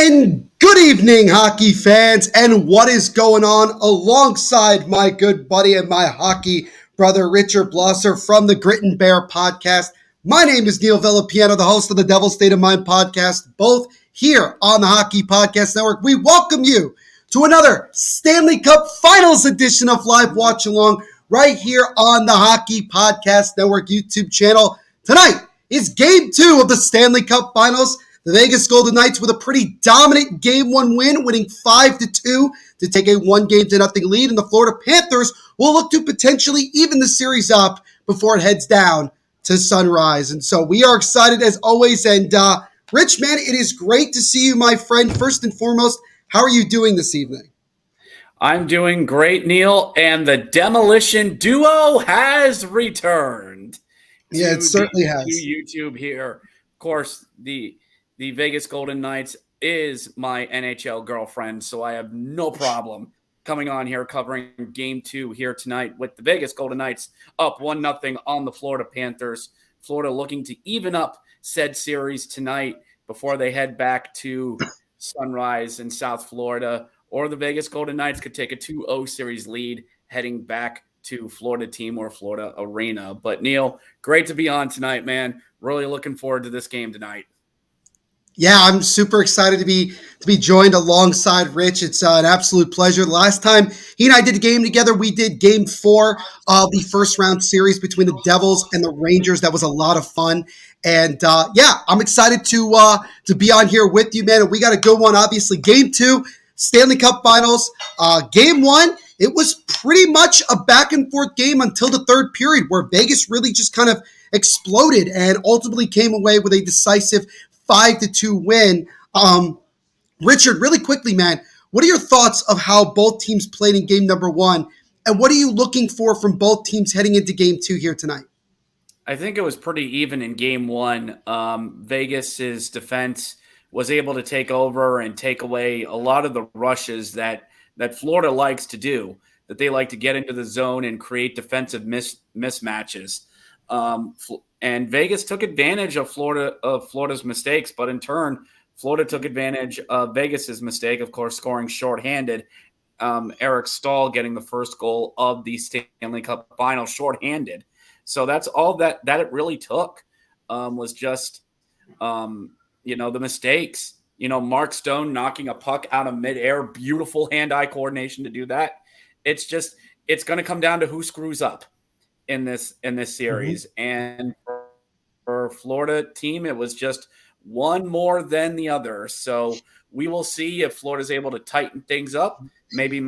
And good evening, hockey fans, and what is going on alongside my good buddy and my hockey brother, Richard Blosser from the Grit and Bear podcast. My name is Neil Villapiano, the host of the Devil State of Mind podcast, both here on the Hockey Podcast Network. We welcome you to another Stanley Cup Finals edition of Live Watch Along right here on the Hockey Podcast Network YouTube channel. Tonight is Game 2 of the Stanley Cup Finals. The Vegas Golden Knights with a pretty dominant Game 1 win, winning 5-2 to take a 1-0 lead. And the Florida Panthers will look to potentially even the series up before it heads down to Sunrise. And so we are excited as always. And Rich, man, it is great to see you, my friend. First and foremost, how are you doing this evening? I'm doing great, Neil. And the Demolition Duo has returned. Yeah, it certainly has. YouTube here. Of course, the Vegas Golden Knights is my NHL girlfriend, so I have no problem coming on here covering Game 2 here tonight with the Vegas Golden Knights up 1-0 on the Florida Panthers. Florida looking to even up said series tonight before they head back to Sunrise in South Florida, or the Vegas Golden Knights could take a 2-0 series lead heading back to Florida Team or Florida Arena. But Neil, great to be on tonight, man. Really looking forward to this game tonight. Yeah, I'm super excited to be joined alongside Rich. It's an absolute pleasure. The last time he and I did a game together, we did Game 4 of the first round series between the Devils and the Rangers. That was a lot of fun. And yeah, I'm excited to be on here with you, man. And we got a good one, obviously. Game 2, Stanley Cup Finals. Game 1, it was pretty much a back and forth game until the third period, where Vegas really just kind of exploded and ultimately came away with a decisive 5-2 win. Richard, really quickly, man, what are your thoughts of how both teams played in game number 1? And what are you looking for from both teams heading into game 2 here tonight? I think it was pretty even in game 1. Vegas's defense was able to take over and take away a lot of the rushes that Florida likes to do, that they like to get into the zone and create defensive mismatches. And Vegas took advantage of Florida's mistakes, but in turn, Florida took advantage of Vegas's mistake, of course, scoring shorthanded. Eric Stahl getting the first goal of the Stanley Cup Finals shorthanded. So that's all that it really took, was just the mistakes. Mark Stone knocking a puck out of midair, beautiful hand-eye coordination to do that. It's going to come down to who screws up in this series. Mm-hmm. And for Florida team, it was just one more than the other. So we will see if Florida's able to tighten things up. Maybe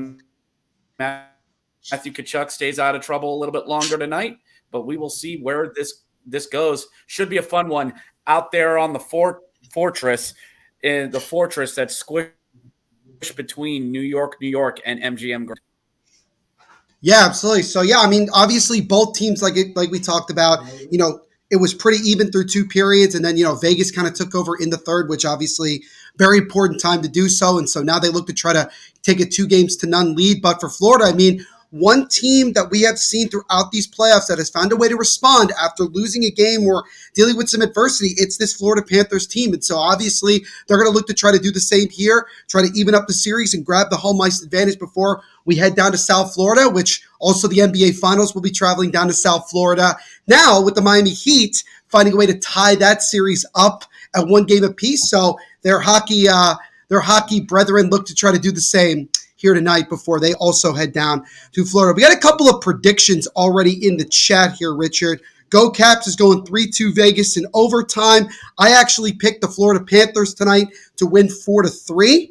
Matthew Tkachuk stays out of trouble a little bit longer tonight, but we will see where this goes. Should be a fun one out there on the fortress that's squished between New York, and MGM. Yeah, absolutely. So, yeah, I mean, obviously both teams, like we talked about, it was pretty even through 2 periods. And then, Vegas kind of took over in the third, which obviously very important time to do so. And so now they look to try to take a 2-0 lead. But for Florida, I mean, one team that we have seen throughout these playoffs that has found a way to respond after losing a game or dealing with some adversity, it's this Florida Panthers team. And so obviously they're going to look to try to do the same here, try to even up the series and grab the home ice advantage before we head down to South Florida, which also the NBA Finals will be traveling down to South Florida. Now with the Miami Heat finding a way to tie that series up at 1 game apiece. So their hockey brethren look to try to do the same here tonight before they also head down to Florida. We got a couple of predictions already in the chat here, Richard. Go Caps is going 3-2 Vegas in overtime. I actually picked the Florida Panthers tonight to win 4-3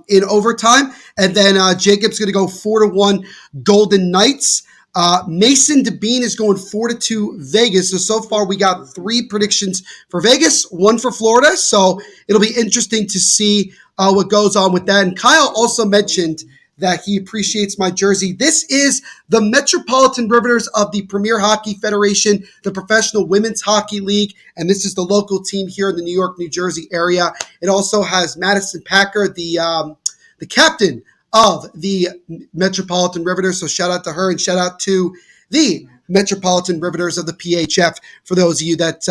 in overtime. And then Jacob's going to go 4-1 Golden Knights. Mason DeBean is going 4-2 Vegas. So far we got 3 predictions for Vegas, 1 for Florida. So it'll be interesting to see what goes on with that. And Kyle also mentioned that he appreciates my jersey. This is the Metropolitan Riveters of the Premier Hockey Federation, the Professional Women's Hockey League, and this is the local team here in the New York, New Jersey area. It also has Madison Packer, the captain of the Metropolitan Riveters. So shout out to her and shout out to the Metropolitan Riveters of the PHF for those of you that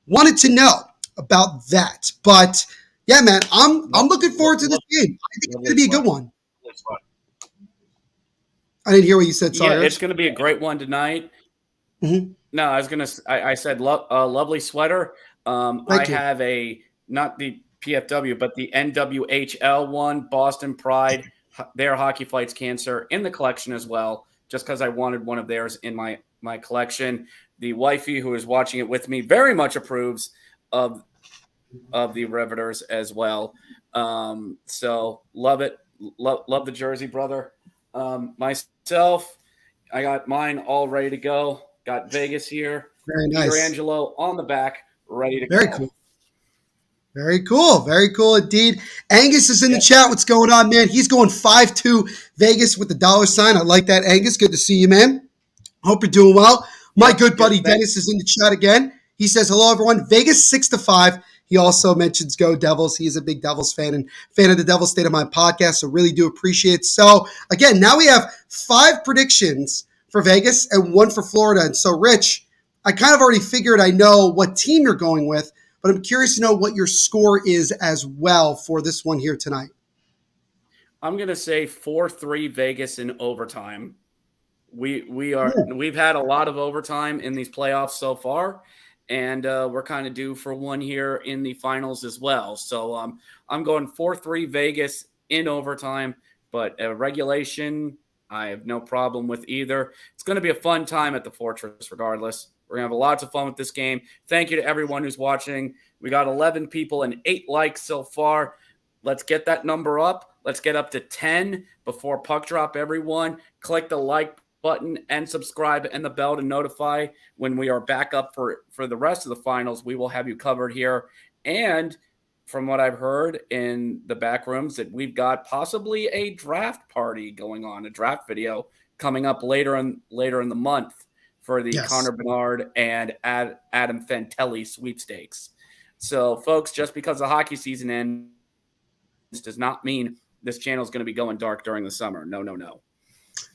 wanted to know about that. But Yeah, man, I'm Lo- looking lo- forward to this lo- game. I think it's going to Lovely be a good sweater. one. I didn't hear what you said. Yeah, Sorry, it's Rich. going to be a great one tonight. Hmm. No, I was gonna. I said lovely sweater. I Thank you. have a not the PFW, but the NWHL one, Boston Pride. Their hockey fights cancer in the collection as well. Just because I wanted one of theirs in my collection. The wifey who is watching it with me very much approves of the Riveters as well. So love it. Love the jersey, brother. Myself, I got mine all ready to go. Got Vegas here. Very Peter nice. Angelo on the back, ready to Very go. cool. Very cool. Very cool indeed. Angus is in the Yeah, chat. What's going on, man? He's going 5-2 Vegas with the dollar sign. I like that, Angus. Good to see you, man. Hope you're doing well. My yep. good Good. buddy Dennis is in the chat again. He says, hello, everyone. Vegas 6-5. He also mentions Go Devils. He is a big Devils fan and fan of the Devils State of Mind podcast, so really do appreciate it. So, again, now we have 5 predictions for Vegas and 1 for Florida. And so, Rich, I kind of already figured I know what team you're going with, but I'm curious to know what your score is as well for this one here tonight. I'm gonna say 4-3 Vegas in overtime. Yeah. We've had a lot of overtime in these playoffs so far, and we're kind of due for one here in the finals as well. So I'm going 4-3 Vegas in overtime, but regulation I have no problem with either. It's going to be a fun time at the Fortress, regardless. We're gonna have lots of fun with this game. Thank you to everyone who's watching. We got 11 people and 8 likes so far. Let's get that number up. Let's get up to 10 before puck drop, everyone. Click the like button and subscribe and the bell to notify when we are back up for the rest of the finals. We will have you covered here. And from what I've heard in the back rooms, that we've got possibly a draft party going on, a draft video coming up later in the month for the Yes. Connor Bernard and Adam Fantelli sweepstakes. So, folks, just because the hockey season ends does not mean this channel is going to be going dark during the summer. No, no, no.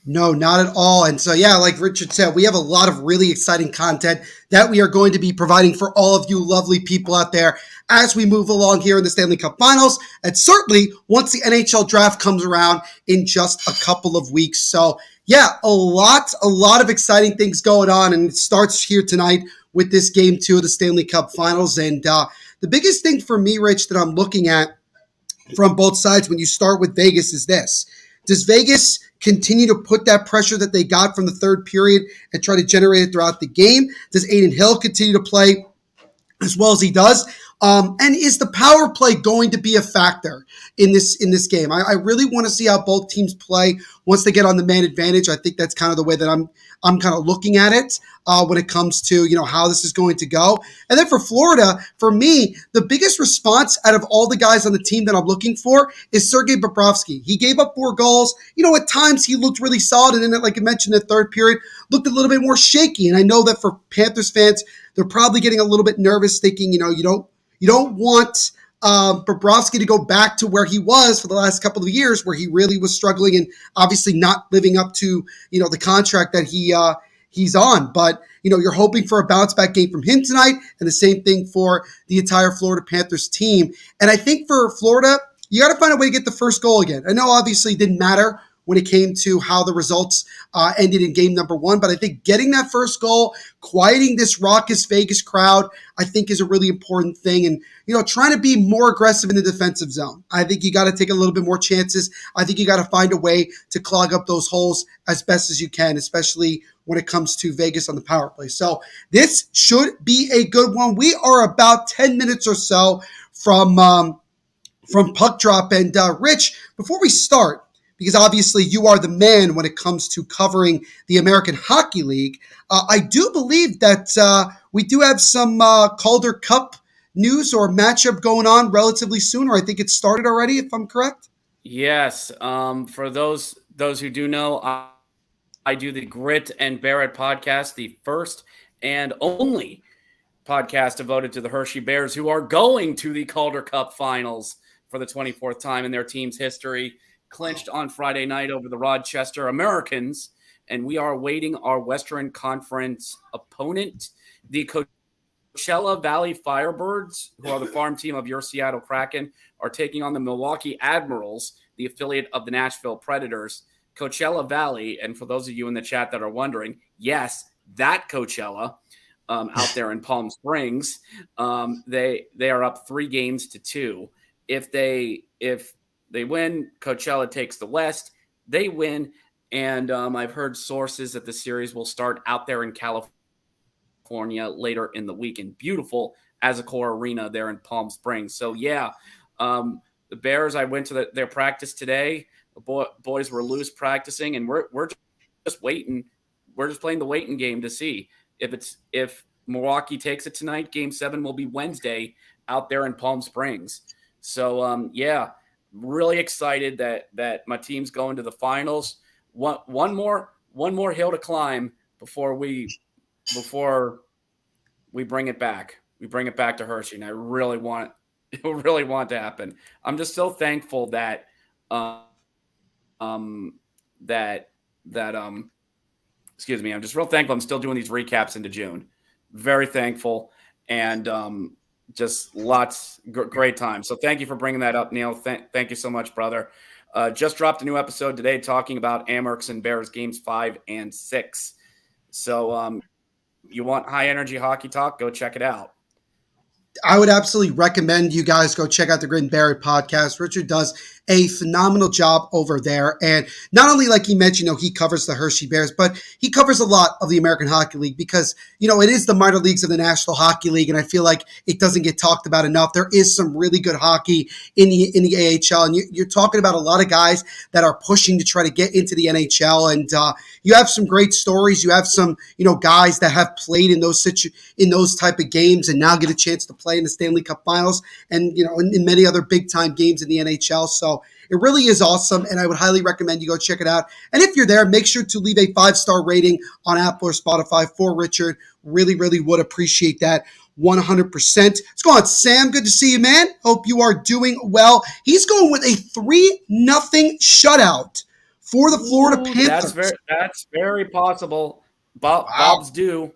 No, not at all. And so, yeah, like Richard said, we have a lot of really exciting content that we are going to be providing for all of you lovely people out there as we move along here in the Stanley Cup Finals. And certainly once the NHL draft comes around in just a couple of weeks. So, yeah, a lot of exciting things going on. And it starts here tonight with this game 2 of the Stanley Cup Finals. And the biggest thing for me, Rich, that I'm looking at from both sides when you start with Vegas is this. Does Vegas continue to put that pressure that they got from the third period and try to generate it throughout the game? Does Aiden Hill continue to play as well as he does? And is the power play going to be a factor in this game? I really want to see how both teams play once they get on the man advantage. I think that's kind of the way that I'm kind of looking at it when it comes to how this is going to go. And then for Florida, for me, the biggest response out of all the guys on the team that I'm looking for is Sergei Bobrovsky. He gave up 4 goals. At times he looked really solid, and then, like I mentioned, the third period looked a little bit more shaky. And I know that for Panthers fans, they're probably getting a little bit nervous, thinking you don't want Bobrovsky to go back to where he was for the last couple of years, where he really was struggling and obviously not living up to the contract that he's on. But you're hoping for a bounce back game from him tonight, and the same thing for the entire Florida Panthers team. And I think for Florida, you got to find a way to get the first goal again. I know obviously it didn't matter when it came to how the results ended in game number 1. But I think getting that first goal, quieting this raucous Vegas crowd, I think is a really important thing. And, trying to be more aggressive in the defensive zone. I think you got to take a little bit more chances. I think you got to find a way to clog up those holes as best as you can, especially when it comes to Vegas on the power play. So this should be a good one. We are about 10 minutes or so from puck drop. And Rich, before we start, because obviously you are the man when it comes to covering the American Hockey League, I do believe that we do have some Calder Cup news or matchup going on relatively soon, or I think it started already, if I'm correct. Yes. For those who do know, I do the Grit and Barrett podcast, the first and only podcast devoted to the Hershey Bears, who are going to the Calder Cup Finals for the 24th time in their team's history. Clinched on Friday night over the Rochester Americans, and we are awaiting our Western Conference opponent, the Coachella Valley Firebirds, who are the farm team of your Seattle Kraken, are taking on the Milwaukee Admirals, the affiliate of the Nashville Predators. Coachella Valley, and for those of you in the chat that are wondering, yes, that Coachella out there in Palm Springs, they are up 3-2. If they win, Coachella takes the West. They win, and I've heard sources that the series will start out there in California later in the week in beautiful Azakor Arena there in Palm Springs. So yeah, the Bears. I went to their practice today. The boys were loose practicing, and we're just waiting. We're just playing the waiting game to see if Milwaukee takes it tonight. Game 7 will be Wednesday out there in Palm Springs. So yeah, really excited that my team's going to the finals. One more hill to climb before we bring it back. We bring it back to Hershey, and I really want it to happen. I'm just so thankful that excuse me. I'm just real thankful I'm still doing these recaps into June. Very thankful, and just lots great time. So thank you for bringing that up, Neil. Thank you so much, brother. Just dropped a new episode today talking about Amherst and Bears games 5 and 6. So you want high energy hockey talk? Go check it out. I would absolutely recommend you guys go check out the Grit and Barry podcast. Richard does a phenomenal job over there. And not only, like he mentioned, he covers the Hershey Bears, but he covers a lot of the American Hockey League because, it is the minor leagues of the National Hockey League. And I feel like it doesn't get talked about enough. There is some really good hockey in the AHL. And you're talking about a lot of guys that are pushing to try to get into the NHL. And you have some great stories. You have some, guys that have played in those type of games and now get a chance to play in the Stanley Cup Finals and, in many other big time games in the NHL. So it really is awesome, and I would highly recommend you go check it out. And if you're there, make sure to leave a 5-star rating on Apple or Spotify for Richard. Really, really would appreciate that 100%. Let's go on, Sam. Good to see you, man. Hope you are doing well. He's going with a 3-0 shutout for the Florida Panthers. That's very possible. Bob's due.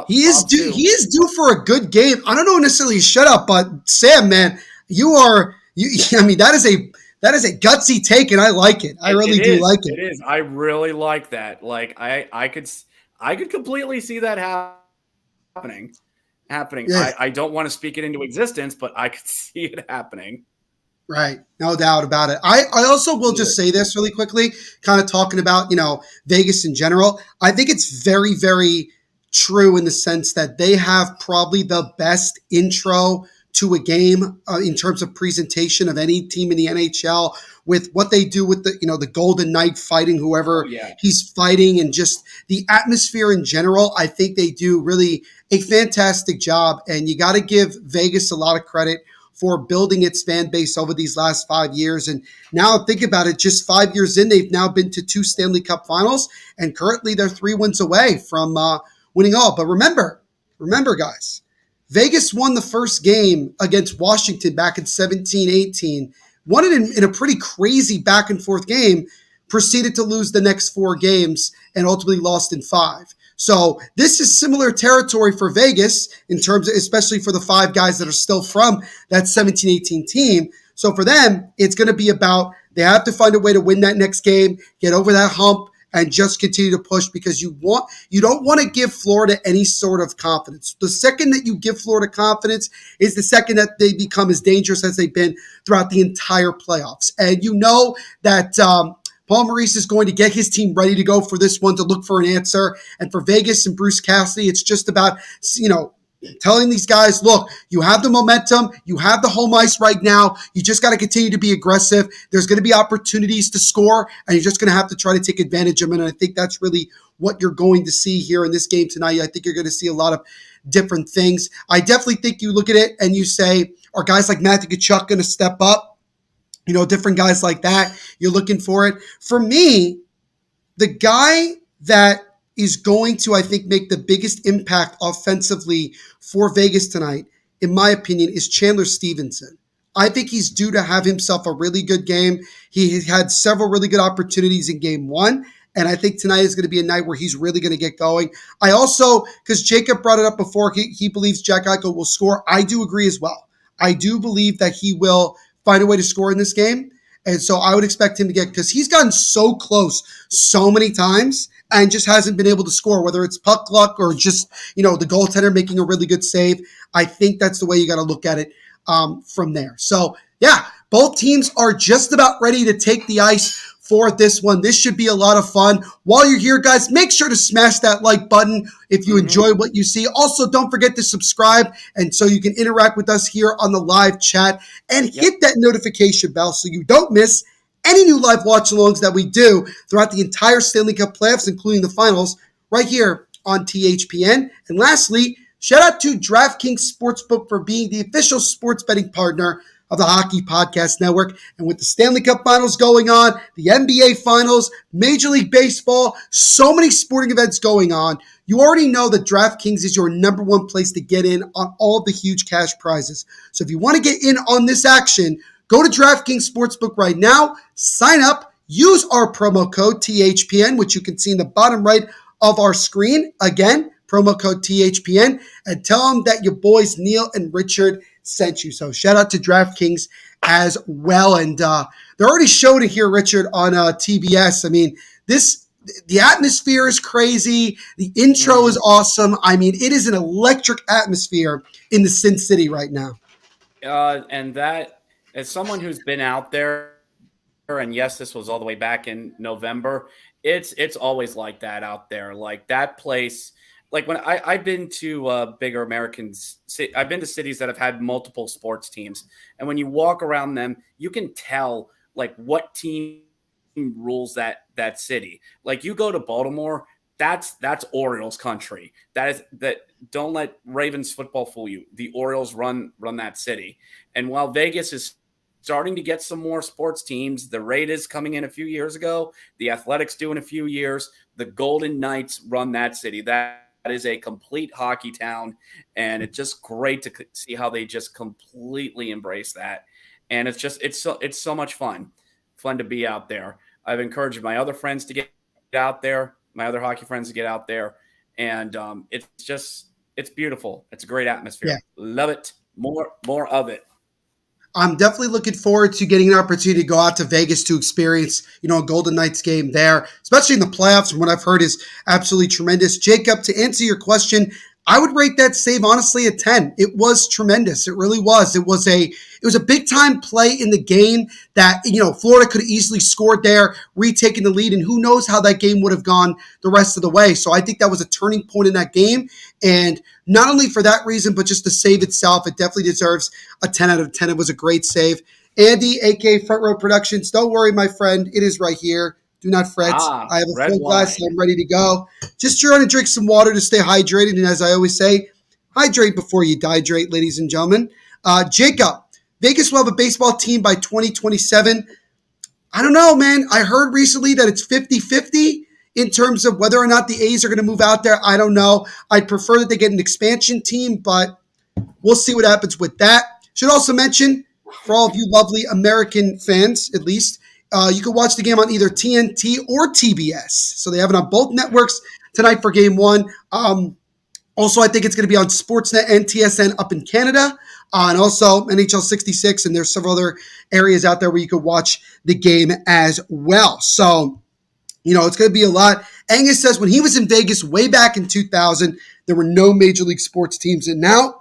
He is due for a good game. I don't know necessarily a shutout, but Sam, man, that is a gutsy take, and I like it. I really do like it. It is. I really like that. Like I could completely see that happening. Yes. I don't want to speak it into existence, but I could see it happening. Right. No doubt about it. I also will just say this really quickly, kind of talking about, Vegas in general. I think it's very, very true in the sense that they have probably the best intro to a game in terms of presentation of any team in the NHL, with what they do with the Golden Knight fighting whoever he's fighting, and just the atmosphere in general. I think they do really a fantastic job, and you got to give Vegas a lot of credit for building its fan base over these last 5 years. And now think about it, just 5 years in, they've now been to 2 Stanley Cup Finals, and currently they're 3 wins away from winning all. But remember, guys, Vegas won the first game against Washington back in 17-18, won it in a pretty crazy back and forth game, proceeded to lose the next 4 games, and ultimately lost in 5. So this is similar territory for Vegas in terms of, especially for the 5 guys that are still from that 17-18 team. So for them, it's going to be about, they have to find a way to win that next game, get over that hump, and just continue to push, because you don't want to give Florida any sort of confidence. The second that you give Florida confidence is the second that they become as dangerous as they've been throughout the entire playoffs. And you know that Paul Maurice is going to get his team ready to go for this one, to look for an answer. And for Vegas and Bruce Cassidy, it's just about, telling these guys, look, you have the momentum, you have the home ice right now, you just got to continue to be aggressive. There's going to be opportunities to score, and you're just going to have to try to take advantage of them. And I think that's really what you're going to see here in this game tonight. I think you're going to see a lot of different things. I definitely think you look at it and you say, are guys like Matthew Tkachuk going to step up? Different guys like that. You're looking for it. For me, the guy that is going to, I think, make the biggest impact offensively for Vegas tonight, in my opinion, is Chandler Stevenson. I think he's due to have himself a really good game. He had several really good opportunities in game 1 And I think tonight is going to be a night where he's really going to get going. I also, because Jacob brought it up before, he believes Jack Eichel will score. I do agree as well. I do believe that he will find a way to score in this game. And so I would expect him to get, because he's gotten so close so many times and just hasn't been able to score, whether it's puck luck or just, the goaltender making a really good save. I think that's the way you got to look at it from there. So, yeah, both teams are just about ready to take the ice for this one. This should be a lot of fun. While you're here, guys, make sure to smash that like button if you enjoy what you see. Also, don't forget to subscribe, and so you can interact with us here on the live chat, and hit that notification bell so you don't miss any new live watch-alongs that we do throughout the entire Stanley Cup playoffs, including the finals, right here on THPN. And lastly, shout out to DraftKings Sportsbook for being the official sports betting partner of the Hockey Podcast Network. And with the Stanley Cup Finals going on, the NBA Finals, Major League Baseball, so many sporting events going on, you already know that DraftKings is your number one place to get in on all of the huge cash prizes. So if you want to get in on this action, go to DraftKings Sportsbook right now, sign up, use our promo code THPN, which you can see in the bottom right of our screen. Again, promo code THPN, and tell them that your boys Neil and Richard sent you. So shout out to DraftKings as well. And they already showed it here, Richard, on TBS. I mean, the atmosphere is crazy. The intro is awesome. I mean, it is an electric atmosphere in the Sin City right now. And that, as someone who's been out there, and yes, this was all the way back in November, it's always like that out there. Like that place, like when I've been to bigger Americans, I've been to cities that have had multiple sports teams. And when you walk around them, you can tell like what team rules that city. Like you go to Baltimore, that's Orioles country. That don't let Ravens football fool you. The Orioles run that city. And while Vegas is starting to get some more sports teams, the Raiders coming in a few years ago, the Athletics doing a few years, the Golden Knights run that city. That is a complete hockey town, and it's just great to see how they just completely embrace that. And it's so much fun to be out there. I've encouraged my other friends to get out there, my other hockey friends to get out there, and it's beautiful. It's a great atmosphere. Yeah. Love it. More of it. I'm definitely looking forward to getting an opportunity to go out to Vegas to experience, a Golden Knights game there, especially in the playoffs. From what I've heard is absolutely tremendous. Jacob, to answer your question, I would rate that save honestly a 10. It was tremendous. It really was. It was a big time play in the game that, Florida could have easily scored there, retaken the lead, and who knows how that game would have gone the rest of the way. So I think that was a turning point in that game. And not only for that reason, but just the save itself, it definitely deserves a 10 out of 10. It was a great save. Andy, aka Front Row Productions, don't worry, my friend. It is right here. Do not fret. I have a full glass and I'm ready to go. Just trying to drink some water to stay hydrated. And as I always say, hydrate before you dehydrate, ladies and gentlemen. Jacob, Vegas will have a baseball team by 2027. I don't know, man. I heard recently that it's 50-50 in terms of whether or not the A's are going to move out there. I don't know. I'd prefer that they get an expansion team, but we'll see what happens with that. Should also mention, for all of you lovely American fans, at least, you can watch the game on either TNT or TBS. So they have it on both networks tonight for game one. Also, I think it's going to be on Sportsnet and TSN up in Canada. And also NHL 66, and there's several other areas out there where you can watch the game as well. So, it's going to be a lot. Angus says when he was in Vegas way back in 2000, there were no Major League sports teams. And now,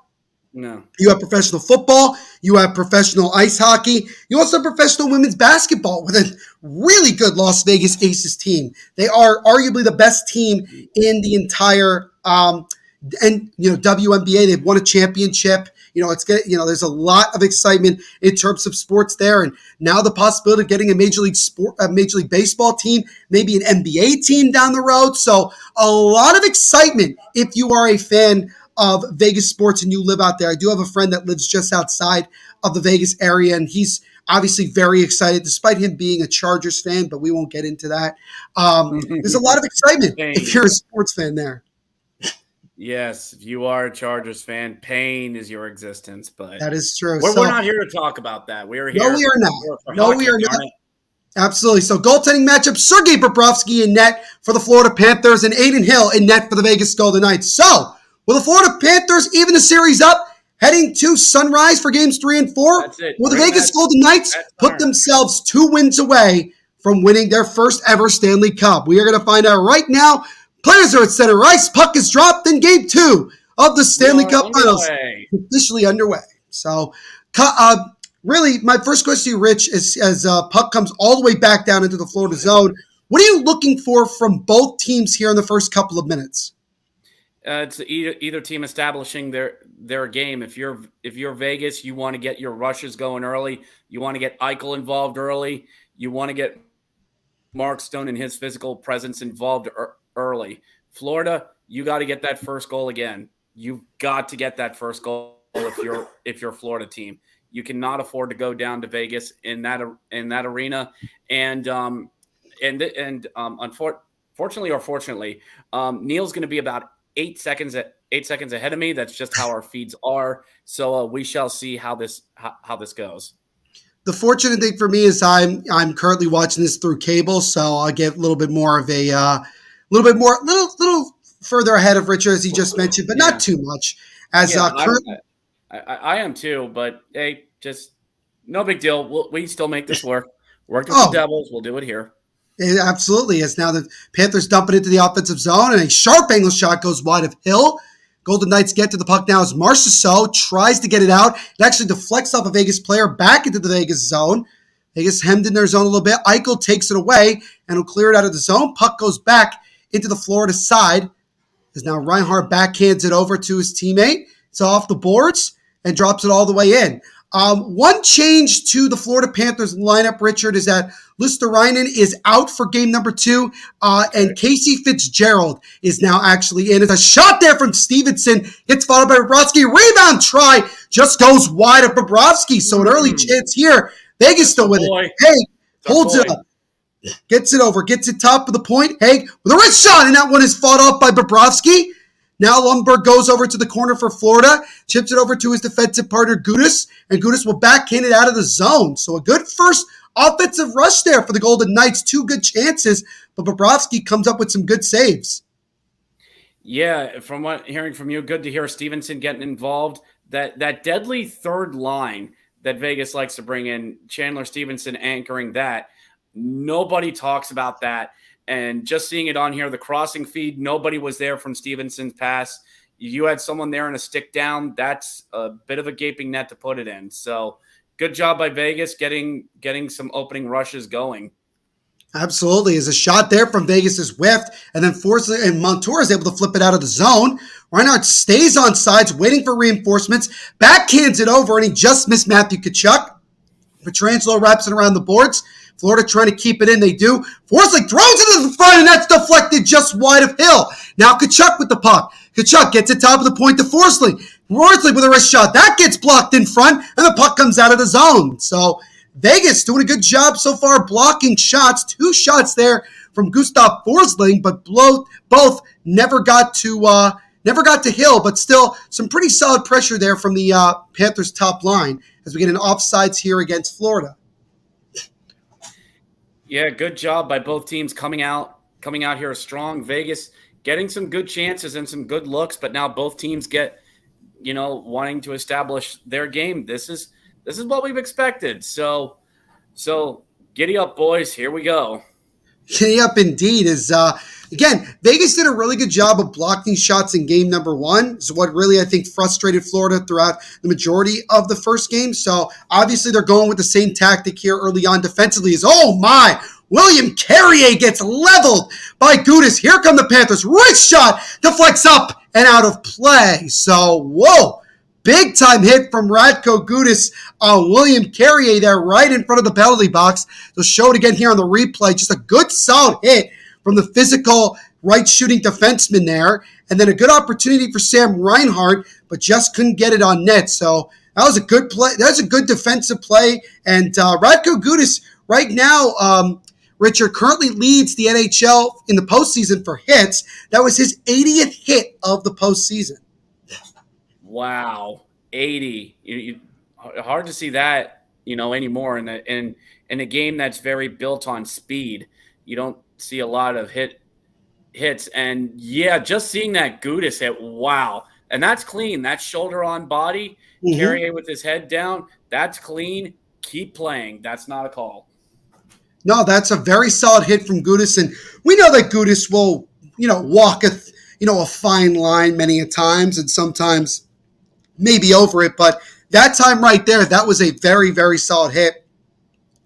no. You have professional football. You have professional ice hockey. You also have professional women's basketball with a really good Las Vegas Aces team. They are arguably the best team in the entire WNBA. They've won a championship. It's good. There's a lot of excitement in terms of sports there, and now the possibility of getting a Major League Baseball team, maybe an NBA team down the road. So a lot of excitement if you are a fan of Vegas sports and you live out there. I do have a friend that lives just outside of the Vegas area, and he's obviously very excited, despite him being a Chargers fan, but we won't get into that. There's a lot of excitement if you're a sports fan there. Yes, if you are a Chargers fan, pain is your existence. But that is true. We're not here to talk about that. We're here. No, we are not. No, we are not. Absolutely. So goaltending matchup, Sergei Bobrovsky in net for the Florida Panthers and Aiden Hill in net for the Vegas Golden Knights. So will the Florida Panthers even the series up, heading to Sunrise for games 3 and 4? That's it. Will the Bring Vegas Golden Knights that put turn. themselves 2 wins away from winning their first ever Stanley Cup? We are going to find out right now. Players are at center ice. Puck is dropped in game 2 of the Stanley Cup Finals. Officially underway. So, really, my first question to you, Rich, is as puck comes all the way back down into the Florida zone, what are you looking for from both teams here in the first couple of minutes? It's either team establishing their game. If you're Vegas, you want to get your rushes going early. You want to get Eichel involved early. You want to get Mark Stone and his physical presence involved early. Florida, you got to get that first goal again. You've got to get that first goal if you're a Florida team. You cannot afford to go down to Vegas in that arena, and unfortunately or fortunately, Neil's going to be about 8 seconds ahead of me. That's just how our feeds are. So we shall see how this goes. The fortunate thing for me is I'm currently watching this through cable, so I'll get a little bit more of a little further ahead of Richard as he just mentioned, but not too much. As I am too, but hey, just no big deal. We still make this work. Worked with the Devils. We'll do it here. It absolutely is. Now the Panthers dump it into the offensive zone, and a sharp angle shot goes wide of Hill. Golden Knights get to the puck now as Marchessault tries to get it out. It actually deflects off a Vegas player back into the Vegas zone. Vegas hemmed in their zone a little bit. Eichel takes it away and will clear it out of the zone. Puck goes back into the Florida side. As now Reinhart backhands it over to his teammate. It's off the boards and drops it all the way in. One change to the Florida Panthers lineup, Richard, is that Luosterainen is out for game number 2, and Casey Fitzgerald is now actually in. It's a shot there from Stevenson. Gets followed by Bobrovsky. Rebound try just goes wide of Bobrovsky. So an early chance here. Vegas still with it. Haig holds it up. Gets it over. Gets it top of the point. Haig with a wrist shot, and that one is fought off by Bobrovsky. Now Lundberg goes over to the corner for Florida, chips it over to his defensive partner, Gudas, and Gudas will backhand it out of the zone. So a good first offensive rush there for the Golden Knights. 2 good chances, but Bobrovsky comes up with some good saves. Yeah, from what hearing from you, good to hear Stevenson getting involved. That deadly third line that Vegas likes to bring in, Chandler Stevenson anchoring that. Nobody talks about that. And just seeing it on here, the crossing feed, nobody was there from Stevenson's pass. You had someone there in a stick down. That's a bit of a gaping net to put it in. So good job by Vegas getting some opening rushes going. Absolutely. As a shot there from Vegas is whiffed, and then Montour is able to flip it out of the zone. Reinhart stays on sides, waiting for reinforcements, backhands it over, and he just missed Matthew Tkachuk. Pietrangelo wraps it around the boards. Florida trying to keep it in. They do. Forsling throws it to the front, and that's deflected just wide of Hill. Now Tkachuk with the puck. Tkachuk gets it top of the point to Forsling. Forsling with a wrist shot. That gets blocked in front, and the puck comes out of the zone. So Vegas doing a good job so far blocking shots. 2 shots there from Gustav Forsling, but both never got to Hill, but still some pretty solid pressure there from the Panthers top line as we get an offsides here against Florida. Yeah, good job by both teams coming out here strong. Vegas getting some good chances and some good looks, but now both teams get, wanting to establish their game. This is what we've expected. So giddy up, boys. Here we go. Giddy up indeed. Again, Vegas did a really good job of blocking shots in game number 1. It's what really, I think, frustrated Florida throughout the majority of the first game. So obviously they're going with the same tactic here early on defensively. William Carrier gets leveled by Gudas. Here come the Panthers. Wrist shot deflects up and out of play. So, whoa. Big time hit from Radko Gudas on William Carrier there right in front of the penalty box. They'll show it again here on the replay. Just a good solid hit from the physical right shooting defenseman there. And then a good opportunity for Sam Reinhart, but just couldn't get it on net. So that was a good play. That's a good defensive play. And Radko Gudas right now, Richard, currently leads the NHL in the postseason for hits. That was his 80th hit of the postseason. Wow, 80. Hard to see that, anymore in in a game that's very built on speed. You don't see a lot of hits. And yeah, just seeing that Gudis hit, wow. And that's clean. That's shoulder on body. Mhm. Carrier with his head down. That's clean. Keep playing. That's not a call. No, that's a very solid hit from Gudis, and we know that Gudis will, walk a fine line many a times, and sometimes maybe over it. But that time right there, that was a very, very solid hit.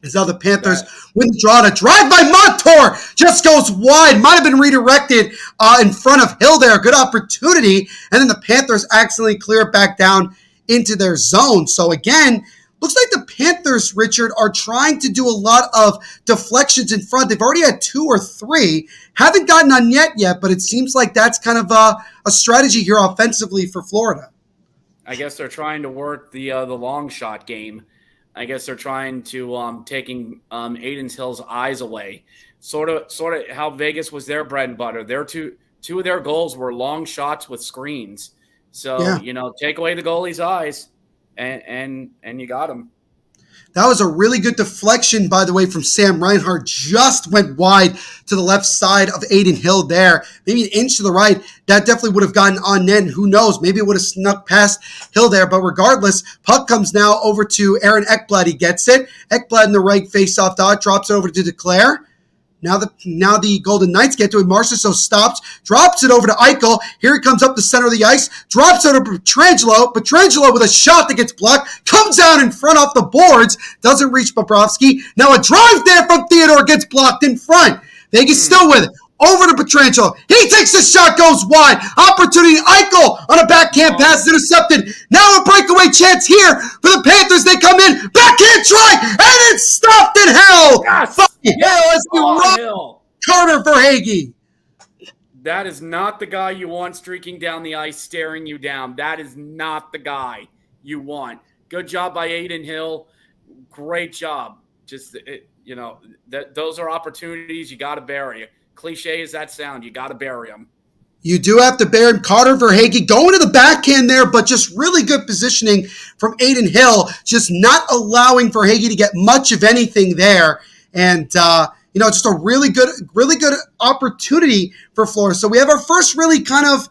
As now the Panthers That win the draw. A drive by Montour just goes wide. Might have been redirected in front of Hill there. Good opportunity. And then the Panthers accidentally clear it back down into their zone. So again, looks like the Panthers, Richard, are trying to do a lot of deflections in front. They've already had 2 or 3. Haven't gotten none yet, but it seems like that's kind of a strategy here offensively for Florida. I guess they're trying to work the long shot game. I guess they're trying to taking Aiden Hill's eyes away. Sort of how Vegas was their bread and butter. Their two of their goals were long shots with screens. So Yeah. take away the goalie's eyes, and you got him. That was a really good deflection, by the way, from Sam Reinhart. Just went wide to the left side of Aiden Hill there. Maybe an inch to the right. That definitely would have gotten on net. Who knows? Maybe it would have snuck past Hill there. But regardless, puck comes now over to Aaron Ekblad. He gets it. Ekblad in the right face-off dot. Drops it over to Declare. Now the Golden Knights get to it. Marchessault stops, drops it over to Eichel. Here he comes up the center of the ice, drops it over to Pietrangelo. Pietrangelo with a shot that gets blocked, comes down in front off the boards, doesn't reach Bobrovsky. Now a drive there from Theodore gets blocked in front. Vegas still with it. Over to Pietrangelo. He takes the shot, goes wide. Opportunity. Eichel on a backhand pass intercepted. Now a breakaway chance here for the Panthers. They come in. Backhand try. And it's stopped in hell. Yes! Hell as we run Hill. Carter Verhaeghe. That is not the guy you want streaking down the ice, staring you down. That is not the guy you want. Good job by Aiden Hill. Great job. Just those are opportunities you got to bury. Cliche as that sound, you got to bury them. You do have to bury him. Carter Verhaeghe going to the backhand there, but just really good positioning from Aiden Hill, just not allowing Verhaeghe to get much of anything there. And, just a really good opportunity for Florida. So we have our first really kind of,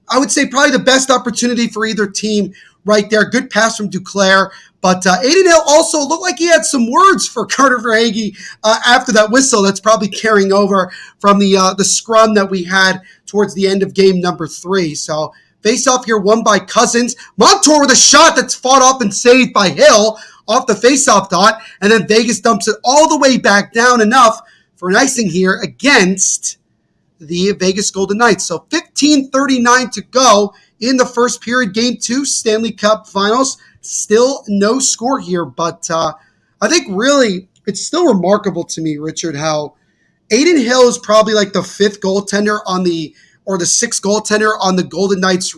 I would say probably the best opportunity for either team right there. Good pass from Duclair. But Aiden Hill also looked like he had some words for Carter Verhaeghe after that whistle. That's probably carrying over from the scrum that we had towards the end of game number 3. So face-off here won by Cousins. Montour with a shot that's fought off and saved by Hill off the face-off dot. And then Vegas dumps it all the way back down, enough for an icing here against the Vegas Golden Knights. So 15:39 to go in the first period. Game 2, Stanley Cup Finals. Still no score here, but I think really it's still remarkable to me, Richard, how Aiden Hill is probably like the 5th goaltender or the 6th goaltender on the Golden Knights,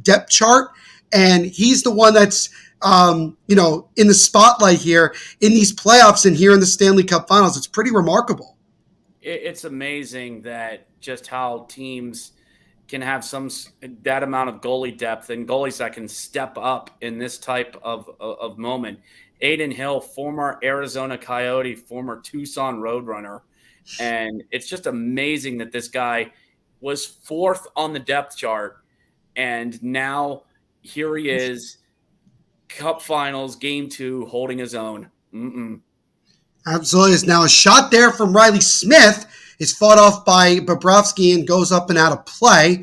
depth chart, and he's the one that's in the spotlight here in these playoffs and here in the Stanley Cup Finals. It's pretty remarkable. It's amazing that just how teams can have that amount of goalie depth and goalies that can step up in this type of moment. Aiden Hill, former Arizona Coyote, former Tucson Roadrunner. And it's just amazing that this guy was 4th on the depth chart. And now here he is, Cup Finals, Game 2, holding his own. Absolutely. It's now a shot there from Riley Smith. Is fought off by Bobrovsky and goes up and out of play.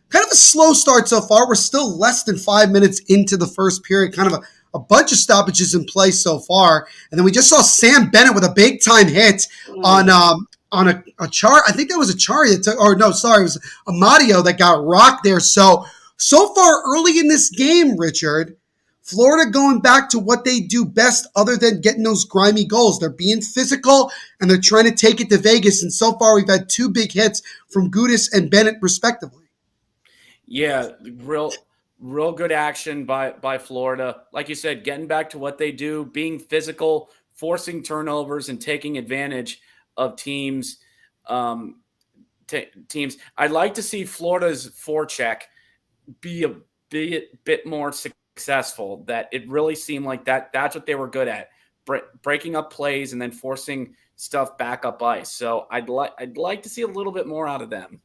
Kind of a slow start so far. We're still less than 5 minutes into the first period. Kind of a bunch of stoppages in play so far. And then we just saw Sam Bennett with a big-time hit on a char. I think that was a Chari that took, or no, sorry, it was a Mario that got rocked there. So far early in this game, Richard, Florida going back to what they do best other than getting those grimy goals. They're being physical, and they're trying to take it to Vegas. And so far, we've had 2 big hits from Gudis and Bennett, respectively. Yeah, real good action by Florida. Like you said, getting back to what they do, being physical, forcing turnovers, and taking advantage of teams. Teams. I'd like to see Florida's forecheck be a bit more successful. That it really seemed like that's what they were good at. breaking up plays and then forcing stuff back up ice. So I'd like to see a little bit more out of them.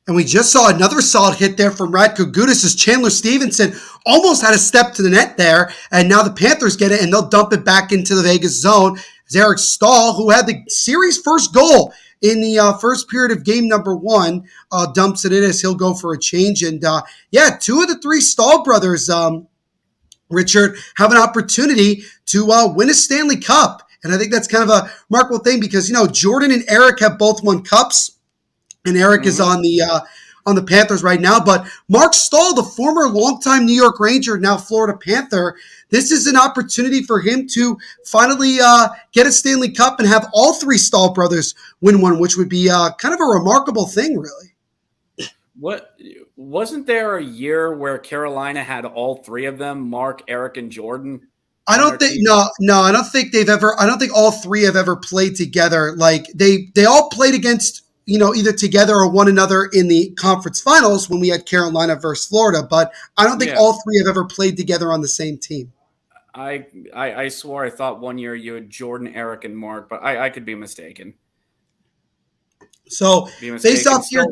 And we just saw another solid hit there from Radko Gudas as Chandler Stevenson almost had a step to the net there. And now the Panthers get it, and they'll dump it back into the Vegas zone. As Eric Stahl, who had the series first goal in the first period of game number one, dumps it in as he'll go for a change. And two of the three Stahl brothers, Richard, have an opportunity to win a Stanley Cup. And I think that's kind of a remarkable thing because, Jordan and Eric have both won cups. And Eric is on the Panthers right now. But Mark Stahl, the former longtime New York Ranger, now Florida Panther, this is an opportunity for him to finally get a Stanley Cup and have all three Stahl brothers win one, which would be kind of a remarkable thing, really. What wasn't there a year where Carolina had all three of them, Mark, Eric, and Jordan? I don't think I don't think all three have ever played together. Like they all played against either together or one another in the conference finals when we had Carolina versus Florida, but I don't think all three have ever played together on the same team. I swore I thought one year you had Jordan, Eric, and Mark, but I could be mistaken. So face off here.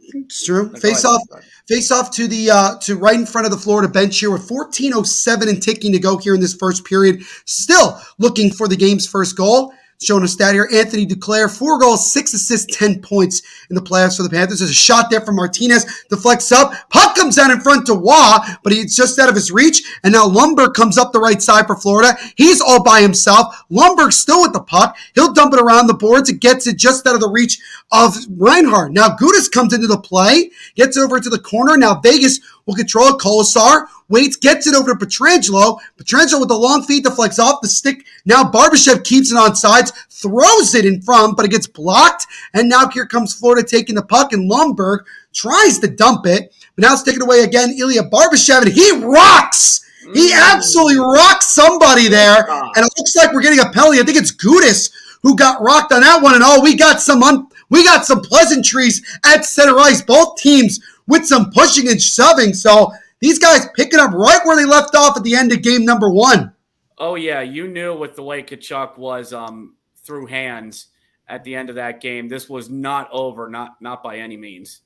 It's true. Face off to the to right in front of the Florida bench here with 14:07 and ticking to go here in this first period. Still looking for the game's first goal. Showing a stat here, Anthony Duclair, 4 goals, 6 assists, 10 points in the playoffs for the Panthers. There's a shot there from Martinez, deflects up, puck comes out in front to Waugh, but he's just out of his reach, and now Lundberg comes up the right side for Florida. He's all by himself. Lundberg still with the puck. He'll dump it around the boards. It gets it just out of the reach of Reinhart. Now Gudas comes into the play, gets over to the corner. Now Vegas will control it. Colasar waits, gets it over to Pietrangelo. Pietrangelo with the long feet deflects off the stick. Now Barbashev keeps it on sides, throws it in front, but it gets blocked. And now here comes Florida taking the puck, and Lundberg tries to dump it. But now it's taken away again, Ilya Barbashev, and he rocks! He absolutely rocks somebody there. And it looks like we're getting a penalty. I think it's Gudas who got rocked on that one. And we got some pleasantries at center ice. Both teams with some pushing and shoving. So these guys picking up right where they left off at the end of game number one. Oh, yeah. You knew with the way Tkachuk was through hands at the end of that game. This was not over, not by any means.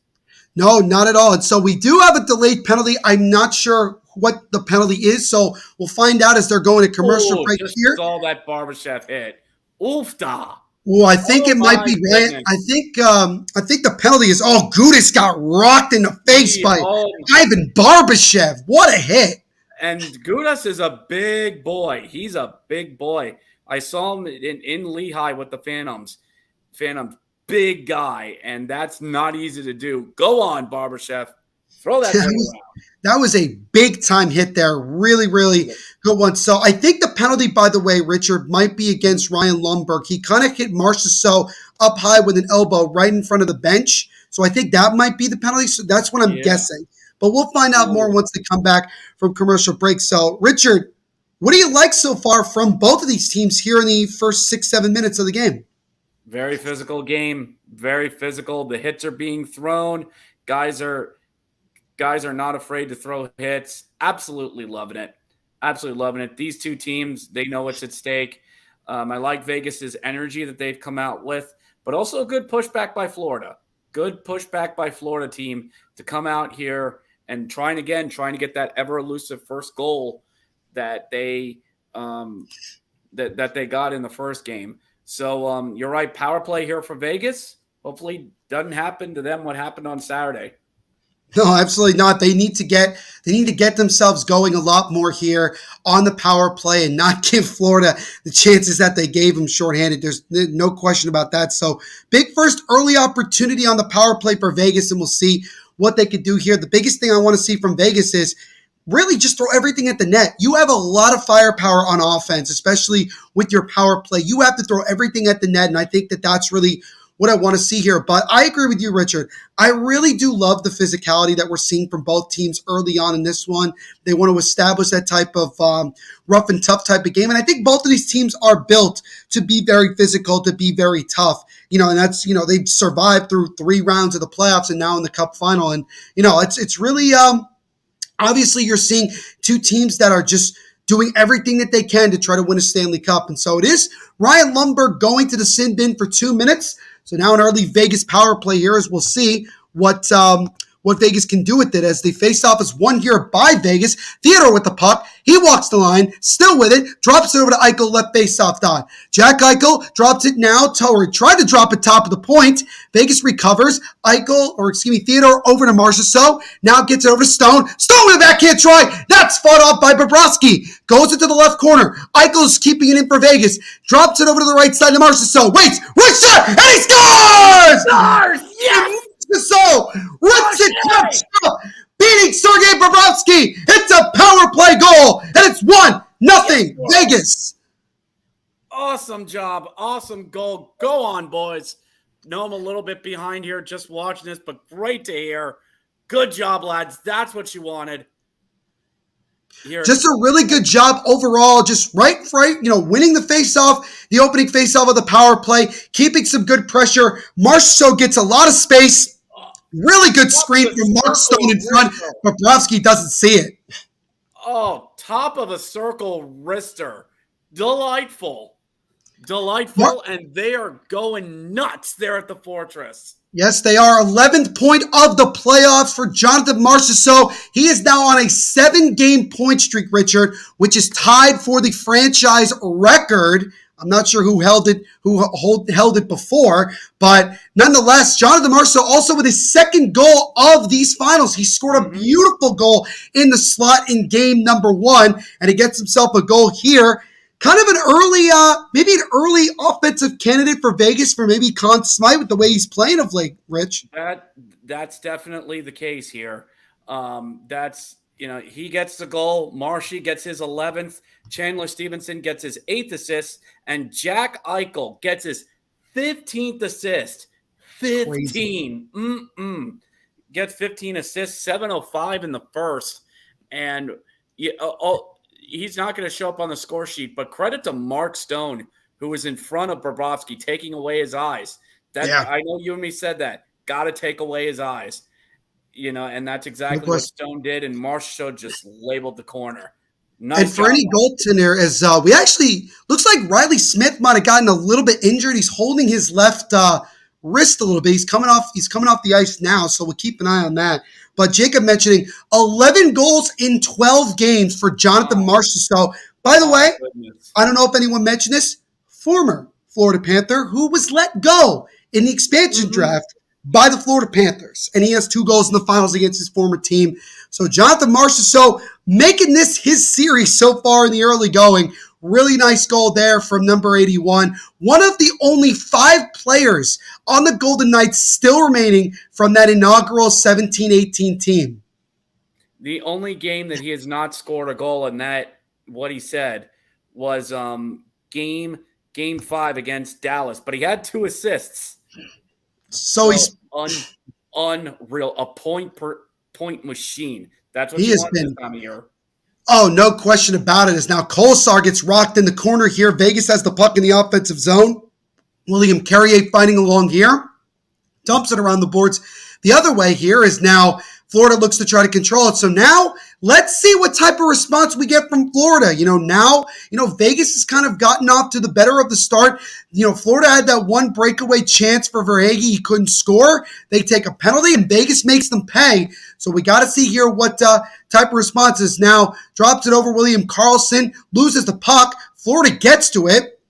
No, not at all. And so we do have a delayed penalty. I'm not sure what the penalty is, so we'll find out as they're going to commercial break just here. All that Barbashev hit. Oofda. Well, I think it might be Ryan. I think the penalty is Gudas got rocked in the face by Ivan Barbashev. What a hit. And Gudas is a big boy. He's a big boy. I saw him in Lehigh with the Phantoms. Big guy, and that's not easy to do. Go on, Barbashev. Throw that thing around. That was a big-time hit there. Really, really good one. So I think the penalty, by the way, Richard, might be against Ryan Lundberg. He kind of hit Marchessault up high with an elbow right in front of the bench. So I think that might be the penalty. So that's what I'm guessing. But we'll find out more once they come back from commercial break. So, Richard, what do you like so far from both of these teams here in the first 6-7 minutes of the game? Very physical game. Very physical. The hits are being thrown. Guys are not afraid to throw hits. Absolutely loving it. Absolutely loving it. These two teams, they know what's at stake. I like Vegas's energy that they've come out with, but also a good pushback by Florida. Good pushback by Florida team to come out here and trying to get that ever elusive first goal that they that they got in the first game. So you're right. Power play here for Vegas. Hopefully doesn't happen to them what happened on Saturday. No, absolutely not. They need to get themselves going a lot more here on the power play and not give Florida the chances that they gave them shorthanded. There's no question about that. So big first early opportunity on the power play for Vegas, and we'll see what they could do here. The biggest thing I want to see from Vegas is really just throw everything at the net. You have a lot of firepower on offense, especially with your power play. You have to throw everything at the net, and I think that that's really what I want to see here. But I agree with you, Richard. I really do love the physicality that we're seeing from both teams early on in this one. They want to establish that type of rough and tough type of game. And I think both of these teams are built to be very physical, to be very tough. And that's, they've survived through 3 rounds of the playoffs and now in the Cup final. And, it's really, obviously you're seeing two teams that are just doing everything that they can to try to win a Stanley Cup. And so it is Ryan Lundberg going to the sin bin for 2 minutes. So now an early Vegas power play here as we'll see what Vegas can do with it as the faceoff is won here by Vegas. Theodore with the puck. He walks the line, still with it, drops it over to Eichel, left faceoff dot. Jack Eichel drops it now, or tried to drop it top of the point. Vegas recovers. Theodore over to Marchessault. Now gets it over to Stone. Stone with a backhand try. That's fought off by Bobrovsky. Goes into the left corner. Eichel is keeping it in for Vegas. Drops it over to the right side to Marchessault. Waits, right shot, and he scores! Stars! Yes! So rips it up, beating Sergei Bobrovsky. It's a power play goal, and it's 1-0 yes, Vegas. Awesome job. Awesome goal. Go on, boys. Know I'm a little bit behind here just watching this, but great to hear. Good job, lads. That's what you wanted. Here. Just a really good job overall. Just right, winning the faceoff, the opening faceoff of the power play, keeping some good pressure. Marchessault gets a lot of space. Really good screen from Mark Stone in front. Bobrovsky doesn't see it. Oh, top of a circle wrister. Delightful. And they are going nuts there at the Fortress. Yes, they are. 11th point of the playoffs for Jonathan Marchessault. He is now on a 7-game point streak, Richard, which is tied for the franchise record. I'm not sure who held it before, but nonetheless, Jonathan Marchessault also with his second goal of these finals. He scored a beautiful goal in the slot in game number 1, and he gets himself a goal here. Kind of maybe an early offensive candidate for Vegas for maybe Conn Smythe with the way he's playing of late, Rich. That's definitely the case here. He gets the goal. Marshy gets his 11th. Chandler Stevenson gets his 8th assist. And Jack Eichel gets his 15th assist. 15. Gets 15 assists, 7:05 in the first. And he's not going to show up on the score sheet, but credit to Mark Stone, who was in front of Bobrovsky, taking away his eyes. I know you and me said that. Got to take away his eyes. And that's exactly what Stone did, and Marchessault just labeled the corner. Nice and for any goaltender, as we actually looks like Riley Smith might have gotten a little bit injured. He's holding his left wrist a little bit. He's coming off the ice now, so we'll keep an eye on that. But Jacob mentioning 11 goals in 12 games for Jonathan Marchessault. By the way, I don't know if anyone mentioned this, former Florida Panther who was let go in the expansion draft by the Florida Panthers. And he has 2 goals in the finals against his former team. So Jonathan Marchessault making this his series so far in the early going. Really nice goal there from number 81. One of the only 5 players on the Golden Knights still remaining from that inaugural 17-18 team. The only game that he has not scored a goal in that, what he said, was game 5 against Dallas. But he had 2 assists. So he's unreal. A point machine. That's what he has been this time of year. Oh, no question about it. As now Kolesar gets rocked in the corner here. Vegas has the puck in the offensive zone. William Carrier fighting along here. Dumps it around the boards. The other way here is now Florida looks to try to control it. So now let's see what type of response we get from Florida. Now Vegas has kind of gotten off to the better of the start. Florida had that one breakaway chance for Verhaeghe. He couldn't score. They take a penalty, and Vegas makes them pay. So we got to see here what type of response is. Now drops it over William Karlsson, loses the puck. Florida gets to it.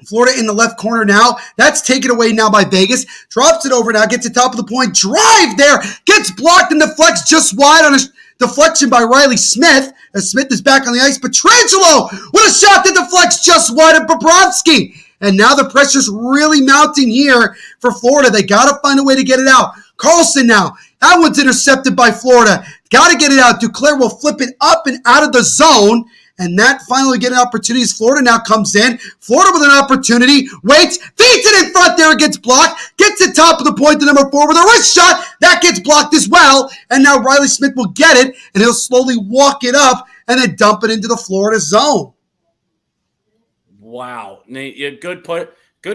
Florida in the left corner now. That's taken away now by Vegas. Drops it over now. Gets to top of the point. Drive there. Gets blocked and deflects just wide on a deflection by Riley Smith. As Smith is back on the ice. Pietrangelo with a shot that deflects just wide of Bobrovsky. And now the pressure's really mounting here for Florida. They got to find a way to get it out. Karlsson now. That one's intercepted by Florida. Got to get it out. Duclair will flip it up and out of the zone. And that finally getting opportunities. Florida now comes in. Florida with an opportunity. Waits. Feeds it in front there. It gets blocked. Gets it top of the point to number 4 with a wrist shot. That gets blocked as well. And now Riley Smith will get it. And he'll slowly walk it up and then dump it into the Florida zone. Wow. Good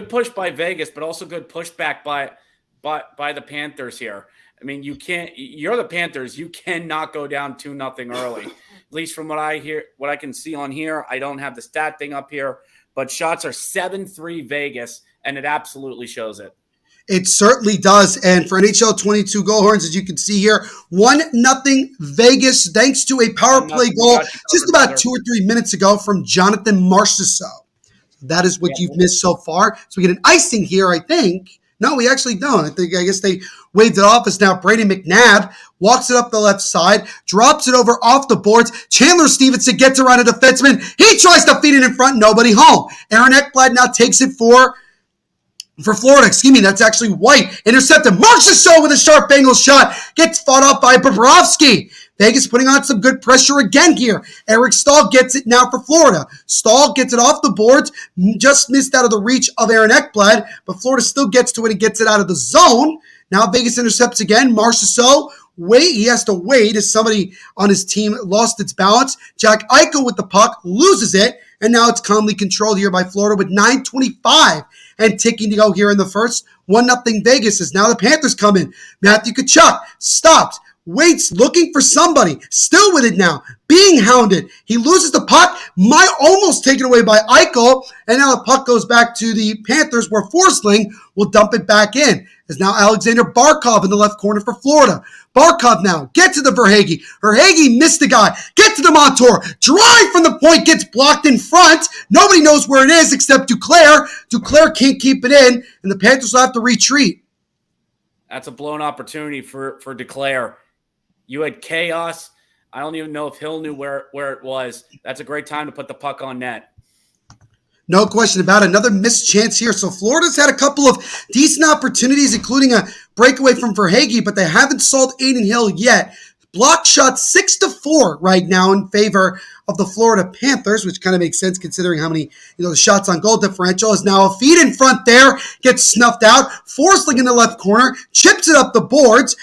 push by Vegas, but also good pushback by the Panthers here. I mean, you're the Panthers. You cannot go down 2-0 early. least from what I can see on here. I don't have the stat thing up here, but shots are 7-3 Vegas, and it absolutely shows it. It certainly does. And for NHL 22 goal horns, as you can see here, 1-0 Vegas, thanks to a power play goal just about 2 or 3 minutes ago from Jonathan Marchessault. That is what you've missed so far. So we get an icing here, I think. No, we actually don't. I guess they waved it off as now Brady McNabb walks it up the left side, drops it over off the boards. Chandler Stevenson gets around a defenseman. He tries to feed it in front, nobody home. Aaron Ekblad now takes it for Florida. That's actually White. Intercepted. Marchessault with a sharp angle shot. Gets fought off by Bobrovsky. Vegas putting on some good pressure again here. Eric Staal gets it now for Florida. Staal gets it off the boards. Just missed out of the reach of Aaron Ekblad, but Florida still gets to it and gets it out of the zone. Now Vegas intercepts again. Marchessault. He has to wait as somebody on his team lost its balance. Jack Eichel with the puck loses it, and now it's calmly controlled here by Florida with 9:25 and ticking to go here in the first. 1-0 Vegas as now the Panthers come in. Matthew Tkachuk stops, waits, looking for somebody, still with it now, being hounded. He loses the puck, might almost taken away by Eichel, and now the puck goes back to the Panthers where Forsling will dump it back in. As now Alexander Barkov in the left corner for Florida. Barkov now, get to the Verhaeghe. Verhaeghe missed the guy. Get to the Montour. Drive from the point, gets blocked in front. Nobody knows where it is except Duclair. Duclair can't keep it in, and the Panthers will have to retreat. That's a blown opportunity for Duclair. You had chaos. I don't even know if Hill knew where it was. That's a great time to put the puck on net. No question about it. Another missed chance here. So Florida's had a couple of decent opportunities, including a breakaway from Verhaeghe, but they haven't sold Adin Hill yet. Block shot 6-4 right now in favor of the Florida Panthers, which kind of makes sense considering how many, the shots on goal differential. Is now a feed in front there, gets snuffed out. Forsling in the left corner, chips it up the boards.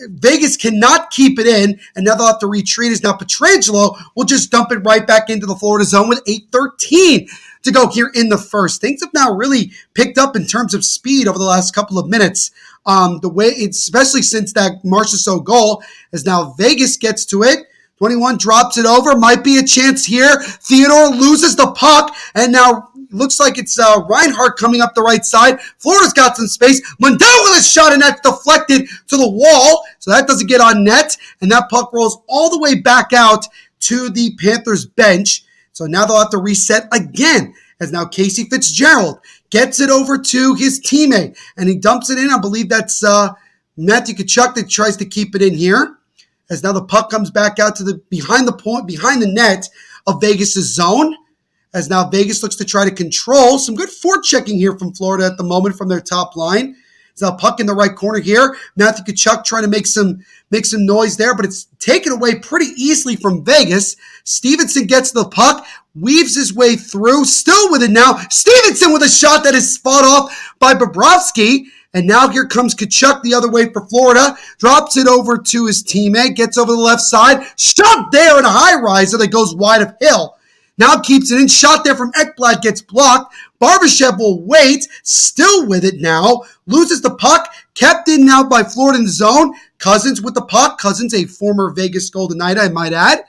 Vegas cannot keep it in, and now they'll have to retreat as now Pietrangelo will just dump it right back into the Florida zone with 8:13 to go here in the first. Things have now really picked up in terms of speed over the last couple of minutes. Especially since that Marchessault goal, as now Vegas gets to it. 21 drops it over, might be a chance here. Theodore loses the puck, and now looks like it's Reinhart coming up the right side. Florida's got some space. Mundell with a shot, and that's deflected to the wall, so that doesn't get on net, and that puck rolls all the way back out to the Panthers bench. So now they'll have to reset again, as now Casey Fitzgerald gets it over to his teammate, and he dumps it in. I believe that's Matthew Tkachuk that tries to keep it in here, as now the puck comes back out to the behind the net of Vegas' zone, as now Vegas looks to try to control. Some good forechecking here from Florida at the moment from their top line. It's now puck in the right corner here. Matthew Tkachuk trying to make some noise there, but it's taken away pretty easily from Vegas. Stevenson gets the puck, weaves his way through, still with it now. Stevenson with a shot that is fought off by Bobrovsky. And now here comes Tkachuk the other way for Florida. Drops it over to his teammate. Gets over the left side. Shot there in a high riser that goes wide of Hill. Now keeps it in. Shot there from Ekblad gets blocked. Barbashev will wait. Still with it now. Loses the puck. Kept in now by Florida in the zone. Cousins with the puck. Cousins, a former Vegas Golden Knight, I might add.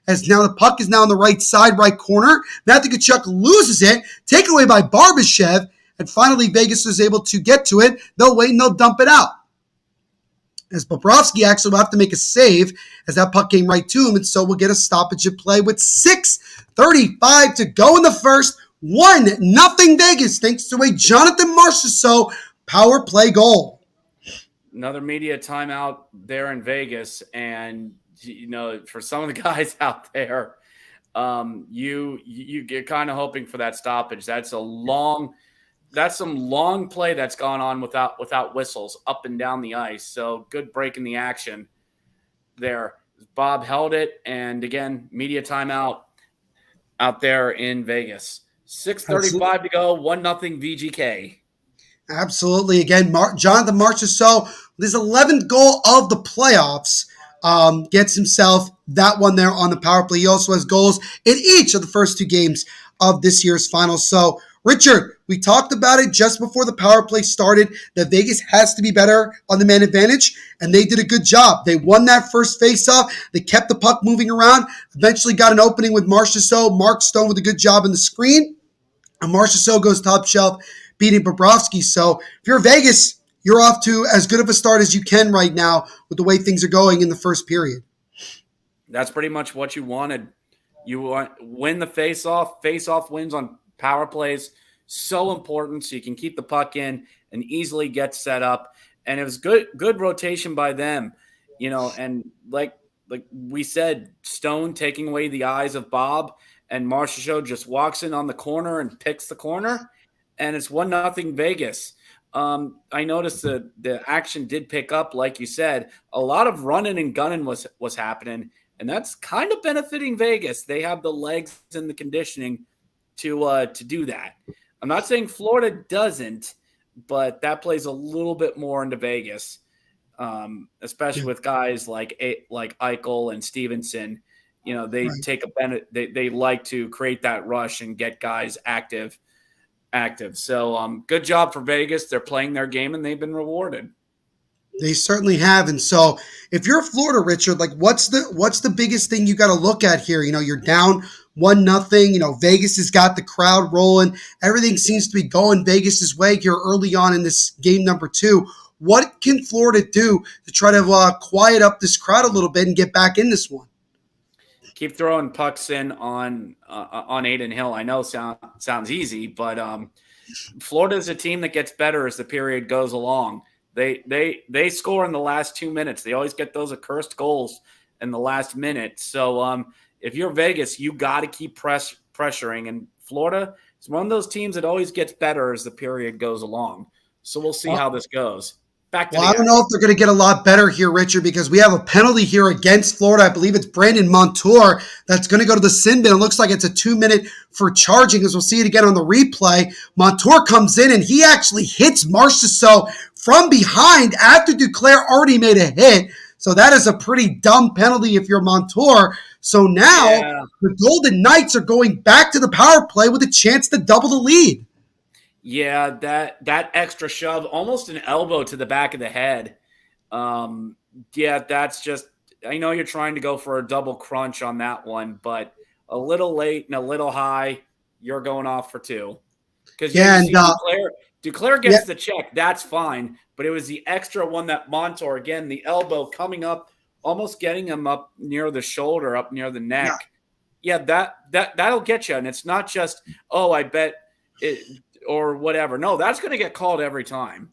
As now the puck is now on the right side, right corner. Matthew Tkachuk loses it. Taken away by Barbashev. And finally, Vegas is able to get to it. They'll wait and they'll dump it out. As Bobrovsky actually will have to make a save as that puck came right to him. And so we'll get a stoppage of play with 6:35 to go in the first. 1-0 Vegas thanks to a Jonathan Marchessault power play goal. Another media timeout there in Vegas. And, for some of the guys out there, you're kind of hoping for that stoppage. That's some long play that's gone on without whistles up and down the ice. So good break in the action there. Bob held it, and again, media timeout out there in Vegas. 6:35 to go, 1-0 VGK. Absolutely. Again, Jonathan Marchessault, his 11th goal of the playoffs, gets himself that one there on the power play. He also has goals in each of the first two games of this year's finals. So Richard, we talked about it just before the power play started that Vegas has to be better on the man advantage, and they did a good job. They won that first faceoff. They kept the puck moving around, eventually got an opening with Marchessault. Mark Stone with a good job in the screen, and Marchessault goes top shelf, beating Bobrovsky. So if you're Vegas, you're off to as good of a start as you can right now with the way things are going in the first period. That's pretty much what you wanted. You want win the face-off. Face-off wins on power plays. So important so you can keep the puck in and easily get set up. And it was good rotation by them. And like we said, Stone taking away the eyes of Bob, and Marchessault just walks in on the corner and picks the corner, and it's 1-0 Vegas. I noticed the action did pick up, like you said. A lot of running and gunning was happening, and that's kind of benefiting Vegas. They have the legs and the conditioning to do that. I'm not saying Florida doesn't, but that plays a little bit more into Vegas, especially with guys like Eichel and Stevenson. They take they like to create that rush and get guys active. So good job for Vegas. They're playing their game and they've been rewarded. They certainly have. And so if you're Florida, Richard, like what's the biggest thing you got to look at here? You're down 1-0. Vegas has got the crowd rolling. Everything seems to be going Vegas's way here early on in this game number 2. What can Florida do to try to quiet up this crowd a little bit and get back in this one? Keep throwing pucks in on Adin Hill. I know sounds easy, but Florida is a team that gets better as the period goes along. They score in the last 2 minutes. They always get those accursed goals in the last minute. So if you're Vegas, you got to keep pressuring. And Florida is one of those teams that always gets better as the period goes along. So we'll see how this goes. I don't know if they're going to get a lot better here, Richard, because we have a penalty here against Florida. I believe it's Brandon Montour that's going to go to the sin bin. It looks like it's a 2-minute for charging, as we'll see it again on the replay. Montour comes in, and he actually hits Marchessault from behind after Duclair already made a hit. So that is a pretty dumb penalty if you're Montour. So now the Golden Knights are going back to the power play with a chance to double the lead. Yeah, that extra shove, almost an elbow to the back of the head. That's just – I know you're trying to go for a double crunch on that one, but a little late and a little high, you're going off for 2. Because Duclair gets the check. That's fine, but it was the extra one that Montour, again, the elbow coming up, almost getting him up near the shoulder, up near the neck. Yeah, that'll get you. And it's not just, I bet it – or whatever. No, that's going to get called every time.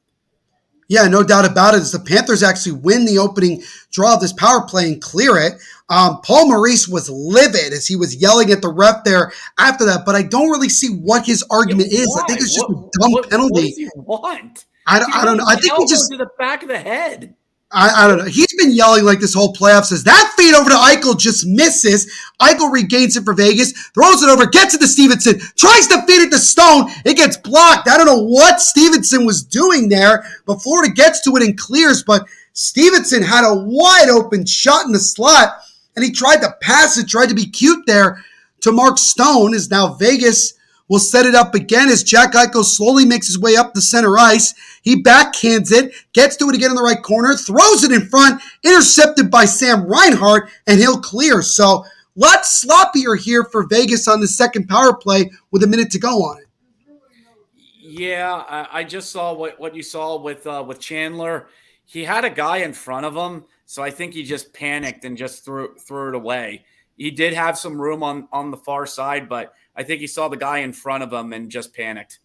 Yeah, no doubt about it. As the Panthers actually win the opening draw of this power play and clear it. Paul Maurice was livid as he was yelling at the ref there after that, but I don't really see what his argument is. I think it's just a dumb penalty. What does he want? I don't know. I think he just to the back of the head. I don't know. He's been yelling like this whole playoff. Says that feed over to Eichel just misses. Eichel regains it for Vegas, throws it over, gets it to Stevenson, tries to feed it to Stone. It gets blocked. I don't know what Stevenson was doing there, but Florida gets to it and clears. But Stevenson had a wide open shot in the slot, and he tried to pass it, tried to be cute there to Mark Stone. As now Vegas will set it up again as Jack Eichel slowly makes his way up the center ice. He backhands it, gets to it again in the right corner, throws it in front, intercepted by Sam Reinhart, and he'll clear. So, lots sloppier here for Vegas on the second power play with a minute to go on it. Yeah, I just saw what you saw with Chandler. He had a guy in front of him, so I think he just panicked and just threw it away. He did have some room on the far side, but I think he saw the guy in front of him and just panicked.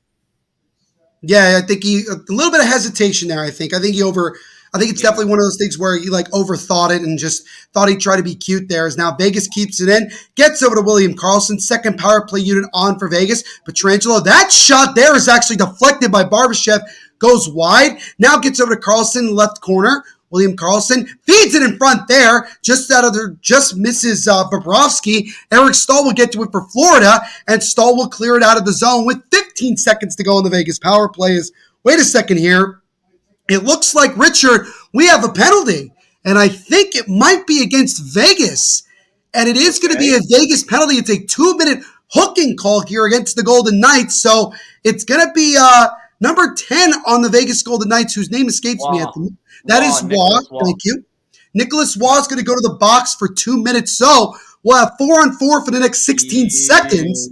Yeah, I think a little bit of hesitation there. I think it's definitely one of those things where he overthought it and just thought he'd try to be cute there. As now Vegas keeps it in, gets over to William Karlsson, second power play unit on for Vegas. Petrangelo, that shot there is actually deflected by Barbashev, goes wide, now gets over to Karlsson, left corner. William Karlsson feeds it in front there, just misses Bobrovsky. Eric Stahl will get to it for Florida, and Stahl will clear it out of the zone with 15 seconds to go in the Vegas power play. Wait a second here. It looks like, Richard, we have a penalty, and I think it might be against Vegas, and it is going to be a Vegas penalty. It's a 2-minute hooking call here against the Golden Knights. So it's going to be number 10 on the Vegas Golden Knights, whose name escapes me at the moment. That is Waugh. Thank you. Nicholas Waugh is going to go to the box for 2 minutes. So we'll have 4-on-4 for the next 16 seconds.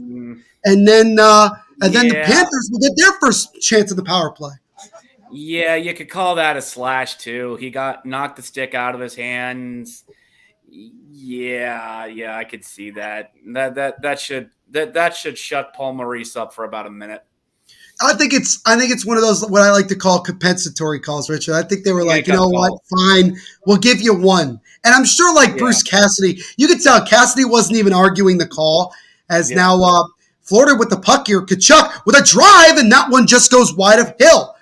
And then the Panthers will get their first chance at the power play. Yeah, you could call that a slash too. He knocked the stick out of his hands. Yeah, I could see that. That should shut Paul Maurice up for about a minute. I think it's one of those what I like to call compensatory calls, Richard. I think they were like, you know what, fine, we'll give you one. And I'm sure Bruce Cassidy, you could tell Cassidy wasn't even arguing the call as now Florida with the puck here, Tkachuk with a drive, and that one just goes wide of Hill.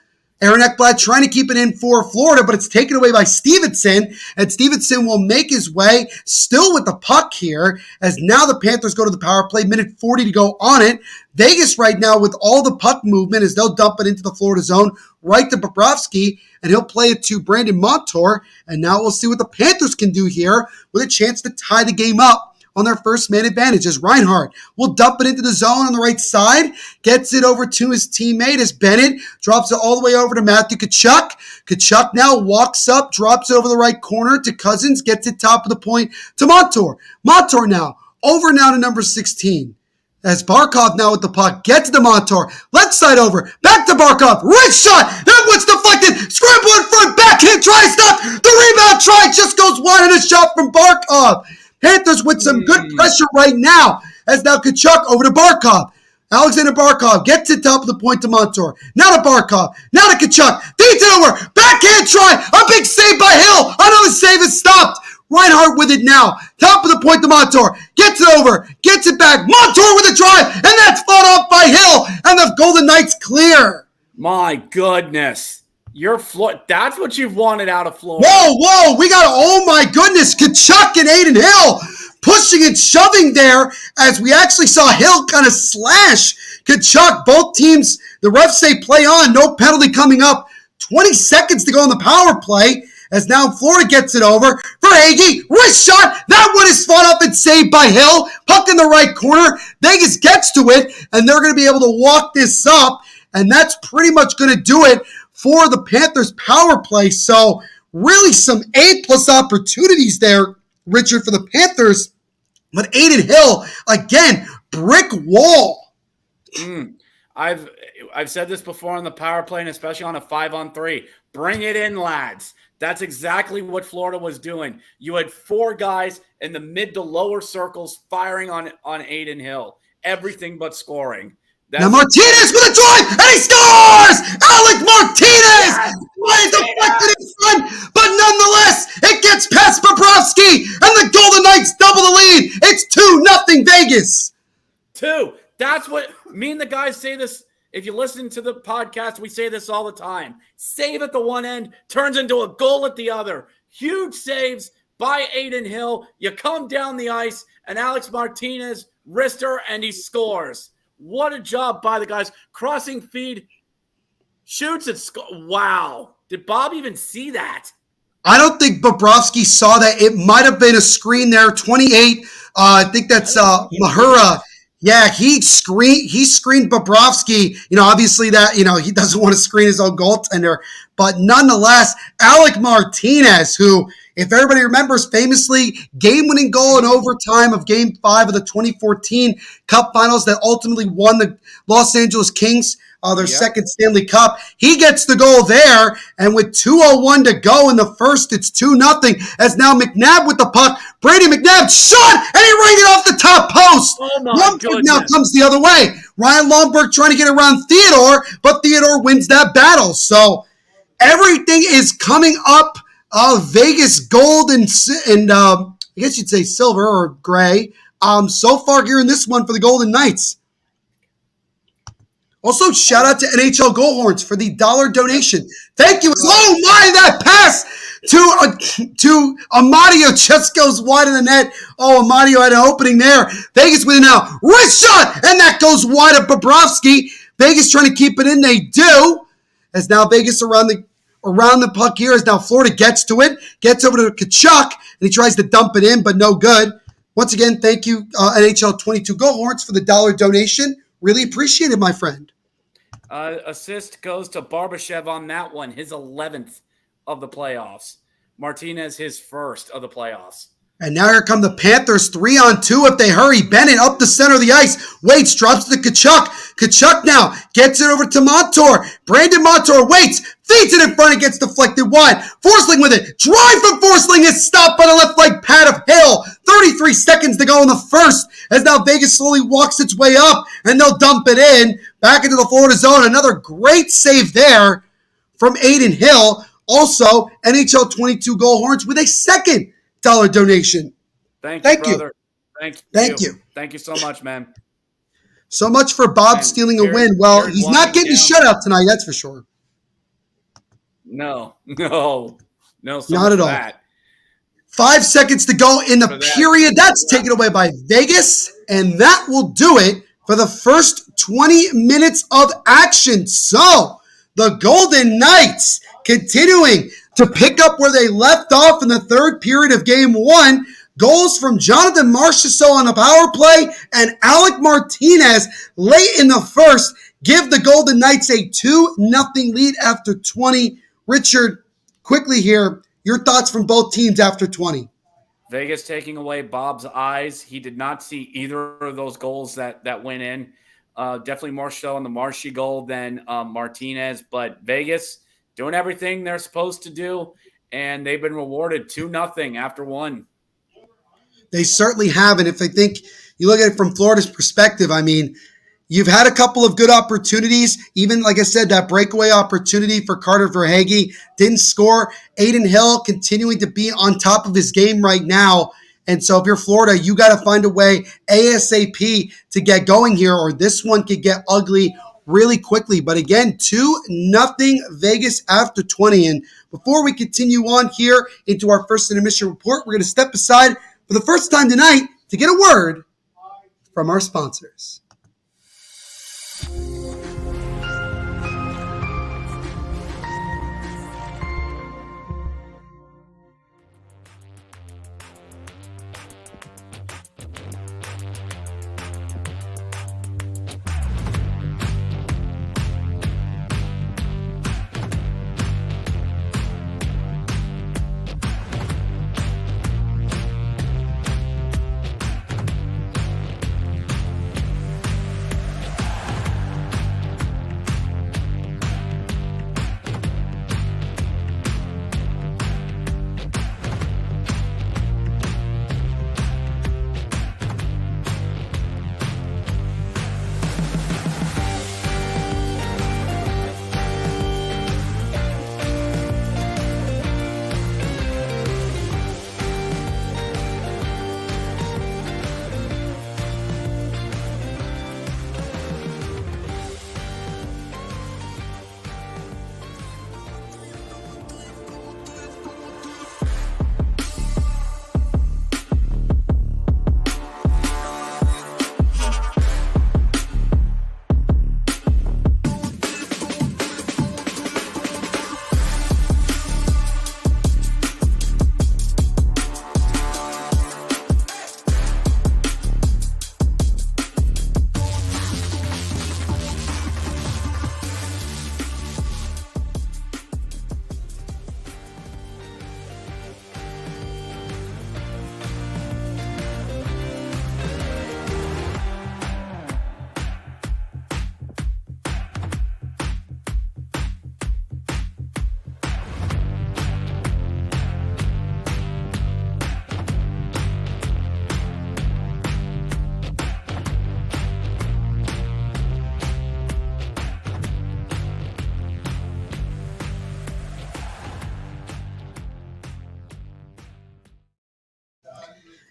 Aaron Ekblad trying to keep it in for Florida, but it's taken away by Stevenson, and Stevenson will make his way still with the puck here as now the Panthers go to the power play, minute 40 to go on it. Vegas right now with all the puck movement as they'll dump it into the Florida zone right to Bobrovsky, and he'll play it to Brandon Montour, and now we'll see what the Panthers can do here with a chance to tie the game up on their first man advantage as Reinhart will dump it into the zone on the right side, gets it over to his teammate as Bennett drops it all the way over to Matthew Tkachuk. Tkachuk now walks up, drops it over the right corner to Cousins, gets it top of the point to Montour. Montour now, over now to number 16. As Barkov now with the puck, gets to Montour, left side over, back to Barkov, right shot, that one's deflected, scramble in front, backhand try, stop, the rebound try just goes wide on a shot from Barkov. Panthers with some good pressure right now as now Tkachuk over to Barkov. Alexander Barkov gets it top of the point to Montour. Now to Barkov. Now to Tkachuk. Feeds it over. Backhand try. A big save by Hill. Another save is stopped. Reinhart with it now. Top of the point to Montour. Gets it over. Gets it back. Montour with a drive. And that's fought off by Hill. And the Golden Knights clear. My goodness. That's what you've wanted out of Florida. Whoa. We got, oh my goodness, Tkachuk and Aiden Hill pushing and shoving there as we actually saw Hill kind of slash Tkachuk. Both teams, the refs say play on, no penalty coming up. 20 seconds to go on the power play as now Florida gets it over for Hagee. Wrist shot. That one is fought up and saved by Hill. Puck in the right corner. Vegas gets to it, and they're going to be able to walk this up, and that's pretty much going to do it for the Panthers power play. So really some A-plus opportunities there, Richard, for the Panthers. But Aiden Hill, again, brick wall. I've said this before on the power play, and especially on a 5-on-3. Bring it in, lads. That's exactly what Florida was doing. You had 4 guys in the mid to lower circles firing on Aiden Hill. Everything but scoring. Now Martinez with a drive, and he scores! Alec Martinez! Yes. Deflected in front, but nonetheless, it gets past Bobrovsky, and the Golden Knights double the lead. It's 2-0 Vegas. 2. That's what me and the guys say this. If you listen to the podcast, we say this all the time. Save at the one end turns into a goal at the other. Huge saves by Aiden Hill. You come down the ice, and Alex Martinez wrister, and he scores. What a job by the guys. Crossing feed, shoots and wow. Did Bob even see that? I don't think Bobrovsky saw that. It might have been a screen there. 28. I think that's Mahura. Yeah, he screened Bobrovsky. Obviously that, he doesn't want to screen his own goaltender. But nonetheless, Alec Martinez, who, if everybody remembers, famously game-winning goal in overtime of Game 5 of the 2014 Cup Finals that ultimately won the Los Angeles Kings their second Stanley Cup. He gets the goal there, and with 2:01 to go in the first, it's 2-0. As now McNabb with the puck. Brady McNabb shot, and he rang it off the top post. Oh my goodness. Now comes the other way. Ryan Longberg trying to get around Theodore, but Theodore wins that battle. So everything is coming up. Vegas gold and I guess you'd say silver or gray. So far here in this one for the Golden Knights. Also, shout out to NHL Goalhorns for the $1 donation. Thank you. Oh my, that pass to Amadio just goes wide of the net. Oh, Amadio had an opening there. Vegas with it now. Wrist shot, and that goes wide of Bobrovsky. Vegas trying to keep it in. They do. As now Vegas around the puck here as now Florida gets to it, gets over to Tkachuk, and he tries to dump it in, but no good. Once again, thank you, NHL 22 Go Horns, for the $1 donation. Really appreciate it, my friend. Assist goes to Barbashev on that one, his 11th of the playoffs. Martinez, his first of the playoffs. And now here come the Panthers, 3-on-2 if they hurry. Bennett up the center of the ice. Waits, drops to Tkachuk. Tkachuk now gets it over to Montour. Brandon Montour waits, feeds it in front. It gets deflected wide. Forsling with it. Drive from Forsling is stopped by the left leg pad of Hill. 33 seconds to go in the first as now Vegas slowly walks its way up and they'll dump it in. Back into the Florida zone. Another great save there from Aiden Hill. Also, NHL 22 Goal Horns with a second $1 donation. Thank you, brother. Thank you. Thank you so much, man. So much for Bob stealing a win. Well, he's not getting a shutout tonight, that's for sure. No. Not at all. 5 seconds to go in the period. That's taken away by Vegas, and that will do it for the first 20 minutes of action. So, the Golden Knights continuing to pick up where they left off in the third period of game one. Goals from Jonathan Marchessault on the power play and Alec Martinez late in the first give the Golden Knights a 2-0 lead after 20. Richard, quickly here, your thoughts from both teams after 20. Vegas taking away Bob's eyes. He did not see either of those goals that went in. Definitely Marchessault on the Marshy goal than Martinez, but Vegas doing everything they're supposed to do, and they've been rewarded 2-0 after one. They certainly have, and if I think you look at it from Florida's perspective, I mean, you've had a couple of good opportunities. Even, like I said, that breakaway opportunity for Carter Verhaeghe didn't score. Aiden Hill continuing to be on top of his game right now. And so if you're Florida, you got to find a way ASAP to get going here, or this one could get ugly really quickly. But again, 2-0 Vegas after 20. And before we continue on here into our first intermission report, we're going to step aside for the first time tonight to get a word from our sponsors.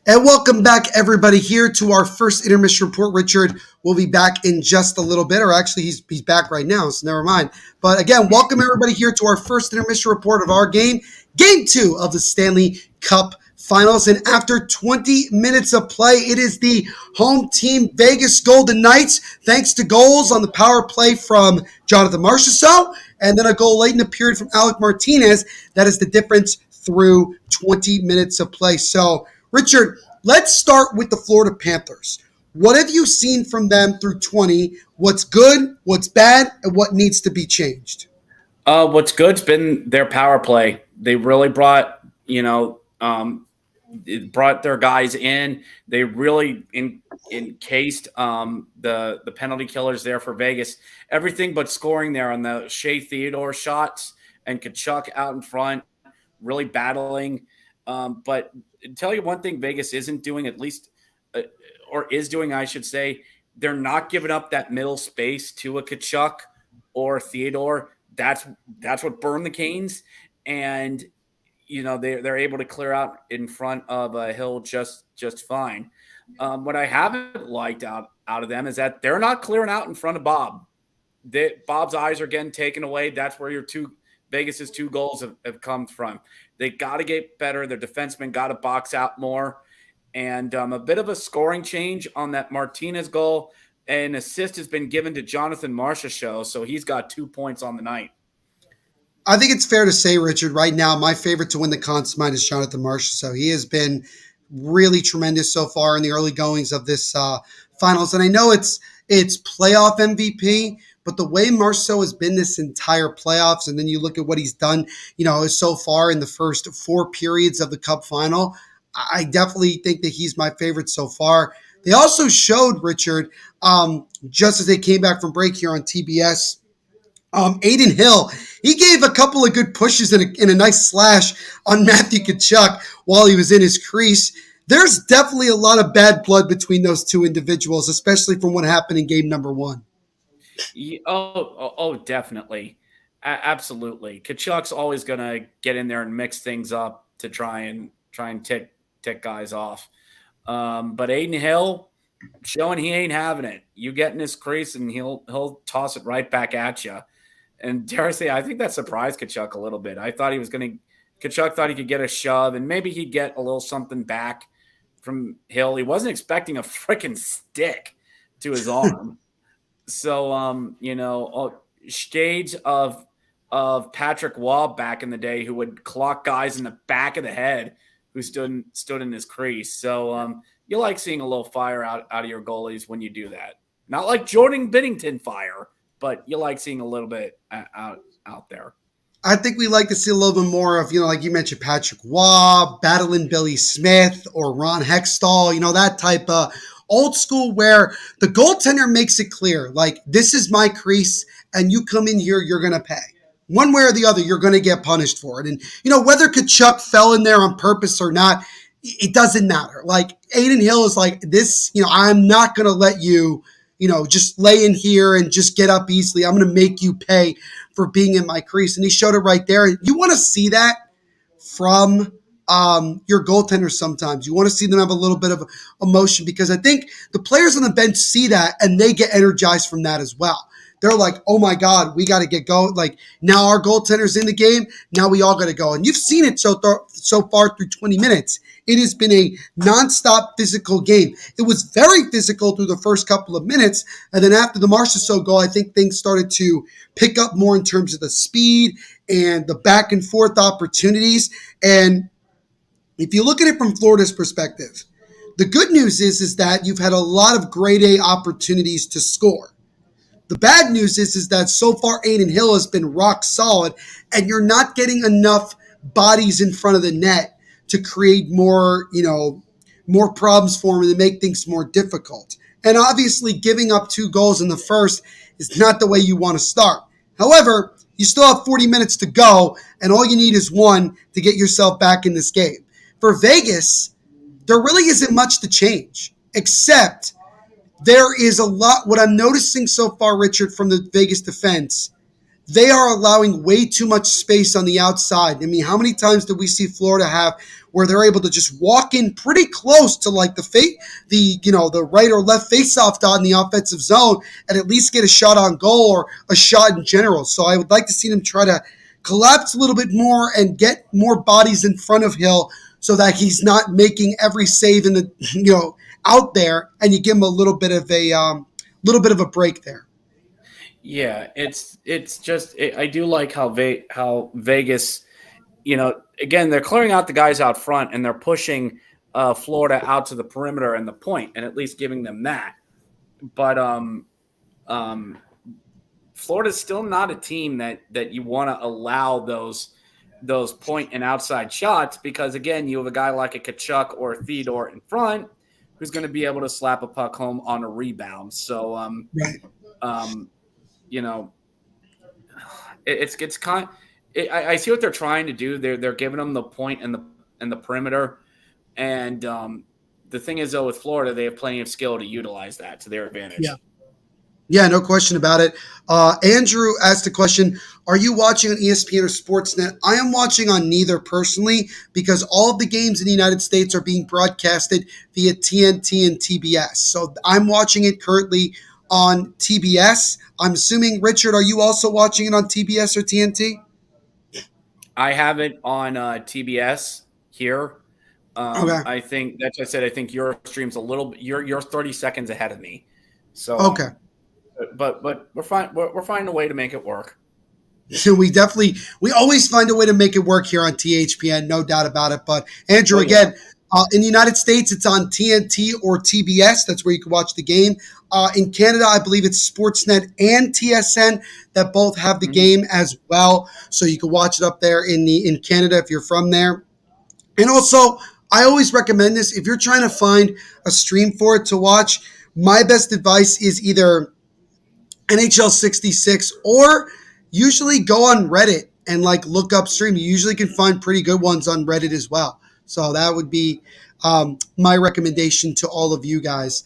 And welcome back, everybody, here to our first intermission report. Richard will be back in just a little bit, or actually he's back right now, so never mind. But again, welcome everybody here to our first intermission report of our game, Game 2 of the Stanley Cup Finals. And after 20 minutes of play, it is the home team Vegas Golden Knights, thanks to goals on the power play from Jonathan Marchessault, and then a goal late in the period from Alec Martinez. That is the difference through 20 minutes of play. So, Richard, let's start with the Florida Panthers. What have you seen from them through 20? What's good, what's bad, and what needs to be changed? What's good's been their power play. They really brought, it brought their guys in. They really encased the penalty killers there for Vegas. Everything but scoring there on the Shea Theodore shots and Kachuk out in front, really battling. But tell you one thing, Vegas isn't doing, at least, or is doing, I should say. They're not giving up that middle space to a Kachuk or Theodore. That's what burned the Canes, and they're able to clear out in front of Hill just fine. What I haven't liked out of them is that they're not clearing out in front of Bob. Bob's eyes are getting taken away. That's where Vegas's 2 goals have come from. They got to get better. Their defensemen got to box out more, and a bit of a scoring change on that Martinez goal. An assist has been given to Jonathan Marchessault, so he's got 2 points on the night. I think it's fair to say, Richard, right now, my favorite to win the Conn Smythe is Jonathan Marchessault. He has been really tremendous so far in the early goings of this finals. And I know it's playoff MVP, but the way Marchessault has been this entire playoffs, and then you look at what he's done, so far in the first 4 periods of the Cup final, I definitely think that he's my favorite so far. They also showed, Richard, just as they came back from break here on TBS, Aiden Hill, he gave a couple of good pushes and a nice slash on Matthew Tkachuk while he was in his crease. There's definitely a lot of bad blood between those two individuals, especially from what happened in game number 1. Definitely. Absolutely. Kachuk's always going to get in there and mix things up to try and tick guys off. But Aiden Hill showing he ain't having it. You get in his crease and he'll toss it right back at you. And dare I say, I think that surprised Kachuk a little bit. Kachuk thought he could get a shove and maybe he'd get a little something back from Hill. He wasn't expecting a freaking stick to his arm. So, shades of Patrick Waugh back in the day, who would clock guys in the back of the head who stood in his crease. So you like seeing a little fire out of your goalies when you do that. Not like Jordan Binnington fire, but you like seeing a little bit out there. I think we like to see a little bit more of, like you mentioned, Patrick Waugh, battling Billy Smith or Ron Hextall, that type of old school where the goaltender makes it clear, like, this is my crease and you come in here, you're going to pay. One way or the other, you're going to get punished for it. And, whether Kachuk fell in there on purpose or not, it doesn't matter. Like, Aiden Hill is like, this, I'm not going to let you, just lay in here and just get up easily. I'm going to make you pay for being in my crease. And he showed it right there. You want to see that from your goaltenders sometimes. You want to see them have a little bit of emotion, because I think the players on the bench see that and they get energized from that as well. They're like, oh my God, we got to get going. Like, now our goaltender's in the game. Now we all got to go. And you've seen it so far through 20 minutes. It has been a nonstop physical game. It was very physical through the first couple of minutes. And then after the Marchessault goal, I think things started to pick up more in terms of the speed and the back and forth opportunities. And if you look at it from Florida's perspective, the good news is that you've had a lot of grade A opportunities to score. The bad news is that so far Aiden Hill has been rock solid, and you're not getting enough bodies in front of the net to create more problems for him and to make things more difficult. And obviously giving up 2 goals in the first is not the way you want to start. However, you still have 40 minutes to go, and all you need is 1 to get yourself back in this game. For Vegas, there really isn't much to change, except there is a lot. What I'm noticing so far, Richard, from the Vegas defense, they are allowing way too much space on the outside. I mean, how many times did we see Florida have where they're able to just walk in pretty close to like the right or left faceoff dot in the offensive zone and at least get a shot on goal or a shot in general? So I would like to see them try to collapse a little bit more and get more bodies in front of Hill so that he's not making every save in the out there, and you give him a little bit of a break there. Yeah, it's just I do like how Vegas, again, they're clearing out the guys out front and they're pushing Florida out to the perimeter and the point, and at least giving them that. But um, Florida's still not a team that you want to allow those point and outside shots because again, you have a guy like a Kachuk or a Theodore in front who's going to be able to slap a puck home on a rebound. So Right. um, you know, it's kind. I see what they're trying to do. They're giving them the point and the perimeter, and the thing is though with Florida, they have plenty of skill to utilize that to their Yeah. advantage. Yeah, no question about it. Andrew asked a question: are you watching on ESPN or Sportsnet? I am watching on neither personally because all of the games in the United States are being broadcasted via TNT and TBS. So I'm watching it currently on TBS. I'm assuming, Richard, are you also watching it on TBS or TNT? I have it on TBS here. Okay. I think that's what I said. I think your stream's a little. You're 30 seconds ahead of me. So Okay. but we're fine. We're finding a way to make it work. We always find a way to make it work here on THPN, no doubt about it. But Andrew, Oh yeah. again, in the United States, it's on TNT or TBS. That's where you can watch the game. In Canada, I believe it's Sportsnet and TSN that both have the Mhm. game as well. So you can watch it up there in Canada if you're from there. And also, I always recommend this if you're trying to find a stream for it to watch. My best advice is either NHL 66 or usually go on Reddit and like look up stream. You usually can find pretty good ones on Reddit as well. So that would be my recommendation to all of you guys.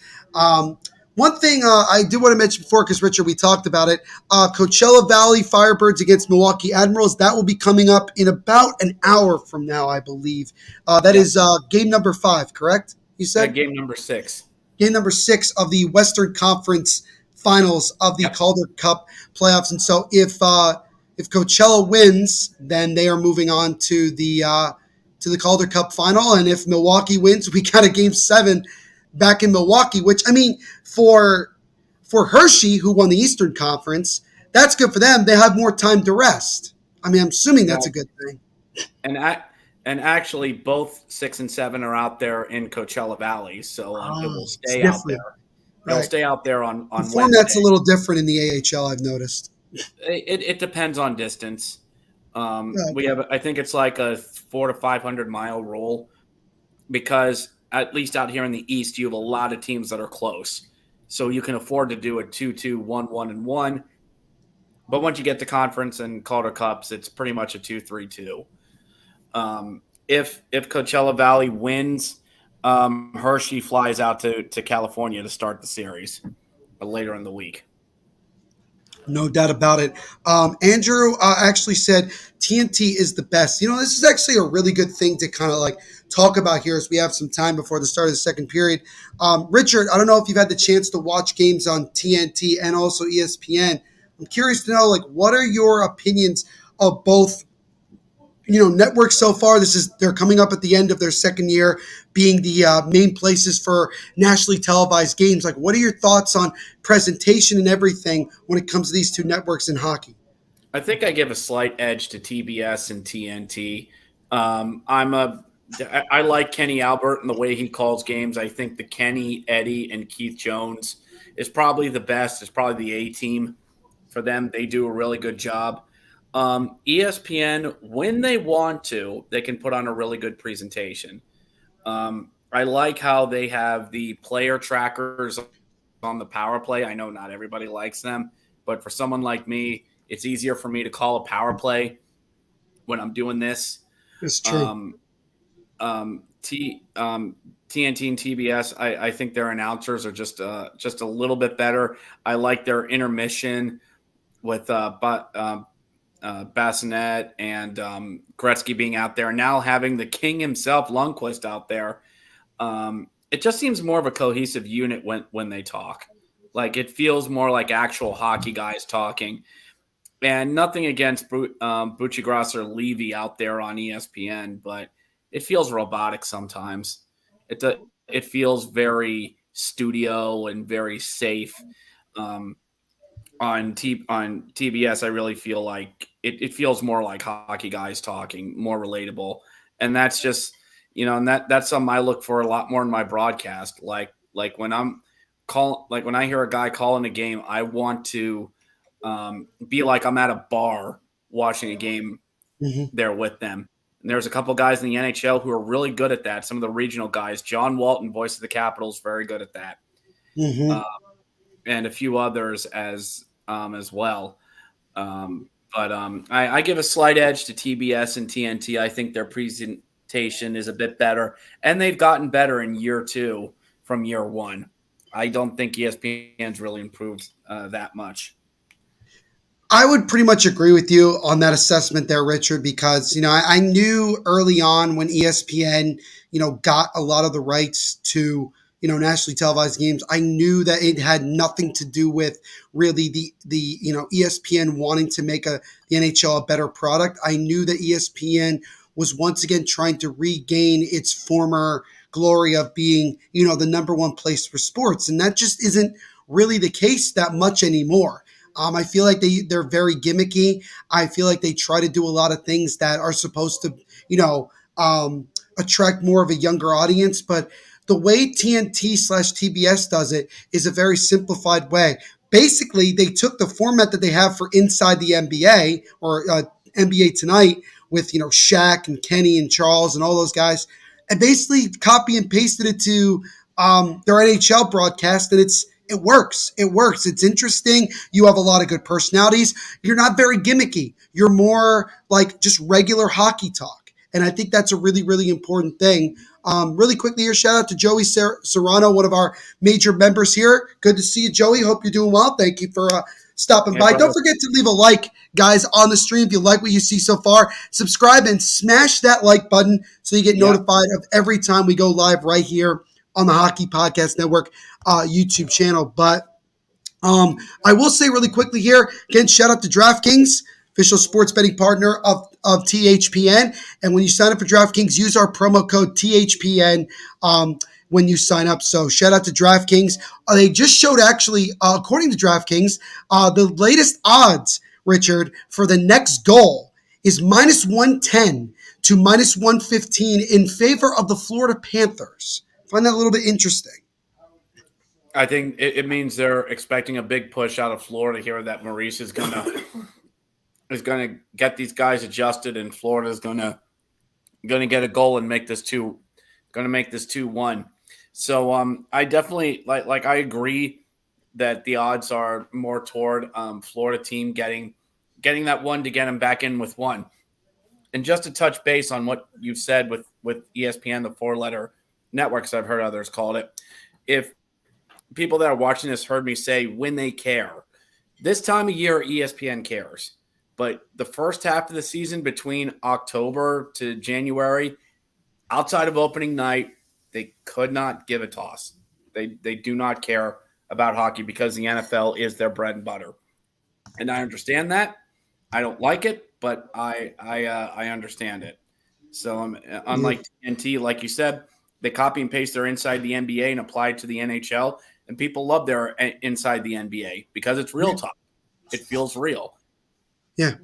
One thing I did want to mention before, because Richard, we talked about it. Coachella Valley Firebirds against Milwaukee Admirals. That will be coming up in about an hour from now, I believe. That Yep. is game number 5, correct? You said Game number 6. game number 6 of the Western Conference Finals of the Yep. Calder Cup playoffs. And so if Coachella wins, then they are moving on to the Calder Cup final. And if Milwaukee wins, we got a game 7 back in Milwaukee. Which I mean, for Hershey, who won the Eastern Conference, that's good for them. They have more time to rest. I mean, I'm assuming Yeah. that's a good thing. And I, and actually, both 6 and 7 are out there in Coachella Valley, so it will It's stay out different, there. It'll right? stay out there The on format's a Wednesday. little different in the AHL, I've noticed. It depends on distance. We Okay. have, I think it's like a 400 to 500 mile rule because at least out here in the East, you have a lot of teams that are close, so you can afford to do a 2-2, 1-1, and 1. But once you get to conference and Calder Cups, it's pretty much a 2-3-2. If Coachella Valley wins, Hershey flies out to California to start the series later in the week. No doubt about it. Andrew actually said TNT is the best. This is actually a really good thing to kind of like talk about here as we have some time before the start of the second period. Richard, I don't know if you've had the chance to watch games on TNT and also ESPN. I'm curious to know, like, what are your opinions of both networks so far? They're coming up at the end of their second year being the main places for nationally televised games. Like, what are your thoughts on presentation and everything when it comes to these two networks in hockey? I think I give a slight edge to TBS and TNT. I like Kenny Albert and the way he calls games. I think the Kenny, Eddie, and Keith Jones is probably the best. It's probably the A team for them. They do a really good job. ESPN, when they want to, they can put on a really good presentation. I like how they have the player trackers on the power play. I know not everybody likes them, but for someone like me, it's easier for me to call a power play when I'm doing this. It's true. Um, TNT and TBS, I think their announcers are just a little bit better. I like their intermission with Bassinet and Gretzky being out there. Now having the king himself, Lundqvist, out there. It just seems more of a cohesive unit when they talk. Like it feels more like actual hockey guys talking. And nothing against Buccigross or Levy out there on ESPN, but it feels robotic sometimes. It feels very studio and very safe. Um, on TBS, I really feel like it feels more like hockey guys talking, more relatable, and that's just and that's something I look for a lot more in my broadcast. Like when when I hear a guy calling a game, I want to be like I'm at a bar watching a game Hmm. there with them. And there's a couple guys in the NHL who are really good at that. Some of the regional guys, John Walton, voice of the Capitals, very good at that, uh, Hmm. and a few others as well. But I give a slight edge to TBS and TNT. I think their presentation is a bit better, and they've gotten better in year two from year one. I don't think ESPN's really improved that much. I would pretty much agree with you on that assessment there, Richard, because I knew early on when ESPN got a lot of the rights to nationally televised games. I knew that it had nothing to do with really the ESPN wanting to make the NHL a better product. I knew that ESPN was once again trying to regain its former glory of being the number one place for sports, and that just isn't really the case that much anymore. I feel like they're very gimmicky. I feel like they try to do a lot of things that are supposed to, you know, um, attract more of a younger audience. But the way TNT/TBS does it is a very simplified way. Basically, they took the format that they have for Inside the NBA or NBA Tonight with Shaq and Kenny and Charles and all those guys, and basically copy and pasted it to their NHL broadcast, and it works. It works. It's interesting. You have a lot of good personalities. You're not very gimmicky. You're more like just regular hockey talk. And I think that's a really, really important thing. Really quickly here, shout out to Joey Serrano, one of our major members here. Good to see you, Joey. Hope you're doing well. Thank you for stopping Hey, by. Don't brother. forget to leave a like, guys, on the stream. If you like what you see so far, subscribe and smash that like button so you get Yeah. notified of every time we go live right here on the Hockey Podcast Network YouTube channel. But I will say really quickly here, again, shout out to DraftKings, official sports betting partner of THPN. And when you sign up for DraftKings, use our promo code THPN when you sign up. So shout out to DraftKings. They just showed actually, according to DraftKings, the latest odds, Richard, for the next goal is minus 110 to minus 115 in favor of the Florida Panthers. Find that a little bit interesting. I think it means they're expecting a big push out of Florida here that Maurice is gonna get these guys adjusted, and Florida is gonna get a goal and make this 2-1. So I definitely like I agree that the odds are more toward Florida team getting that one to get them back in with one. And just to touch base on what you've said with ESPN, the four letter networks, I've heard others called it. If people that are watching this heard me say when they care. This time of year, ESPN cares. But the first half of the season between October to January, outside of opening night, they could not give a toss. They do not care about hockey because the NFL is their bread and butter. And I understand that. I don't like it, but I understand it. So Yeah. unlike TNT, like you said, they copy and paste their inside the NBA and apply it to the NHL, and people love their inside the NBA because it's real talk. It feels real. Yeah.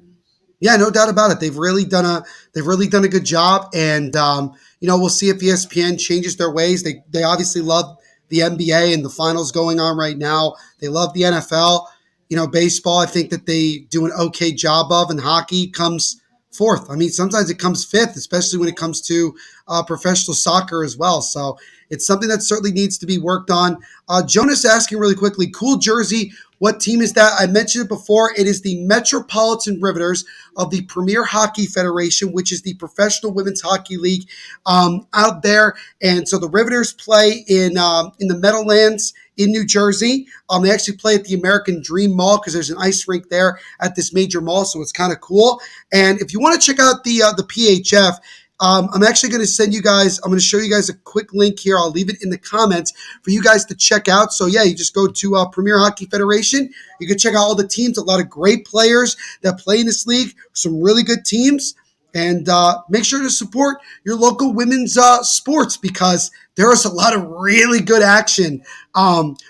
Yeah, no doubt about it. They've really done a good job, and we'll see if ESPN changes their ways. They obviously love the NBA and the finals going on right now. They love the NFL. Baseball, I think that they do an okay job of, and hockey comes fourth. I mean, sometimes it comes fifth, especially when it comes to professional soccer as well. So it's something that certainly needs to be worked on. Jonas asking really quickly, cool jersey. What team is that? I mentioned it before. It is the Metropolitan Riveters of the Premier Hockey Federation, which is the professional women's hockey league out there. And so the Riveters play in the Meadowlands in New Jersey. They actually play at the American Dream Mall because there's an ice rink there at this major mall, so it's kind of cool. And if you want to check out the PHF, I'm actually going to send you guys, I'm going to show you guys a quick link here. I'll leave it in the comments for you guys to check out. So yeah, you just go to Premier Hockey Federation. You can check out all the teams, a lot of great players that play in this league, some really good teams. And make sure to support your local women's sports because there is a lot of really good action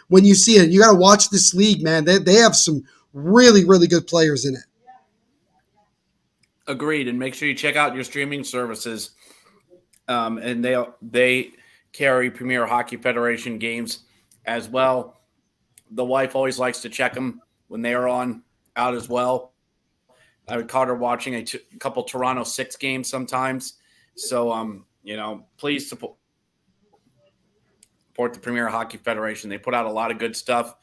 when you see it. You got to watch this league, man. They have some really, really good players in it. Agreed. And make sure you check out your streaming services. and they carry Premier Hockey Federation games as well. The wife always likes to check them when they are on out as well. I would caught her watching couple Toronto 6 games sometimes. So, please support the Premier Hockey Federation. They put out a lot of good stuff,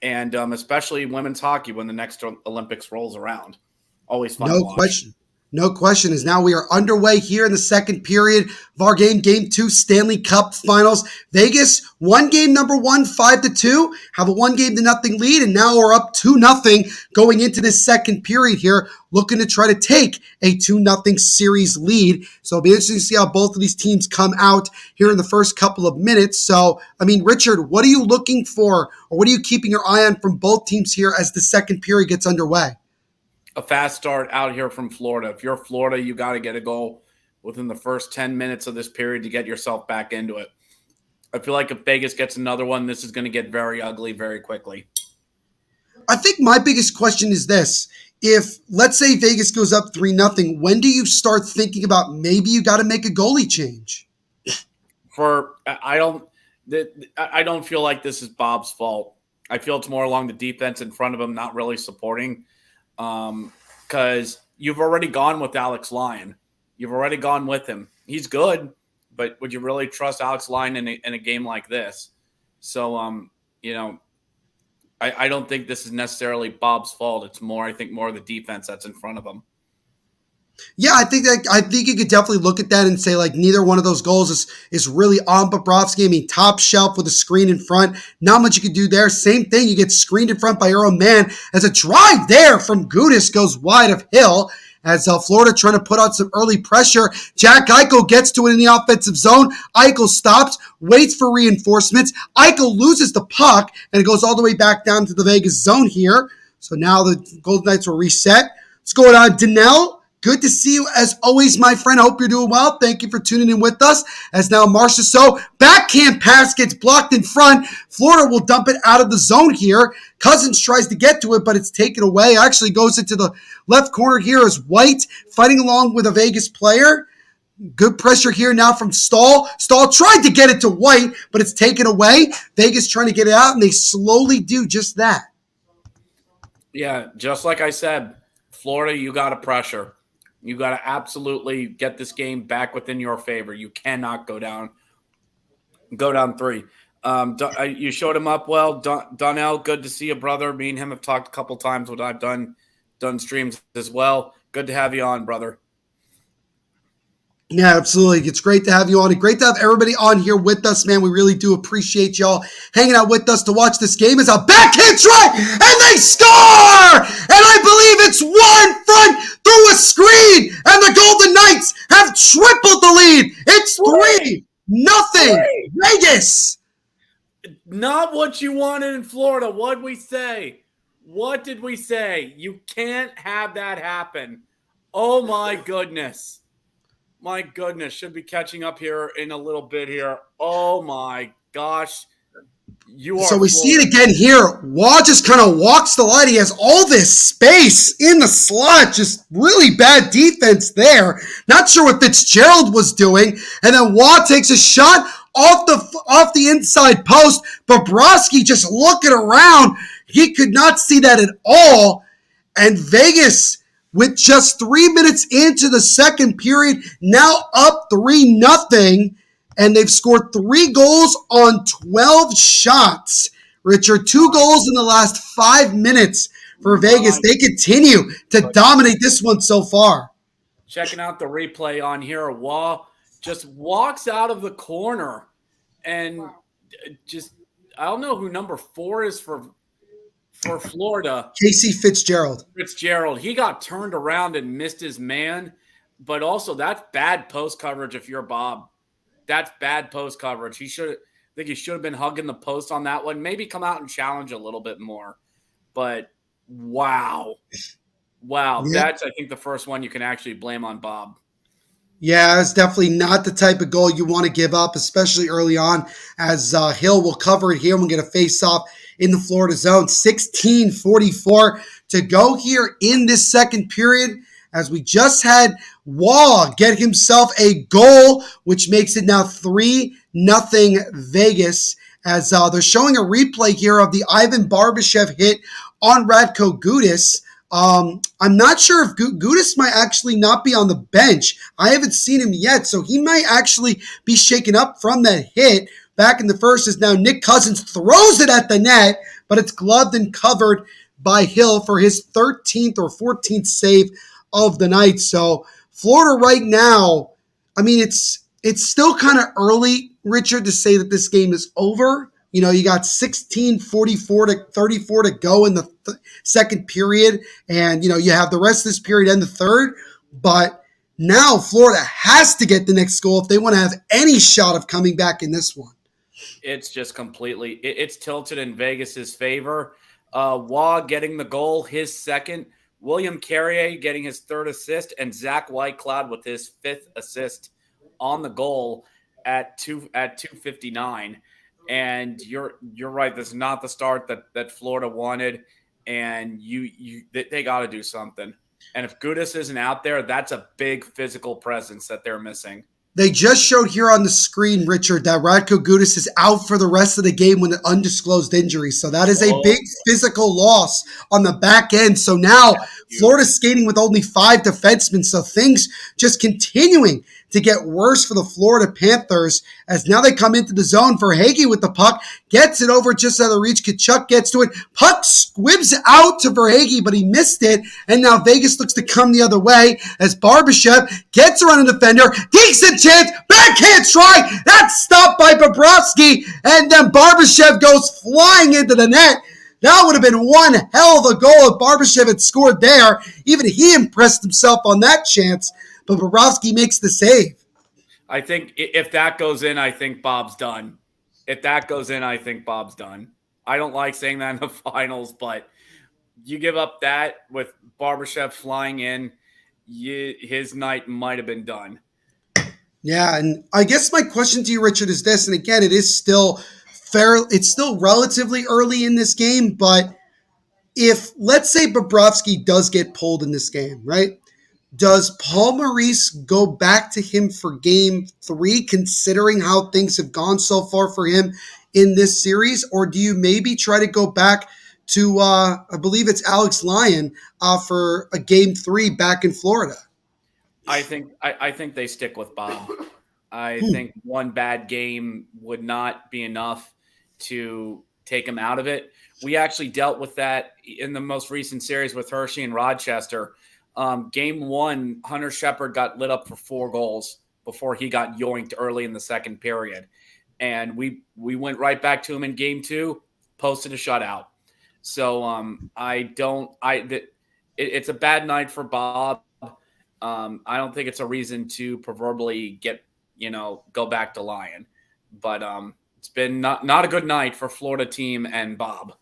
and especially women's hockey when the next Olympics rolls around. Always fun to watch. Question. No question is now we are underway here in the second period of our game 2 Stanley Cup Finals. Vegas won game number 1, 5-2, have a 1-0 lead, and now we're up 2-0 going into this second period here, looking to try to take a 2-0 series lead. So it'll be interesting to see how both of these teams come out here in the first couple of minutes. So, Richard, what are you looking for, or what are you keeping your eye on from both teams here as the second period gets underway? A fast start out here from Florida. If you're Florida, you got to get a goal within the first 10 minutes of this period to get yourself back into it. I feel like if Vegas gets another one, this is going to get very ugly very quickly. I think my biggest question is this. If, let's say, Vegas goes up 3-0, when do you start thinking about maybe you got to make a goalie change? I don't feel like this is Bob's fault. I feel it's more along the defense in front of him, not really supporting. Because you've already gone with Alex Lyon. You've already gone with him. He's good, but would you really trust Alex Lyon in a game like this? So, I don't think this is necessarily Bob's fault. It's I think more of the defense that's in front of him. Yeah, I think you could definitely look at that and say, like, neither one of those goals is really on Bobrovsky. Top shelf with a screen in front. Not much you could do there. Same thing. You get screened in front by your own man as a drive there from Gudas goes wide of Hill as Florida trying to put on some early pressure. Jack Eichel gets to it in the offensive zone. Eichel stops, waits for reinforcements. Eichel loses the puck, and it goes all the way back down to the Vegas zone here. So now the Golden Knights will reset. What's going on, Donnell? Good to see you as always, my friend. I hope you're doing well. Thank you for tuning in with us. As now Marchessault backhand pass gets blocked in front. Florida will dump it out of the zone here. Cousins tries to get to it, but it's taken away. Actually goes into the left corner here as White fighting along with a Vegas player. Good pressure here now from Stahl. Stahl tried to get it to White, but it's taken away. Vegas trying to get it out, and they slowly do just that. Yeah, just like I said, Florida, you got to pressure. You got to absolutely get this game back within your favor. You cannot go down 3. You showed him up well. Donnell, good to see you, brother. Me and him have talked a couple times when I've done streams as well. Good to have you on, brother. Yeah, absolutely. It's great to have you on. And great to have everybody on here with us, man. We really do appreciate y'all hanging out with us to watch this game. It's a backhand try, and they score! And I believe it's one front through a screen, and the Golden Knights have tripled the lead. It's 3-0. Vegas. Not what you wanted in Florida. What'd we say? What did we say? You can't have that happen. Oh, my goodness. My goodness, should be catching up here in a little bit here. Oh my gosh. So we see it again here. Waugh just kind of walks the line. He has all this space in the slot. Just really bad defense there. Not sure what Fitzgerald was doing. And then Waugh takes a shot off the inside post. Bobrovsky just looking around. He could not see that at all. And Vegas, with just 3 minutes into the second period, now up 3-0, and they've scored 3 goals on 12 shots. Richard, 2 goals in the last 5 minutes for Vegas. They continue to dominate this one so far. Checking out the replay on here, Waugh just walks out of the corner and just, I don't know who number 4 is for Florida. Casey Fitzgerald. He got turned around and missed his man, but also that's bad post coverage if you're Bob. That's bad post coverage. He should have been hugging the post on that one. Maybe come out and challenge a little bit more. But wow. Yeah. That's, I think, the first one you can actually blame on Bob. Yeah, it's definitely not the type of goal you want to give up, especially early on, as Hill will cover it here and we'll get a face-off in the Florida zone. 16:44 to go here in this second period as we just had Wall get himself a goal, which makes it now 3-0 Vegas, as they're showing a replay here of the Ivan Barbashev hit on Radko Gudas. I'm not sure if Gudas might actually not be on the bench. I haven't seen him yet, so he might actually be shaken up from that hit. Back in the first is now Nick Cousins throws it at the net, but it's gloved and covered by Hill for his 13th or 14th save of the night. So Florida right now, I mean, it's still kind of early, Richard, to say that this game is over. You know, you got 16:44 to 34 to go in the second period, and, you know, you have the rest of this period and the third. But now Florida has to get the next goal if they want to have any shot of coming back in this one. It's just completely – it's tilted in Vegas's favor. Waugh getting the goal, his second. William Carrier getting his third assist, and Zach Whitecloud with his fifth assist on the goal at 2:59. And you're right. This is not the start that Florida wanted, and they got to do something. And if Gudas isn't out there, that's a big physical presence that they're missing. They just showed here on the screen, Richard, that Radko Gudas is out for the rest of the game with an undisclosed injury. So that is a big physical loss on the back end. So now Florida's skating with only 5 defensemen. So things just continuing to get worse for the Florida Panthers, as now they come into the zone for Hagee with the puck, gets it over just out of reach. Kachuk gets to it. Puck squibs out to Verhaeghe, but he missed it. And now Vegas looks to come the other way as Barbashev gets around a defender. Decent chance. Backhand try. That's stopped by Bobrovsky. And then Barbashev goes flying into the net. That would have been one hell of a goal if Barbashev had scored there. Even he impressed himself on that chance. But Bobrovsky makes the save. I think if that goes in, I think Bob's done. If that goes in, I think Bob's done. I don't like saying that in the finals, but you give up that with Barbashev flying in, his night might have been done. Yeah, and I guess my question to you, Richard, is this, and again, it is still it's still relatively early in this game, but if, let's say, Bobrovsky does get pulled in this game, right? Does Paul Maurice go back to him for game 3, considering how things have gone so far for him in this series? Or do you maybe try to go back to, I believe it's Alex Lyon, for a game 3 back in Florida? I think they stick with Bob. I think one bad game would not be enough to take him out of it. We actually dealt with that in the most recent series with Hershey and Rochester. Game 1, Hunter Shepard got lit up for 4 goals before he got yoinked early in the second period. And we went right back to him in game 2, posted a shutout. So it's a bad night for Bob. I don't think it's a reason to proverbially go back to Lyon. But it's been not a good night for Florida team and Bob.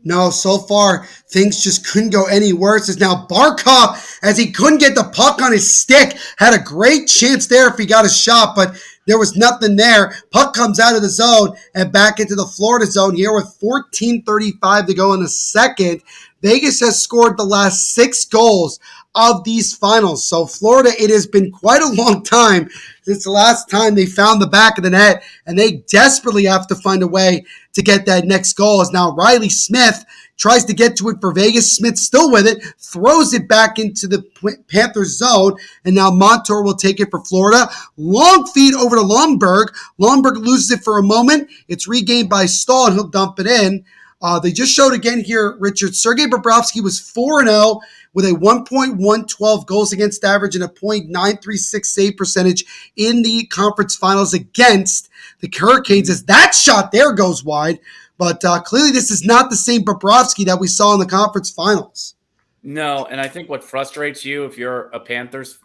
No, so far, things just couldn't go any worse. As now Barkov, as he couldn't get the puck on his stick, had a great chance there if he got a shot, but there was nothing there. Puck comes out of the zone and back into the Florida zone here with 14:35 to go in the second. Vegas has scored the last 6 goals of these finals. So Florida, it has been quite a long time since the last time they found the back of the net, and they desperately have to find a way to get that next goal. As now Riley Smith tries to get to it for Vegas. Smith still with it, throws it back into the Panthers zone, and now Montour will take it for Florida. Long feed over to Lomberg. Lomberg loses it for a moment. It's regained by Stahl, and he'll dump it in. They just showed again here, Richard, Sergei Bobrovsky was 4-0 with a 1.112 goals against average and a .936 save percentage in the conference finals against the Hurricanes, as that shot there goes wide. But clearly this is not the same Bobrovsky that we saw in the conference finals. No, and I think what frustrates you if you're a Panthers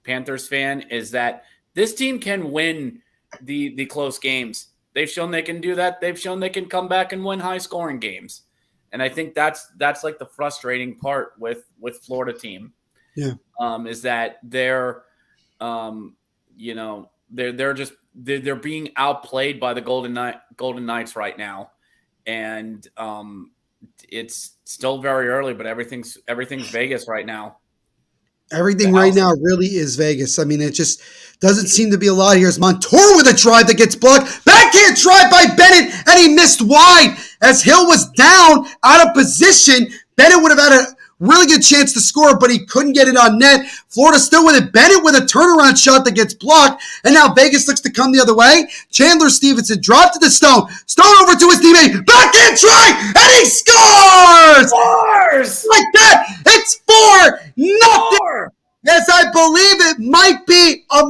fan is that this team can win the close games. They've shown they can do that. They've shown they can come back and win high-scoring games. And I think that's like the frustrating part with Florida team. Yeah. Is that they're being outplayed by the Golden Knights right now. And it's still very early, but everything's Vegas right now. Everything The right house. now really is Vegas. I mean, it just doesn't seem to be a lot here. As Montour with a drive that gets blocked. Backhand drive by Bennett, and he missed wide as Hill was down, out of position. Bennett would have had a really good chance to score, but he couldn't get it on net. Florida still with it. Bennett with a turnaround shot that gets blocked, and now Vegas looks to come the other way. Chandler Stevenson dropped to the Stone. Stone over to his teammate. Backhand try, and he scores! Scores! Like that, it's 4-0. Yes, I believe it might be a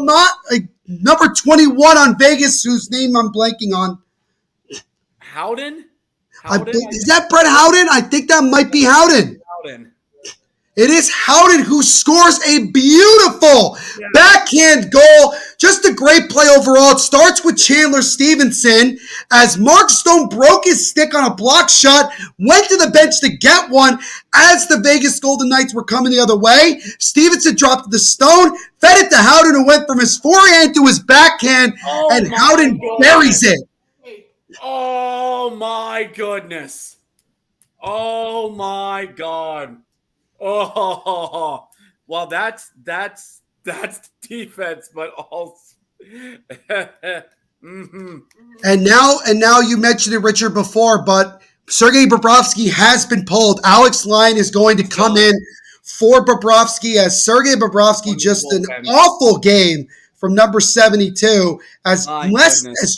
number 21 on Vegas, whose name I'm blanking on. Howden? Is that Brett Howden? I think that might be Howden. It is Howden who scores a beautiful backhand goal. Just a great play overall. It starts with Chandler Stevenson as Mark Stone broke his stick on a block shot, went to the bench to get one as the Vegas Golden Knights were coming the other way. Stevenson dropped the Stone, fed it to Howden, who went from his forehand to his backhand, and Howden buries it. Oh my goodness. Oh my God. Oh, well, that's defense, but also. Mm-hmm. And now you mentioned it, Richard, before, but Sergei Bobrovsky has been pulled. Alex Lyon is going to come in for Bobrovsky as Sergei Bobrovsky just an awful game from number 72 as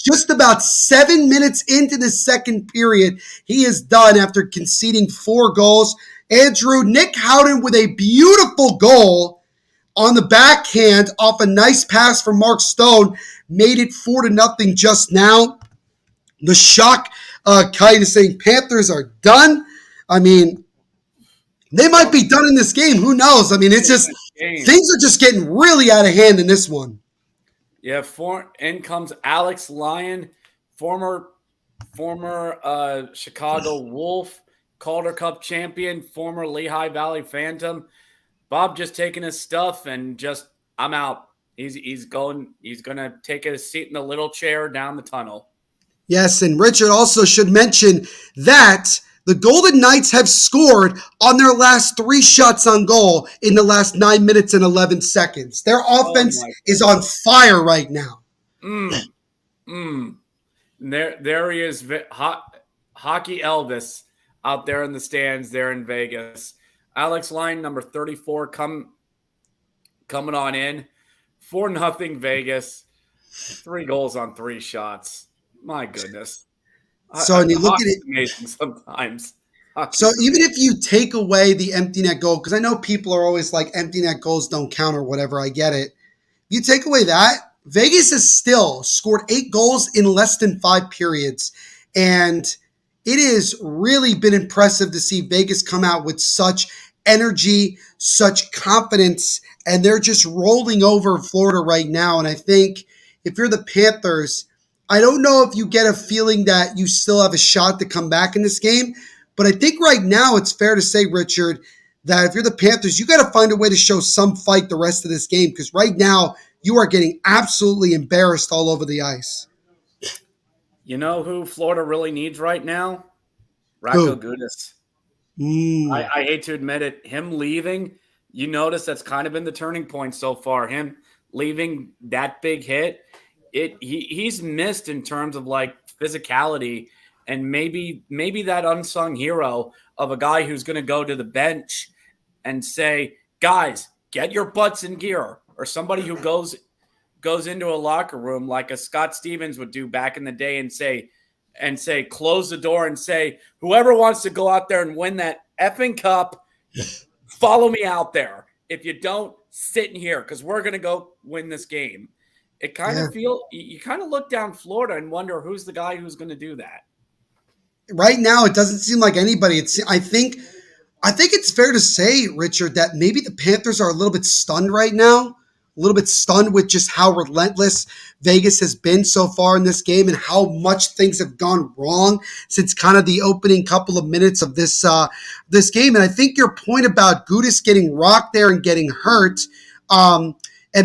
just about 7 minutes into the second period. He is done after conceding 4 goals. Andrew, Nick Howden with a beautiful goal on the backhand off a nice pass from Mark Stone made it 4-0 just now. The shock kite is saying Panthers are done. I mean, they might be done in this game. Who knows? I mean, it's just things are just getting really out of hand in this one. Yeah, in comes Alex Lyon, former Chicago Wolf, Calder Cup champion, former Lehigh Valley Phantom. Bob just taking his stuff and just, I'm out. He's going to take a seat in the little chair down the tunnel. Yes, and Richard also should mention that the Golden Knights have scored on their last 3 shots on goal in the last 9 minutes and 11 seconds. Their offense is on fire right now. There he is, Hockey Elvis out there in the stands there in Vegas. Alex Lyon, number 34, coming on in. 4-0 Vegas. 3 goals on 3 shots. My goodness. So when you look at it, amazing sometimes. So even if you take away the empty net goal, because I know people are always like empty net goals don't count or whatever, I get it. You take away that, Vegas has still scored 8 goals in less than 5 periods. And it has really been impressive to see Vegas come out with such energy, such confidence, and they're just rolling over Florida right now. And I think if you're the Panthers, I don't know if you get a feeling that you still have a shot to come back in this game, but I think right now it's fair to say, Richard, that if you're the Panthers, you got to find a way to show some fight the rest of this game because right now you are getting absolutely embarrassed all over the ice. You know who Florida really needs right now? Radko Gudas. I hate to admit it. Him leaving, you notice that's kind of been the turning point so far. Him leaving that big hit, he's missed in terms of like physicality and maybe that unsung hero of a guy who's going to go to the bench and say, guys, get your butts in gear, or somebody who goes into a locker room like a Scott Stevens would do back in the day and say, close the door and say, whoever wants to go out there and win that effing cup, follow me out there. If you don't, sit in here because we're going to go win this game. It kind of you kind of look down Florida and wonder who's the guy who's going to do that. Right now, it doesn't seem like anybody. I think it's fair to say, Richard, that maybe the Panthers are a little bit stunned right now. A little bit stunned with just how relentless Vegas has been so far in this game and how much things have gone wrong since kind of the opening couple of minutes of this game. And I think your point about Gudas getting rocked there and getting hurt, and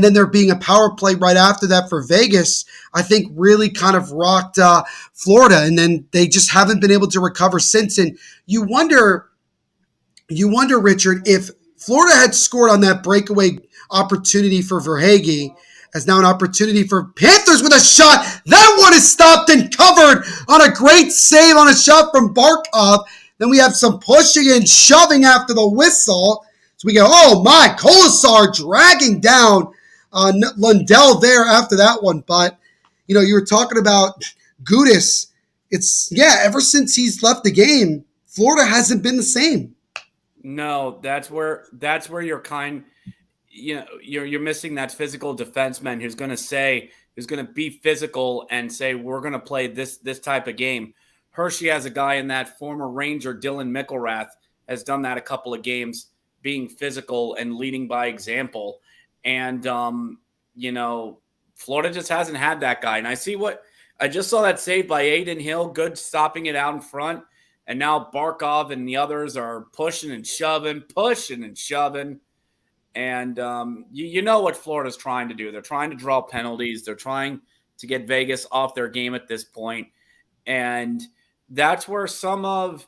then there being a power play right after that for Vegas, I think really kind of rocked Florida. And then they just haven't been able to recover since. And you wonder, Richard, if Florida had scored on that breakaway opportunity for Verhaeghe, as now an opportunity for Panthers with a shot. That one is stopped and covered on a great save on a shot from Barkov. Then we have some pushing and shoving after the whistle. So we go, oh my, Colasar dragging down Lundell there after that one. But, you were talking about Gudis. Ever since he's left the game, Florida hasn't been the same. No, that's where you're missing that physical defenseman who's going to be physical and say, we're going to play this type of game. Hershey has a guy in that, former Ranger Dylan McElrath has done that a couple of games, being physical and leading by example. And, Florida just hasn't had that guy. And I just saw that save by Aiden Hill, good stopping it out in front. And now Barkov and the others are pushing and shoving. And you know what Florida's trying to do. They're trying to draw penalties. They're trying to get Vegas off their game at this point. And that's where some of,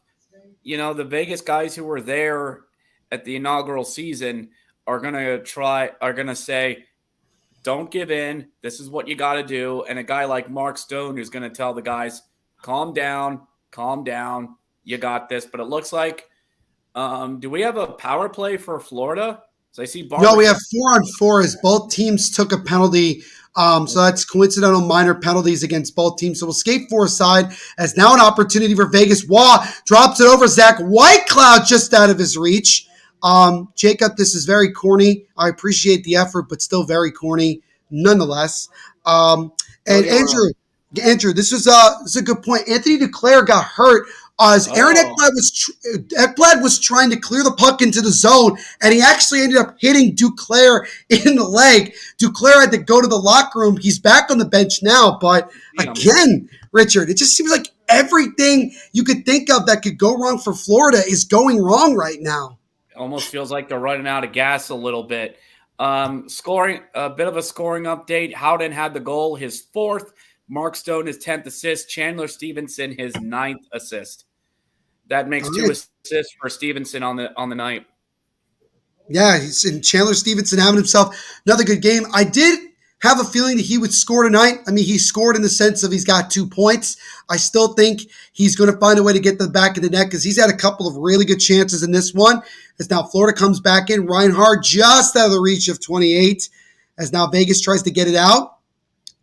the Vegas guys who were there at the inaugural season are going to say, don't give in. This is what you got to do. And a guy like Mark Stone who's going to tell the guys, calm down. You got this. But it looks like, do we have a power play for Florida? So I see No, we have 4-on-4 as both teams took a penalty. So that's coincidental minor penalties against both teams. So we'll skate 4 aside as now an opportunity for Vegas. Waugh drops it over Zach Whitecloud just out of his reach. Jacob, this is very corny. I appreciate the effort, but still very corny nonetheless. And Andrew, this is a good point. Anthony Duclair got hurt as Aaron Ekblad was trying to clear the puck into the zone, and he actually ended up hitting Duclair in the leg. Duclair had to go to the locker room. He's back on the bench now, but again, Richard, it just seems like everything you could think of that could go wrong for Florida is going wrong right now. Almost feels like they're running out of gas a little bit. Scoring, a bit of a scoring update. Howden had the goal, his 4th. Mark Stone, his 10th assist. Chandler Stevenson, his 9th assist. That makes 2 assists for Stevenson on the night. Yeah, Chandler Stevenson having himself another good game. I did have a feeling that he would score tonight. I mean, he scored in the sense of he's got 2 points. I still think he's going to find a way to get the back of the net because he's had a couple of really good chances in this one. As now Florida comes back in. Reinhart just out of the reach of 28 as now Vegas tries to get it out.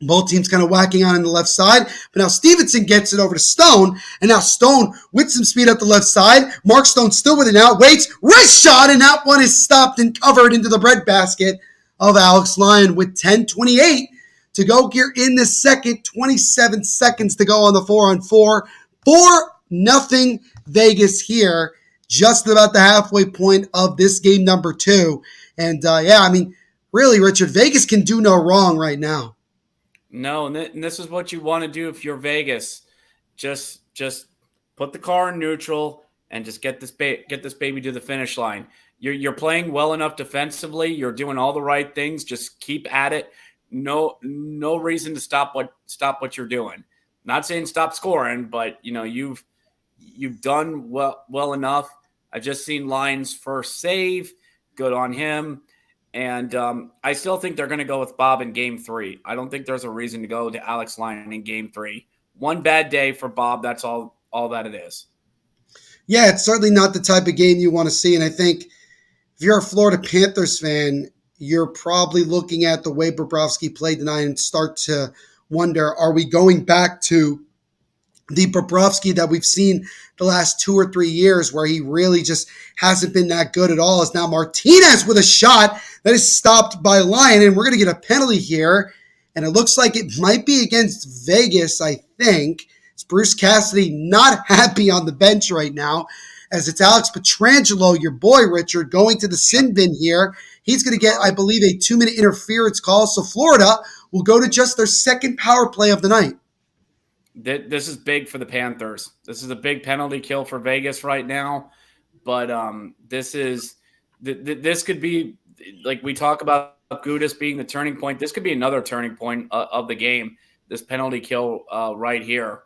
Both teams kind of whacking on the left side. But now Stevenson gets it over to Stone. And now Stone with some speed up the left side. Mark Stone still with it now. Waits. Wrist shot. And that one is stopped and covered into the breadbasket of Alex Lyon with 10:28 to go here in the second. 27 seconds to go on the 4-on-4. 4-0 Vegas here. Just about the halfway point of this game number 2. And really, Richard, Vegas can do no wrong right now. No, and this is what you want to do if you're Vegas. Just put the car in neutral and just get this baby to the finish line. You're playing well enough defensively. You're doing all the right things. Just keep at it. No reason to stop what you're doing. Not saying stop scoring, but you've done well enough. I've just seen Lyon's first save. Good on him. And I still think they're going to go with Bob in Game 3. I don't think there's a reason to go to Alex Lyon in Game 3. One bad day for Bob. That's all that it is. Yeah, it's certainly not the type of game you want to see. And I think if you're a Florida Panthers fan, you're probably looking at the way Bobrovsky played tonight and start to wonder, are we going back to the Bobrovsky that we've seen the last 2 or 3 years where he really just hasn't been that good at all? Is now Martinez with a shot that is stopped by Lyon, and we're going to get a penalty here. And it looks like it might be against Vegas, I think. It's Bruce Cassidy not happy on the bench right now, as it's Alex Pietrangelo, your boy, Richard, going to the sin bin here. He's going to get, I believe, a 2-minute interference call. So Florida will go to just their second power play of the night. This is big for the Panthers. This is a big penalty kill for Vegas right now. But this could be, like we talk about Gudis being the turning point. This could be another turning point of the game, this penalty kill right here.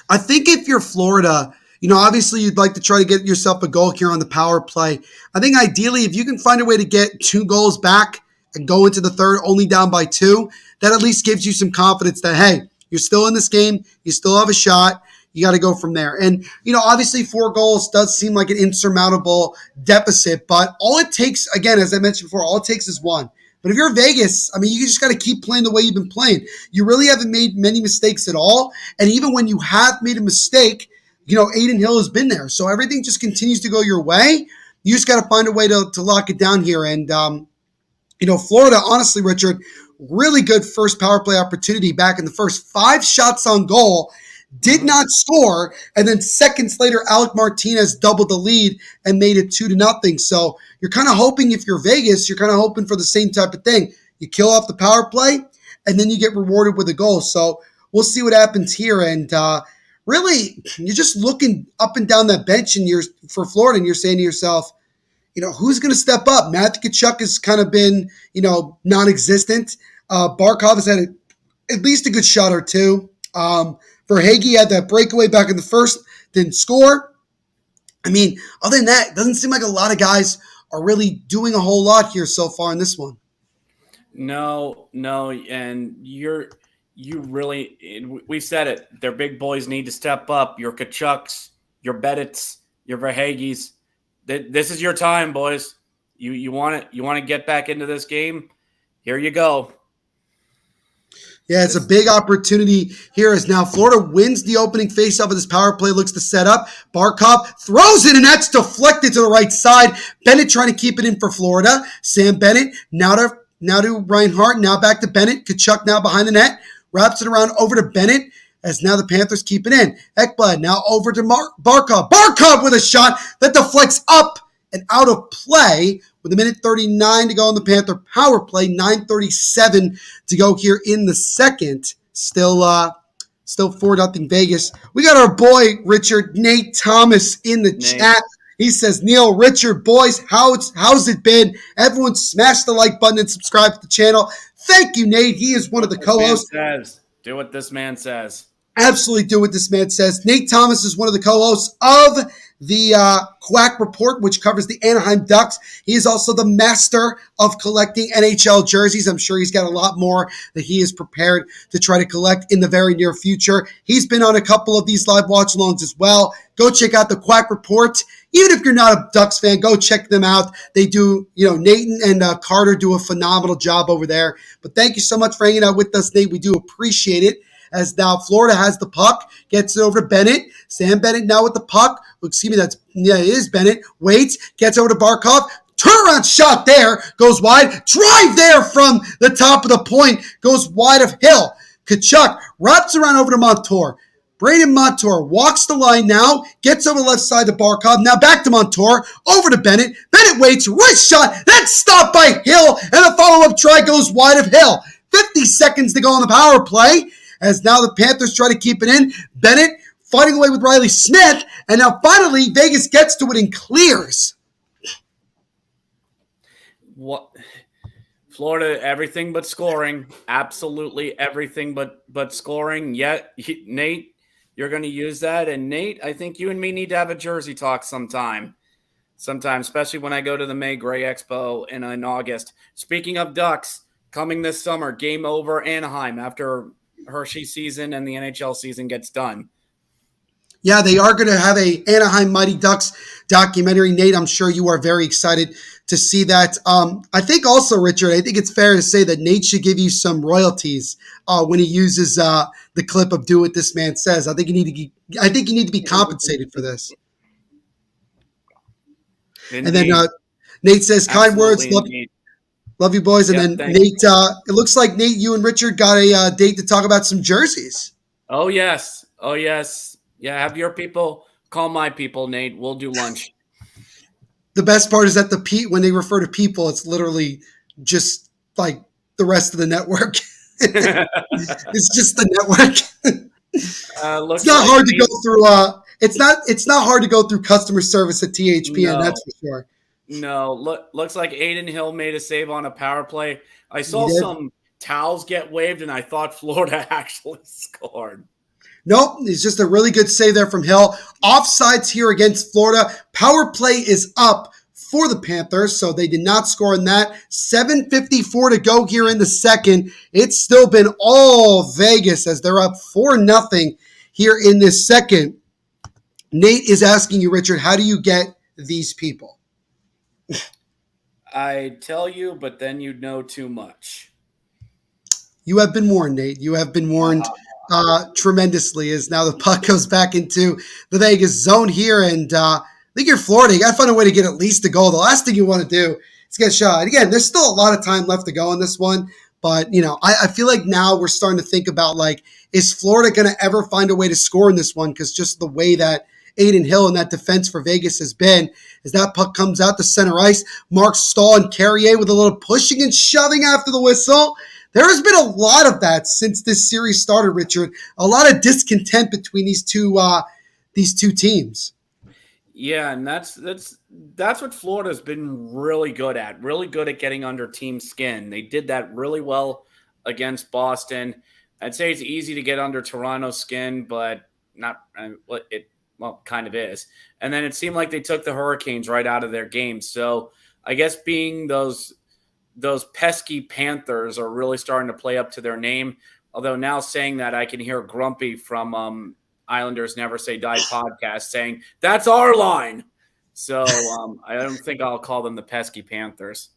I think if you're Florida, Obviously you'd like to try to get yourself a goal here on the power play. I think ideally, if you can find a way to get 2 goals back and go into the third only down by 2, that at least gives you some confidence that, hey, you're still in this game. You still have a shot. You got to go from there. And, obviously 4 goals does seem like an insurmountable deficit, but all it takes, again, as I mentioned before, all it takes is 1. But if you're Vegas, you just got to keep playing the way you've been playing. You really haven't made many mistakes at all. And even when you have made a mistake, Adin Hill has been there. So everything just continues to go your way. You just got to find a way to lock it down here. And, Florida, honestly, Richard, really good first power play opportunity back in the first. 5 shots on goal, did not score. And then seconds later, Alec Martinez doubled the lead and made it 2-0. So you're kind of hoping, if you're Vegas, you're kind of hoping for the same type of thing. You kill off the power play, and then you get rewarded with a goal. So we'll see what happens here. And, really, you're just looking up and down that bench for Florida, and you're saying to yourself, who's going to step up? Matthew Tkachuk has kind of been, non-existent. Barkov has had at least a good shot or 2. Verhaeghe had that breakaway back in the first, didn't score. Other than that, it doesn't seem like a lot of guys are really doing a whole lot here so far in this one. No, and you really, we said it. Their big boys need to step up. Your Tkachuks, your Beddets, your Verhaeghes. This is your time, boys. You want to get back into this game? Here you go. Yeah, it's a big opportunity here as now Florida wins the opening faceoff of this power play, looks to set up. Barkov throws it, and that's deflected to the right side. Bennett trying to keep it in for Florida. Sam Bennett now to Reinhart, now back to Bennett. Tkachuk now behind the net. Wraps it around over to Bennett as now the Panthers keep it in. Ekblad now over to Barkov. Barkov with a shot that deflects up and out of play with 1:39 to go on the Panther power play. 9:37 to go here in the second. Still 4-0 Vegas. We got our boy Richard Nate Thomas in the chat. He says, Neil, Richard, boys, how's it been? Everyone smash the like button and subscribe to the channel. Thank you, Nate. He is one of the co-hosts. Do what this man says. Absolutely do what this man says. Nate Thomas is one of the co-hosts of the Quack Report, which covers the Anaheim Ducks. He is also the master of collecting NHL jerseys. I'm sure he's got a lot more that he is prepared to try to collect in the very near future. He's been on a couple of these live watch-alongs as well. Go check out the Quack Report. Even if you're not a Ducks fan, go check them out. They do, Nathan and Carter do a phenomenal job over there. But thank you so much for hanging out with us, Nate. We do appreciate it. As now Florida has the puck, gets it over to Bennett. Sam Bennett now with the puck. Excuse me, it is Bennett. Waits, gets over to Barkov. Turnaround shot there, goes wide. Drive there from the top of the point, goes wide of Hill. Tkachuk wraps around over to Montour. Braden Montour walks the line now, gets over the left side to Barkov. Now back to Montour, over to Bennett. Bennett waits, right shot. That's stopped by Hill, and the follow-up try goes wide of Hill. 50 seconds to go on the power play. As now the Panthers try to keep it in. Bennett fighting away with Riley Smith. And now finally, Vegas gets to it and clears. What? Florida, everything but scoring. Absolutely everything but scoring. Yet, Nate, you're going to use that. And Nate, I think you and me need to have a jersey talk sometime, especially when I go to the May Gray Expo in August. Speaking of Ducks, coming this summer, game over Anaheim after Hershey season and the NHL season gets done. Yeah, they are going to have a Anaheim Mighty Ducks documentary. Nate, I'm sure you are very excited to see that. I think also, Richard, I think it's fair to say that Nate should give you some royalties when he uses the clip of "Do What This Man Says." I think you need to be compensated for this. Indeed. And then Nate says, "Kind words, love you, boys." And then Nate, it looks like Nate, you and Richard got a date to talk about some jerseys. Oh yes. Yeah, have your people call my people, Nate. We'll do lunch. The best part is that when they refer to people, it's literally just like the rest of the network. It's just the network. It's not hard to go through. It's not hard to go through customer service at THPN. No. That's for sure. No, looks like Adin Hill made a save on a power play. I saw some towels get waved, and I thought Florida actually scored. Nope, it's just a really good save there from Hill. Offsides here against Florida. Power play is up for the Panthers, so they did not score in that. 7:54 to go here in the second. It's still been all Vegas as they're up 4-0 here in this second. Nate is asking you, Richard, how do you get these people? I tell you, but then you'd know too much. You have been warned, Nate. You have been warned tremendously as now the puck goes back into the Vegas zone here. And I think you're Florida. You got to find a way to get at least a goal. The last thing you want to do is get shot. And again, there's still a lot of time left to go in this one. But, I feel like now we're starting to think about, like, is Florida going to ever find a way to score in this one? Because just the way that Aiden Hill and that defense for Vegas has been, as that puck comes out to center ice, Mark Stahl and Carrier with a little pushing and shoving after the whistle. There has been a lot of that since this series started, Richard. A lot of discontent between these two teams. Yeah, and that's what Florida's been really good at. Really good at getting under team skin. They did that really well against Boston. I'd say it's easy to get under Toronto's skin, but not it. Well, kind of is. And then it seemed like they took the Hurricanes right out of their game. So I guess being those pesky Panthers are really starting to play up to their name. Although now saying that, I can hear Grumpy from Islanders Never Say Die podcast saying, that's our line. So I don't think I'll call them the pesky Panthers.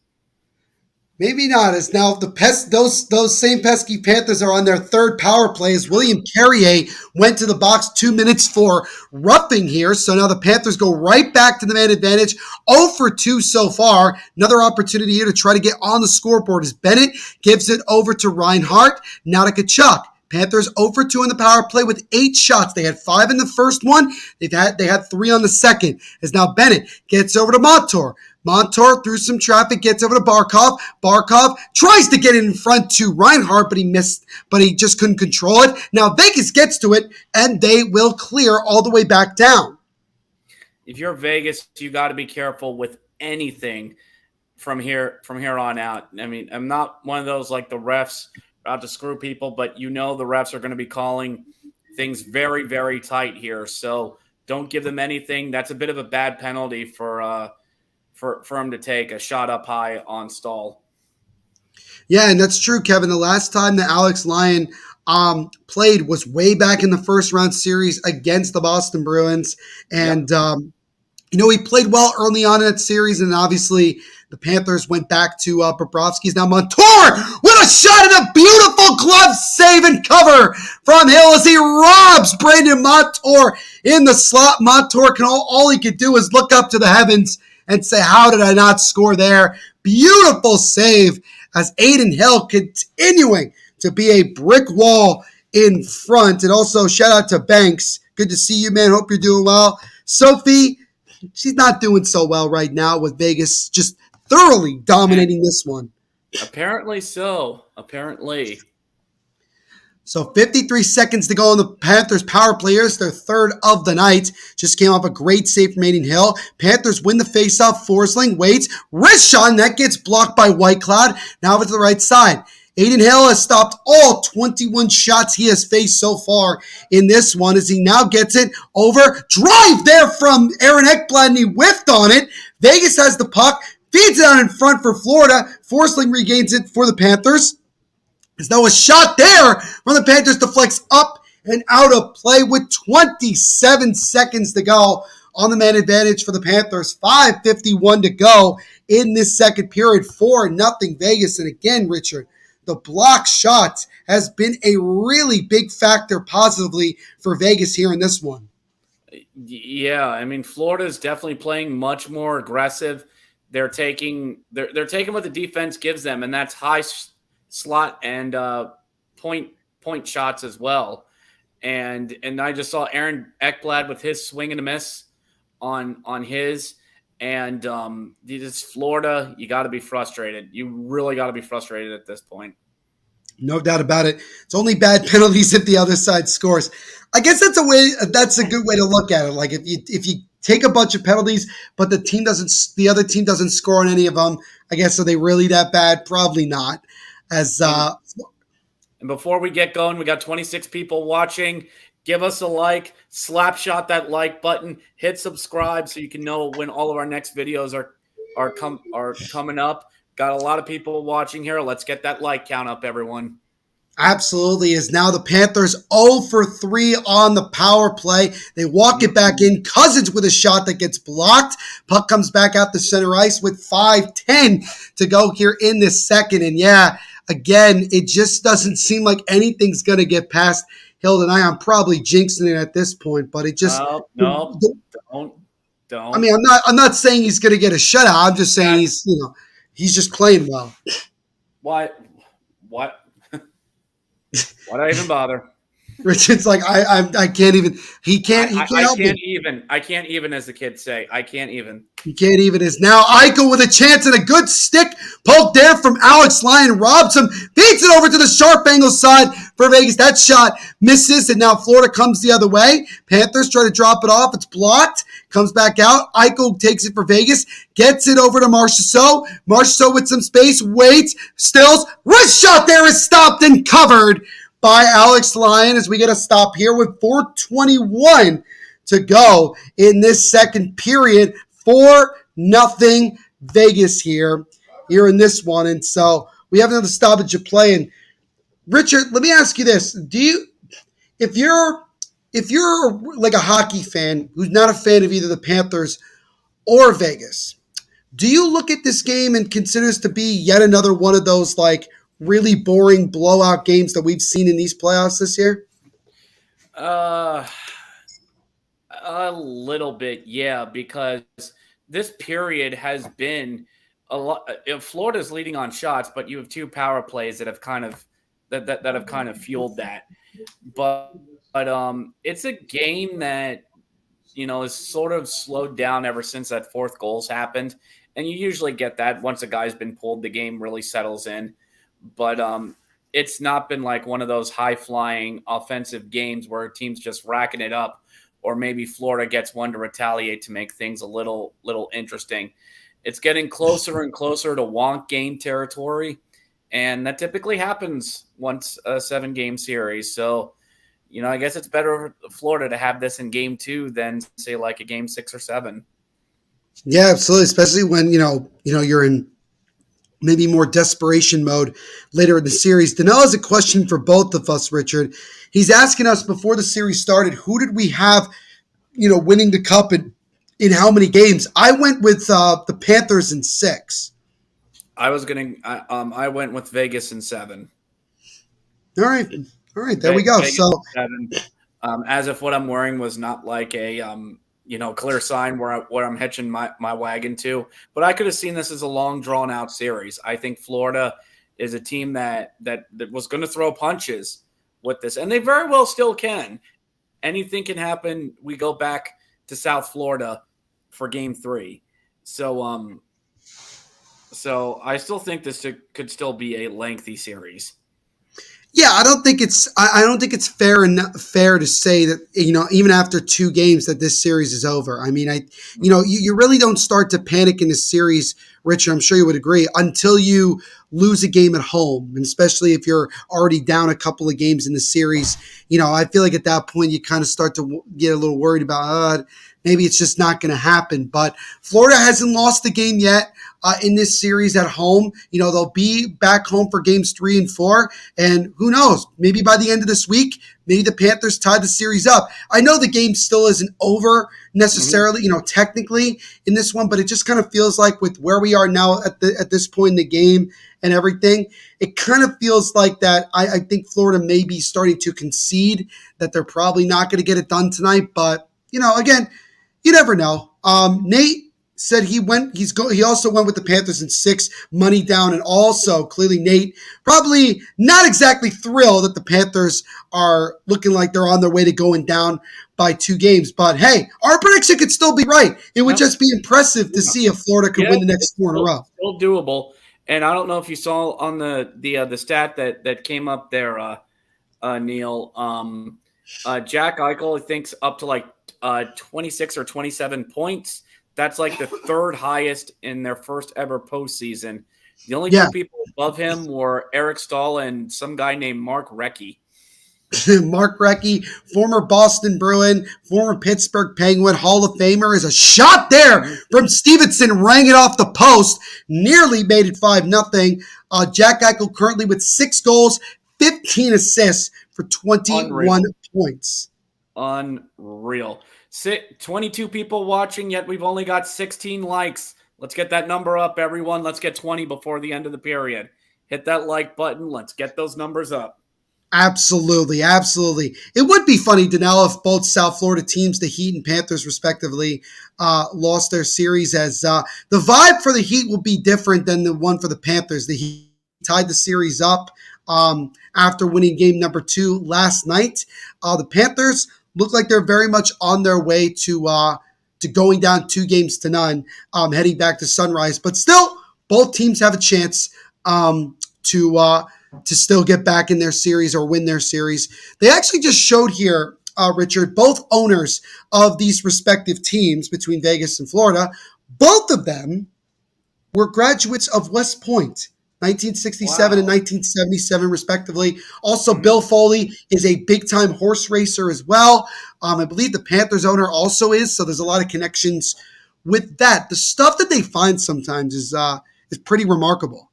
Maybe not. As now those same pesky Panthers are on their third power play as William Carrier went to the box 2 minutes for roughing here. So now the Panthers go right back to the man advantage. 0 for 2 so far. Another opportunity here to try to get on the scoreboard as Bennett gives it over to Reinhart. Now to Kachuk. Panthers 0 for 2 in the power play with 8 shots. They had 5 in the first one. They had 3 on the second. As now Bennett gets over to Montour. Montour through some traffic gets over to Barkov. Barkov tries to get it in front to Reinhart, but he missed, but he just couldn't control it. Now Vegas gets to it, and they will clear all the way back down. If you're Vegas, you got to be careful with anything from here on out. I mean, I'm not one of those like the refs out to screw people, but the refs are going to be calling things very, very tight here. So don't give them anything. That's a bit of a bad penalty for him to take a shot up high on Stahl. Yeah, and that's true, Kevin. The last time that Alex Lyon played was way back in the first round series against the Boston Bruins. And, he played well early on in that series, and obviously the Panthers went back to Bobrovsky's. Now Montour with a shot and a beautiful glove save and cover from Hill as he robs Brandon Montour in the slot. Montour all he could do is look up to the heavens and say, how did I not score there? Beautiful save as Aiden Hill continuing to be a brick wall in front. And also shout out to Banks. Good to see you, man. Hope you're doing well. Sophie, she's not doing so well right now with Vegas just thoroughly dominating this one. Apparently so. Apparently. So 53 seconds to go on the Panthers power play. It's their third of the night. Just came off a great save from Aiden Hill. Panthers win the faceoff. Forsling waits. Wrist shot, and that gets blocked by Whitecloud. Now over to the right side. Aiden Hill has stopped all 21 shots he has faced so far in this one as he now gets it over. Drive there from Aaron Ekblad, and he whiffed on it. Vegas has the puck. Feeds it out in front for Florida. Forsling regains it for the Panthers. There's now a shot there from the Panthers deflects up and out of play with 27 seconds to go on the man advantage for the Panthers. 5:51 to go in this second period. 4-0 Vegas. And again, Richard, the block shot has been a really big factor positively for Vegas here in this one. Yeah, I mean, Florida is definitely playing much more aggressive. They're taking what the defense gives them, and that's high slot and point shots as well. And I just saw Aaron Ekblad with his swing and a miss on his. And this Florida, you got to be frustrated. You really got to be frustrated at this point. No doubt about it. It's only bad penalties if the other side scores. I guess that's a good way to look at it. Like if you take a bunch of penalties, but the other team doesn't score on any of them, I guess are they really that bad? Probably not. And before we get going, we got 26 people watching. Give us a like, slap shot that like button, hit subscribe so you can know when all of our next videos are coming up. Got a lot of people watching here. Let's get that like count up, everyone. Absolutely. Is now the Panthers 0 for 3 on the power play. They walk it back in. Cousins with a shot that gets blocked. Puck comes back out to center ice with 5:10 to go here in this second. And yeah, again, it just doesn't seem like anything's going to get past Hill and I'm probably jinxing it at this point, but it just no, don't. I mean, I'm not saying he's going to get a shutout. I'm just saying he's just playing well. What? Why'd I even bother? Richard's like, I can't even. He can't. I can't even. I can't even, as the kids say. I can't even. He can't even. Is now Eichel with a chance and a good stick poke there from Alex Lyon. Robs him, beats it over to the sharp angle side for Vegas. That shot misses, and now Florida comes the other way. Panthers try to drop it off. It's blocked. Comes back out. Eichel takes it for Vegas. Gets it over to Marchessault. Marchessault with some space. Waits. Stills. Wrist shot there is stopped and covered by Alex Lyon as we get a stop here with 4:21 to go in this second period. 4-0 Vegas here in this one. And so we have another stoppage of play. And Richard, let me ask you this. If you're like a hockey fan who's not a fan of either the Panthers or Vegas, do you look at this game and consider this to be yet another one of those like really boring blowout games that we've seen in these playoffs this year? A little bit, yeah, because this period has been a lot. Florida's leading on shots, but you have two power plays that have kind of that have kind of fueled that. But it's a game that is sort of slowed down ever since that fourth goal's happened, and you usually get that once a guy's been pulled, the game really settles in. But it's not been like one of those high-flying offensive games where a team's just racking it up, or maybe Florida gets one to retaliate to make things a little interesting. It's getting closer and closer to wonk game territory, and that typically happens once a 7-game series. So, I guess it's better for Florida to have this in game 2 than, say, like a game 6 or 7. Yeah, absolutely, especially when, you're in maybe more desperation mode later in the series. Danelle has a question for both of us, Richard. He's asking us before the series started, who did we have, winning the cup in how many games? I went with the Panthers in 6. I went with Vegas in 7. All right. There we go. Vegas so, 7. As if what I'm wearing was not like a clear sign where I'm hitching my wagon to. But I could have seen this as a long, drawn-out series. I think Florida is a team that was going to throw punches with this, and they very well still can. Anything can happen. We go back to South Florida for Game 3. So I still think this could still be a lengthy series. Yeah, I don't think it's fair to say that even after 2 games that this series is over. I mean, you really don't start to panic in this series, Richard. I'm sure you would agree, until you lose a game at home, and especially if you're already down a couple of games in the series. I feel like at that point you kind of start to get a little worried about maybe it's just not going to happen. But Florida hasn't lost the game yet. In this series at home. They'll be back home for games 3 and 4. And who knows, maybe by the end of this week, maybe the Panthers tie the series up. I know the game still isn't over necessarily, technically in this one, but it just kind of feels like with where we are now at this point in the game and everything, it kind of feels like that I think Florida may be starting to concede that they're probably not going to get it done tonight. But, again, you never know. Nate said he also went with the Panthers in 6, money down, and also clearly Nate probably not exactly thrilled that the Panthers are looking like they're on their way to going down by 2 games. But hey, our prediction could still be right. It would just be impressive to see if Florida could win the next 4 in a row. Still doable. And I don't know if you saw on the stat that came up there, Neil. Jack Eichel, I think, up to like 26 or 27 points. That's like the 3rd highest in their first ever postseason. The only 2 people above him were Eric Stahl and some guy named Mark Recchi. Mark Recchi, former Boston Bruin, former Pittsburgh Penguin, Hall of Famer, is a shot there from Stevenson, rang it off the post, nearly made it 5-0. Jack Eichel currently with 6 goals, 15 assists for 21 Unreal. points. Unreal. 22 people watching, yet we've only got 16 likes. Let's get that number up, everyone. Let's get 20 before the end of the period. Hit that like button. Let's get those numbers up. Absolutely, absolutely. It would be funny, Danelle, if both South Florida teams, the Heat and Panthers respectively, lost their series, as the vibe for the Heat will be different than the one for the Panthers. The Heat tied the series up after winning game number 2 last night. The Panthers look like they're very much on their way to going down 2-0, heading back to Sunrise. But still, both teams have a chance to still get back in their series or win their series. They actually just showed here, Richard, both owners of these respective teams between Vegas and Florida. Both of them were graduates of West Point, 1967 and 1977, respectively. Also, Bill Foley is a big-time horse racer as well. I believe the Panthers owner also is, so there's a lot of connections with that. The stuff that they find sometimes is pretty remarkable.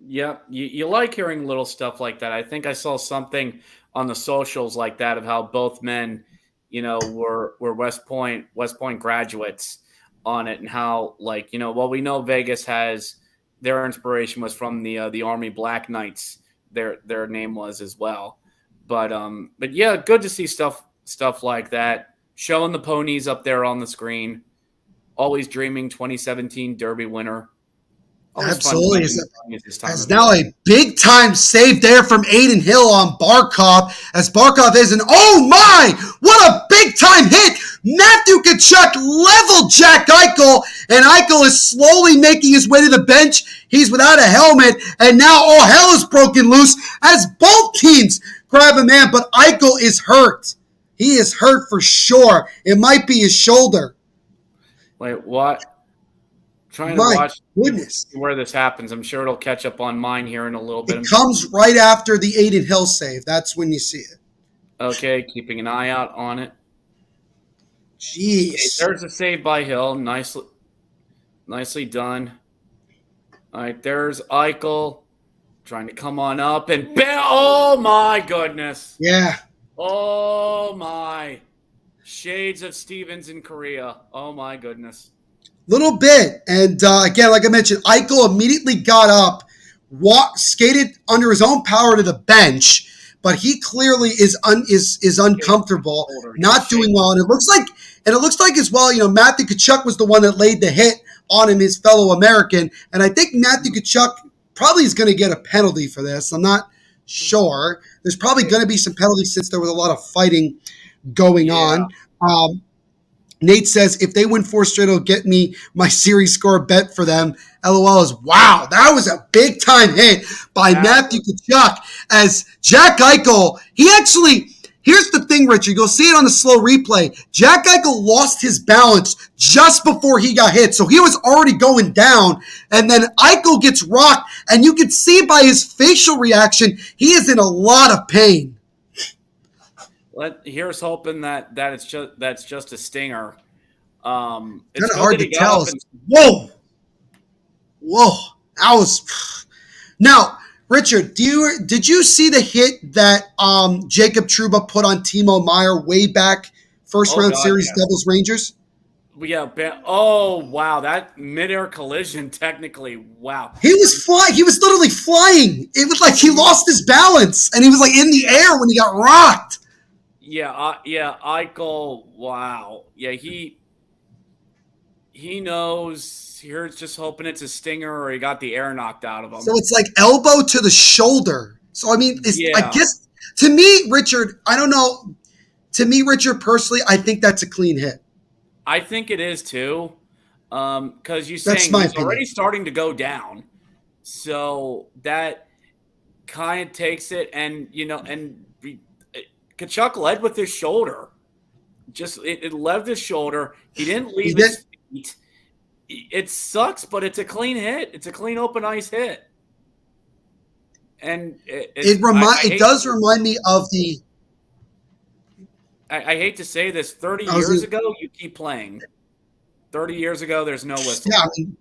Yeah, you like hearing little stuff like that. I think I saw something on the socials like that of how both men, were West Point graduates on it, and how, like, well, we know Vegas has their inspiration was from the Army Black Knights. Their name was as well, but yeah, good to see stuff like that. Showing the ponies up there on the screen. Always dreaming 2017 Derby winner. Absolutely. As now a big-time save there from Aiden Hill on Barkov, as Barkov is an, oh my, what a big-time hit. Matthew Tkachuk leveled Jack Eichel, and Eichel is slowly making his way to the bench. He's without a helmet, and now all hell is broken loose as both teams grab a man, but Eichel is hurt. He is hurt for sure. It might be his shoulder. Wait, what? Trying to watch where this happens. I'm sure it'll catch up on mine here in a little bit. It comes right after the Aiden Hill save. That's when you see it. Okay, keeping an eye out on it. Jeez. Okay, there's a save by Hill. Nicely done. All right, there's Eichel trying to come on up and bam! Oh my goodness. Yeah. Oh my. Shades of Stevens in Korea. Oh my goodness. Little bit. And again, like I mentioned, Eichel immediately got up, skated under his own power to the bench, but he clearly is uncomfortable, not doing well. And it looks like as well, Matthew Tkachuk was the one that laid the hit on him, his fellow American. And I think Matthew Tkachuk probably is going to get a penalty for this. I'm not sure. There's probably going to be some penalties since there was a lot of fighting going on. Nate says, if they win 4 straight, it'll get me my series score bet for them. LOL is, wow, that was a big-time hit by Matthew Tkachuk as Jack Eichel. Here's the thing, Richard. You'll see it on the slow replay. Jack Eichel lost his balance just before he got hit. So he was already going down. And then Eichel gets rocked. And you can see by his facial reaction, he is in a lot of pain. Here's hoping that's just a stinger. It's kind of hard to tell. Whoa. That was now, Richard. Did you see the hit that Jacob Trouba put on Timo Meier way back first round series Devils Rangers? Yeah. Oh wow, that midair collision. Technically, wow. He was flying. He was literally flying. It was like he lost his balance, and he was like in the air when he got rocked. Yeah, Eichel, wow. Yeah, he knows. Here's just hoping it's a stinger or he got the air knocked out of him. So it's like elbow to the shoulder. So, I mean, I guess, to me, Richard, I don't know. To me, Richard, personally, I think that's a clean hit. I think it is, too. Because you're saying he's already starting to go down. So that kind of takes it and, Tkachuk led with his shoulder. It led his shoulder. He didn't leave his feet. It sucks, but it's a clean hit. It's a clean open ice hit. And it does remind me of the I hate to say this, 30 I was years ago, you keep playing. 30 years ago, there's no yeah, whistle. I mean,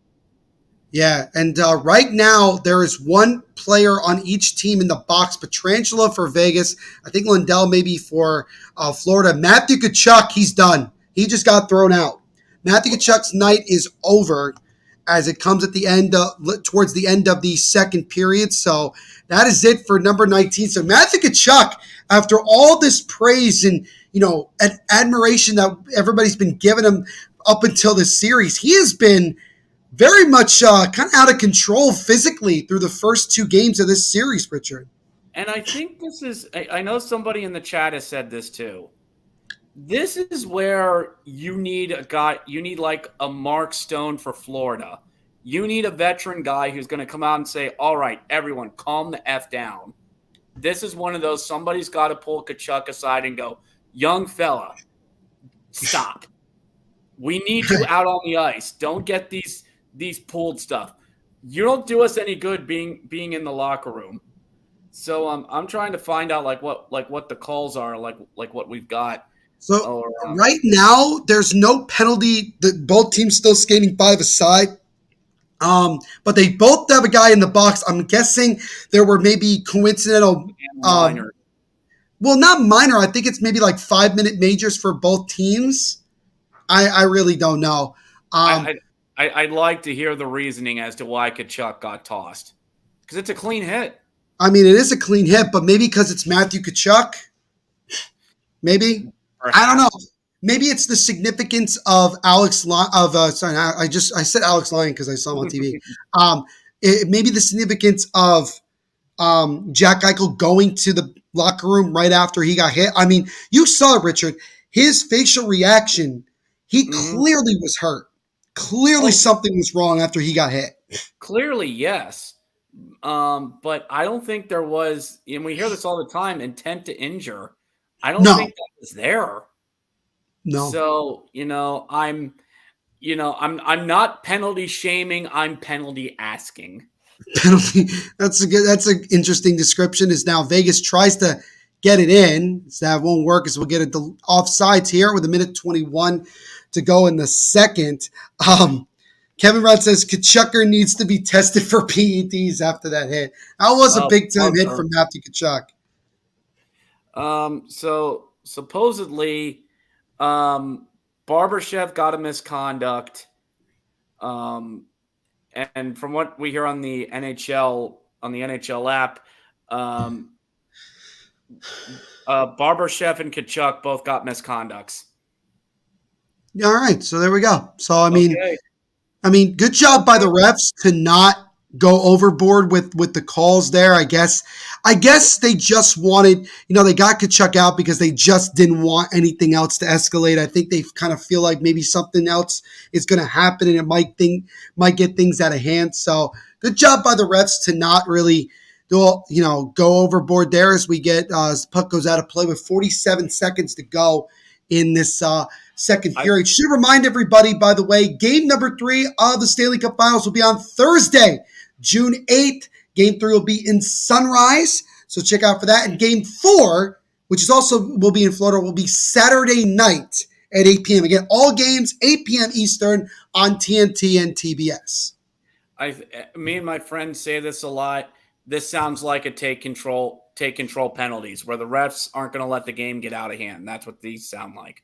yeah, and right now there is one player on each team in the box. Petrangelo for Vegas. I think Lindell maybe for Florida. Matthew Tkachuk, he's done. He just got thrown out. Matthew Tkachuk's night is over as it comes at the end towards the end of the second period. So that is it for number 19. So Matthew Tkachuk, after all this praise and admiration that everybody's been giving him up until this series, he has been very much kind of out of control physically through the first two games of this series, Richard. And I think this is, I know somebody in the chat has said this too. This is where you need a guy, you need like a Mark Stone for Florida. You need a veteran guy who's going to come out and say, all right, everyone, calm the F down. This is one of those, somebody's got to pull Tkachuk aside and go, young fella, stop. We need you out on the ice. Don't get these pooled stuff. You don't do us any good being in the locker room. So I'm trying to find out what the calls are, like what we've got. So Or right now, there's no penalty. Both teams still skating five aside. But they both have a guy in the box. I'm guessing there were maybe coincidental. minor. Well, not minor. I think it's maybe like 5-minute majors for both teams. I really don't know. I'd like to hear the reasoning as to why Tkachuk got tossed, because it's a clean hit. I mean, it is a clean hit, but maybe because it's Matthew Tkachuk. Maybe. Perhaps. I don't know. Maybe it's the significance of Alex sorry, I said Alex Lyon because I saw him on TV. Maybe the significance of Jack Eichel going to the locker room right after he got hit. I mean, you saw Richard, his facial reaction. He clearly was hurt. Clearly something was wrong after he got hit. Clearly, yes. But I don't think there was, and we hear this all the time, intent to injure. I don't think that was there. No. So, I'm not penalty shaming, I'm penalty asking. Penalty. That's an interesting description. Is now Vegas tries to get it in. So that won't work as we'll get it offsides here with a minute 21 to go in the second. Kevin Rudd says Tkachuk needs to be tested for PEDs after that hit. That was a big time hit from Matthew Tkachuk. So supposedly, Barbashev got a misconduct. And from what we hear on the NHL app, Barbashev and Tkachuk both got misconducts. All right, so there we go. So I mean, good job by the refs to not go overboard with the calls there. I guess they just wanted, they got Tkachuk out because they just didn't want anything else to escalate. I think they kind of feel like maybe something else is going to happen and it might get things out of hand. So good job by the refs to not really go overboard there as we get as puck goes out of play with 47 seconds to go in this second period. Should remind everybody, by the way, game number 3 of the Stanley Cup Finals will be on Thursday, June 8th. Game 3 will be in Sunrise, so check out for that. And game 4, which is also will be in Florida, will be Saturday night at 8 p.m. Again, all games 8 p.m. Eastern on TNT and TBS. Me and my friends say this a lot. This sounds like a take control penalties where the refs aren't going to let the game get out of hand. That's what these sound like.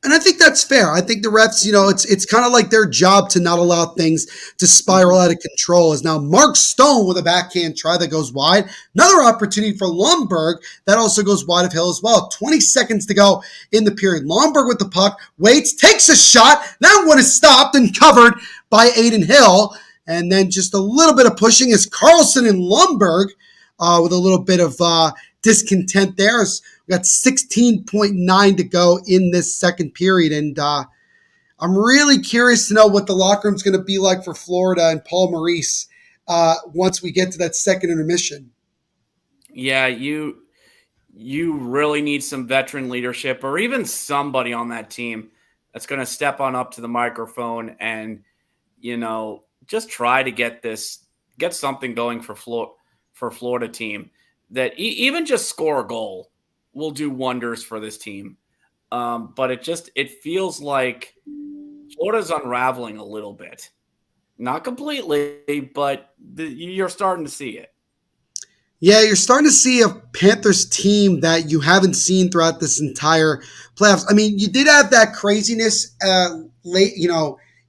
And I think that's fair. I think the refs, it's kind of like their job to not allow things to spiral out of control. Is now Mark Stone with a backhand try that goes wide. Another opportunity for Lundberg that also goes wide of Hill as well. 20 seconds to go in the period. Lundberg with the puck, waits, takes a shot. That one is stopped and covered by Aiden Hill. And then just a little bit of pushing as Carlson and Lundberg with a little bit of discontent there. We got 16.9 to go in this second period. And I'm really curious to know what the locker room's going to be like for Florida and Paul Maurice once we get to that second intermission. Yeah, you really need some veteran leadership or even somebody on that team that's going to step on up to the microphone and, just try to get something going for Florida team that even just score a goal will do wonders for this team. But it feels like Florida's unraveling a little bit. Not completely, but you're starting to see it. Yeah, you're starting to see a Panthers team that you haven't seen throughout this entire playoffs. I mean, you did have that craziness late,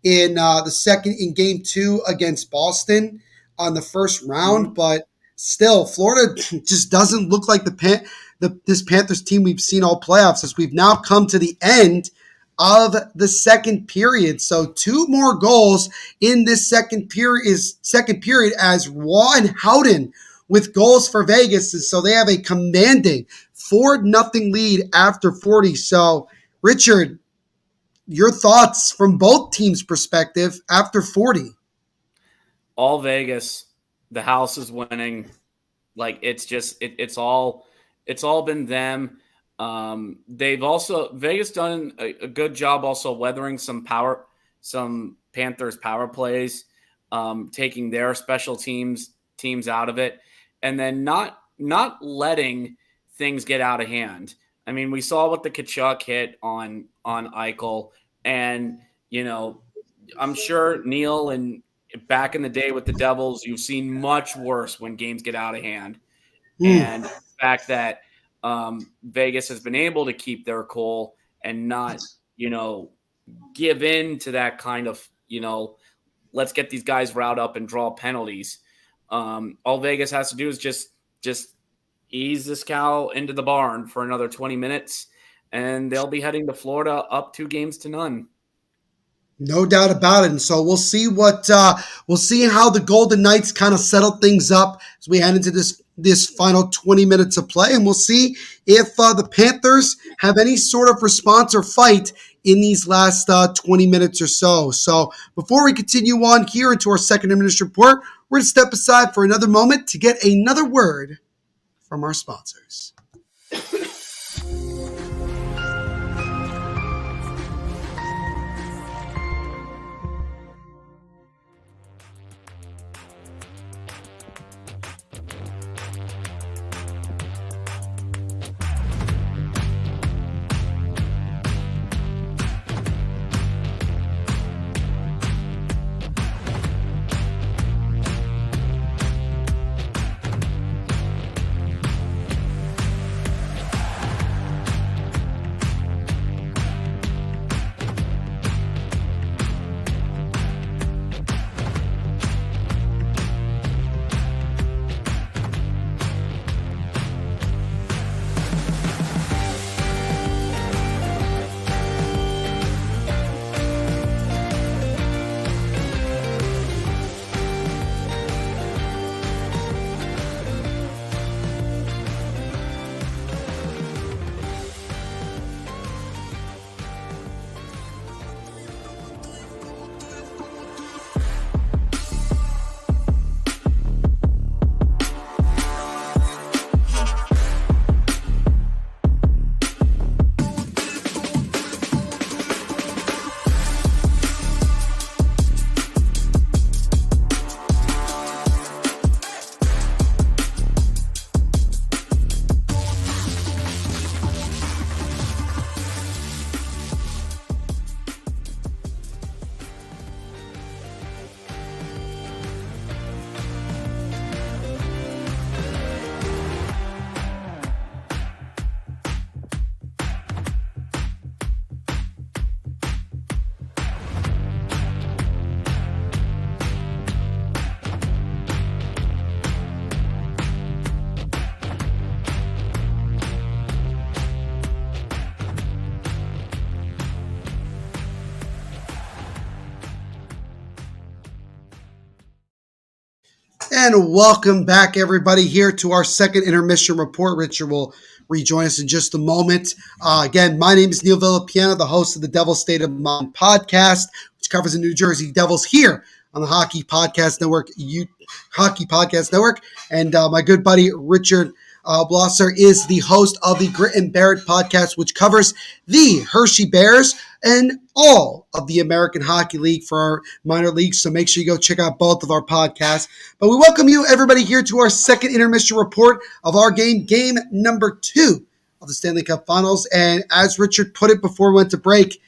in game two against Boston on the first round, but still, Florida just doesn't look like this Panthers team we've seen all playoffs as we've now come to the end of the second period. So two more goals in this second period as Juan Howden with goals for Vegas. And so they have a commanding 4-0 lead after 40. So, Richard, your thoughts from both teams' perspective after 40? All Vegas, the house is winning. Like it's all been them. They've also Vegas done a good job also weathering some Panthers power plays, taking their special teams out of it, and then not letting things get out of hand. I mean, we saw what the Kachuk hit on Eichel, and I'm sure Neil and back in the day with the Devils, you've seen much worse when games get out of hand. And the fact that Vegas has been able to keep their cool and not, give in to that kind of, let's get these guys riled up and draw penalties. All Vegas has to do is just ease this cow into the barn for another 20 minutes, and they'll be heading to Florida up 2-0. No doubt about it. And so we'll see we'll see how the Golden Knights kind of settle things up as we head into this final 20 minutes of play. And we'll see if the Panthers have any sort of response or fight in these last 20 minutes or so. So before we continue on here into our second intermission report, we're going to step aside for another moment to get another word from our sponsors. And welcome back, everybody, here to our second intermission report. Richard will rejoin us in just a moment. Again, my name is Neil Villapiana, the host of the Devil's State of Mind podcast, which covers the New Jersey Devils here on the Hockey Podcast Network. And my good buddy Richard Blosser is the host of the Grit and Bear It podcast, which covers the Hershey Bears and all of the American Hockey League for our minor leagues. So make sure you go check out both of our podcasts. But we welcome you, everybody, here to our second intermission report of our game number 2 of the Stanley Cup Finals. And as Richard put it before we went to break,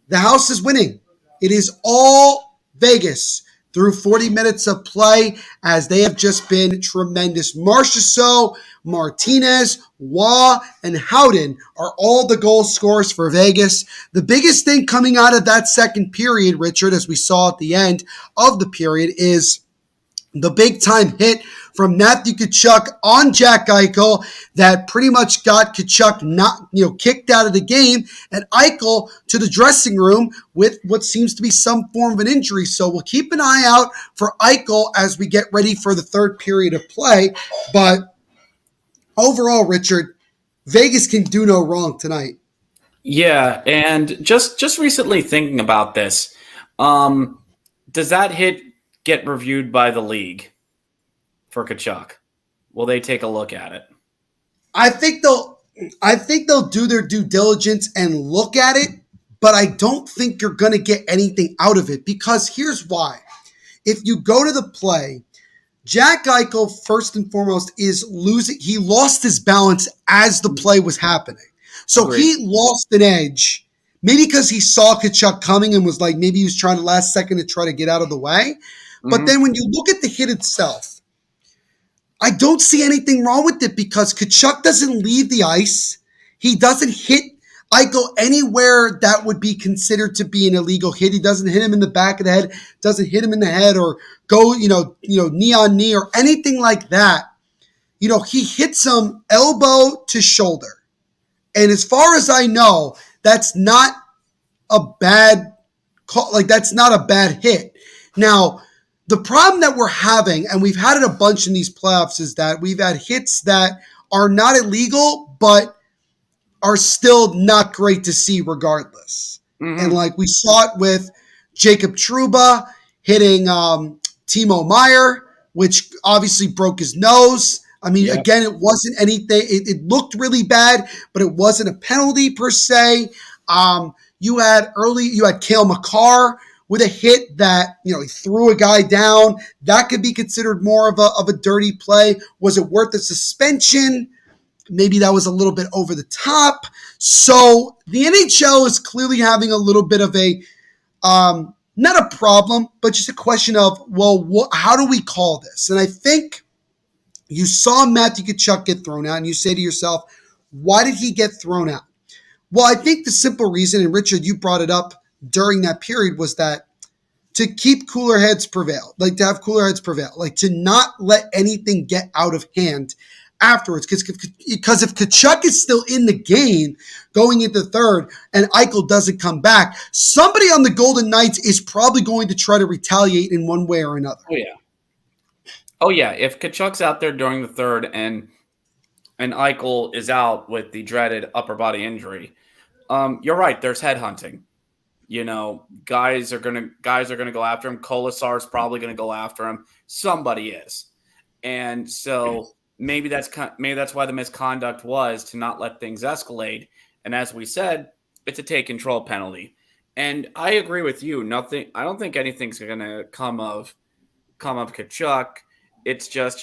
the house is winning. It is all Vegas through 40 minutes of play, as they have just been tremendous. Marchessault, Martinez, Waugh, and Howden are all the goal scorers for Vegas. The biggest thing coming out of that second period, Richard, as we saw at the end of the period, is the big-time hit from Matthew Tkachuk on Jack Eichel that pretty much got Tkachuk kicked out of the game, and Eichel to the dressing room with what seems to be some form of an injury. So we'll keep an eye out for Eichel as we get ready for the third period of play. But overall, Richard, Vegas can do no wrong tonight. Yeah, and just recently thinking about this, does that hit get reviewed by the league for Tkachuk? Will they take a look at it? I think they'll do their due diligence and look at it, but I don't think you're going to get anything out of it, because here's why. If you go to the play, Jack Eichel, first and foremost, is losing. He lost his balance as the play was happening. So Agreed. He lost an edge, maybe because he saw Tkachuk coming and was like, maybe he was trying to last second to try to get out of the way. But then when you look at the hit itself, I don't see anything wrong with it, because Tkachuk doesn't leave the ice. He doesn't hit Eichel anywhere that would be considered to be an illegal hit. He doesn't hit him in the back of the head, doesn't hit him in the head, or go, knee on knee or anything like that. He hits him elbow to shoulder. And as far as I know, that's not a bad call. Like, that's not a bad hit. Now, the problem that we're having, and we've had it a bunch in these playoffs, is that we've had hits that are not illegal, but are still not great to see regardless. And like we saw it with Jacob Trouba hitting Timo Meier, which obviously broke his nose. I mean, Again, it wasn't anything. It looked really bad, but it wasn't a penalty per se. You had Cale Makar with a hit that, he threw a guy down. That could be considered more of a dirty play. Was it worth a suspension? Maybe that was a little bit over the top. So the NHL is clearly having a little bit of a, not a problem, but just a question of, how do we call this? And I think you saw Matthew Tkachuk get thrown out, and you say to yourself, why did he get thrown out? Well, I think the simple reason, and Richard, you brought it up during that period, was that to keep cooler heads prevail, to have cooler heads prevail, to not let anything get out of hand afterwards. Because if Tkachuk is still in the game going into third and Eichel doesn't come back, somebody on the Golden Knights is probably going to try to retaliate in one way or another. Oh, yeah. If Tkachuk's out there during the third and Eichel is out with the dreaded upper body injury, you're right. There's headhunting. Guys are gonna go after him. Kolasar's probably gonna go after him. Somebody is, and so maybe that's why the misconduct was to not let things escalate. And as we said, it's a take control penalty. And I agree with you. I don't think anything's gonna come of Tkachuk. It's just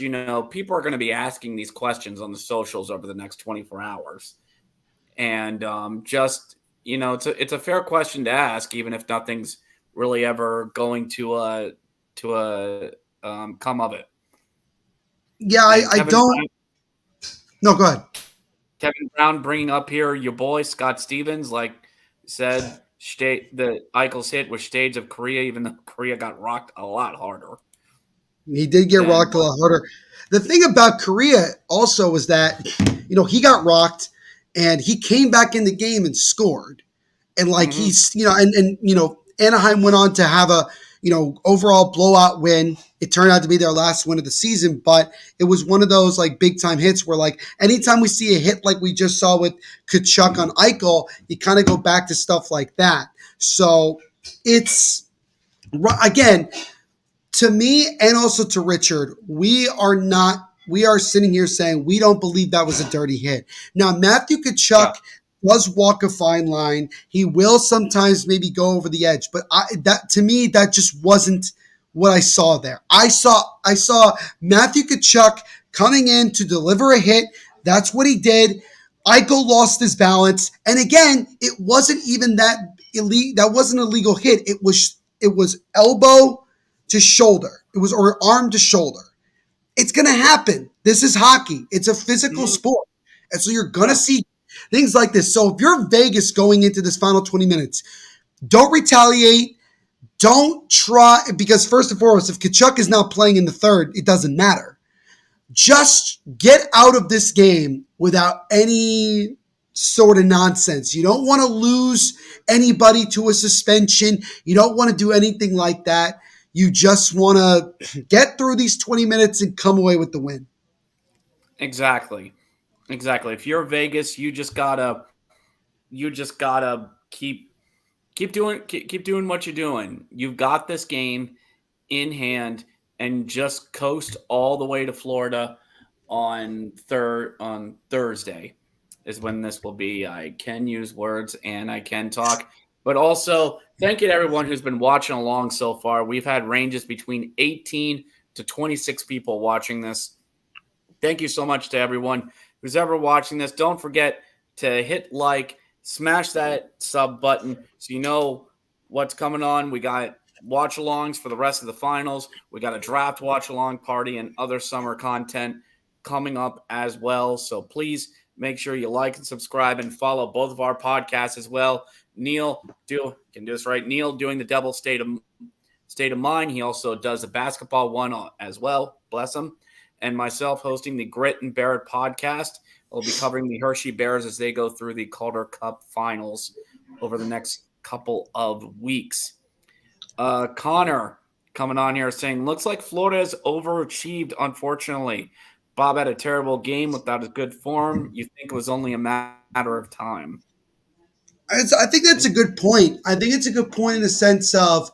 people are gonna be asking these questions on the socials over the next 24 hours, and it's a fair question to ask, even if nothing's really ever going to come of it. Yeah, I don't. No, go ahead. Kevin Brown bringing up here your boy Scott Stevens, said the Eichel's hit was shades of Korea, even though Korea got rocked a lot harder. He did get rocked a lot harder. The thing about Korea also was that he got rocked, and he came back in the game and scored. And he's, Anaheim went on to have a, overall blowout win. It turned out to be their last win of the season, but it was one of those big time hits where anytime we see a hit like we just saw with Tkachuk on Eichel, you kind of go back to stuff like that. So it's, again, to me and also to Richard, we are sitting here saying we don't believe that was a dirty hit. Now, Matthew Tkachuk does walk a fine line. He will sometimes maybe go over the edge, but to me, that just wasn't what I saw there. I saw Matthew Tkachuk coming in to deliver a hit. That's what he did. Eichel lost his balance, and again, it wasn't even that elite. That wasn't a legal hit. It was elbow to shoulder. It was or arm to shoulder. It's going to happen. This is hockey. It's a physical Mhm. sport, and so you're going to Yeah, see things like this. So if you're Vegas going into this final 20 minutes, don't retaliate. Don't try because first and foremost, if Kachuk is not playing in the third, it doesn't matter. Just get out of this game without any sort of nonsense. You don't want to lose anybody to a suspension. You don't want to do anything like that. You just want to get through these 20 minutes and come away with the win. exactly. Exactly. If you're Vegas, you just gotta keep doing what you're doing. You've got this game in hand, and just coast all the way to Florida on Thursday is when this will be. I can use words and I can talk. But also, thank you to everyone who's been watching along so far. We've had ranges between 18 to 26 people watching this. Thank you so much to everyone who's ever watching this. Don't forget to hit like, smash that sub button so you know what's coming on. We got watch alongs for the rest of the finals. We got a draft watch along party and other summer content coming up as well. So please make sure you like and subscribe and follow both of our podcasts as well. Neil, can do this right. Neil doing the Devil State of Mind. He also does the basketball one as well. Bless him. And myself hosting the Grit and Barrett podcast. We'll be covering the Hershey Bears as they go through the Calder Cup Finals over the next couple of weeks. Connor coming on here saying, looks like Florida has overachieved, unfortunately. Bob had a terrible game without his good form. You think it was only a matter of time? I think that's a good point. I think it's a good point in the sense of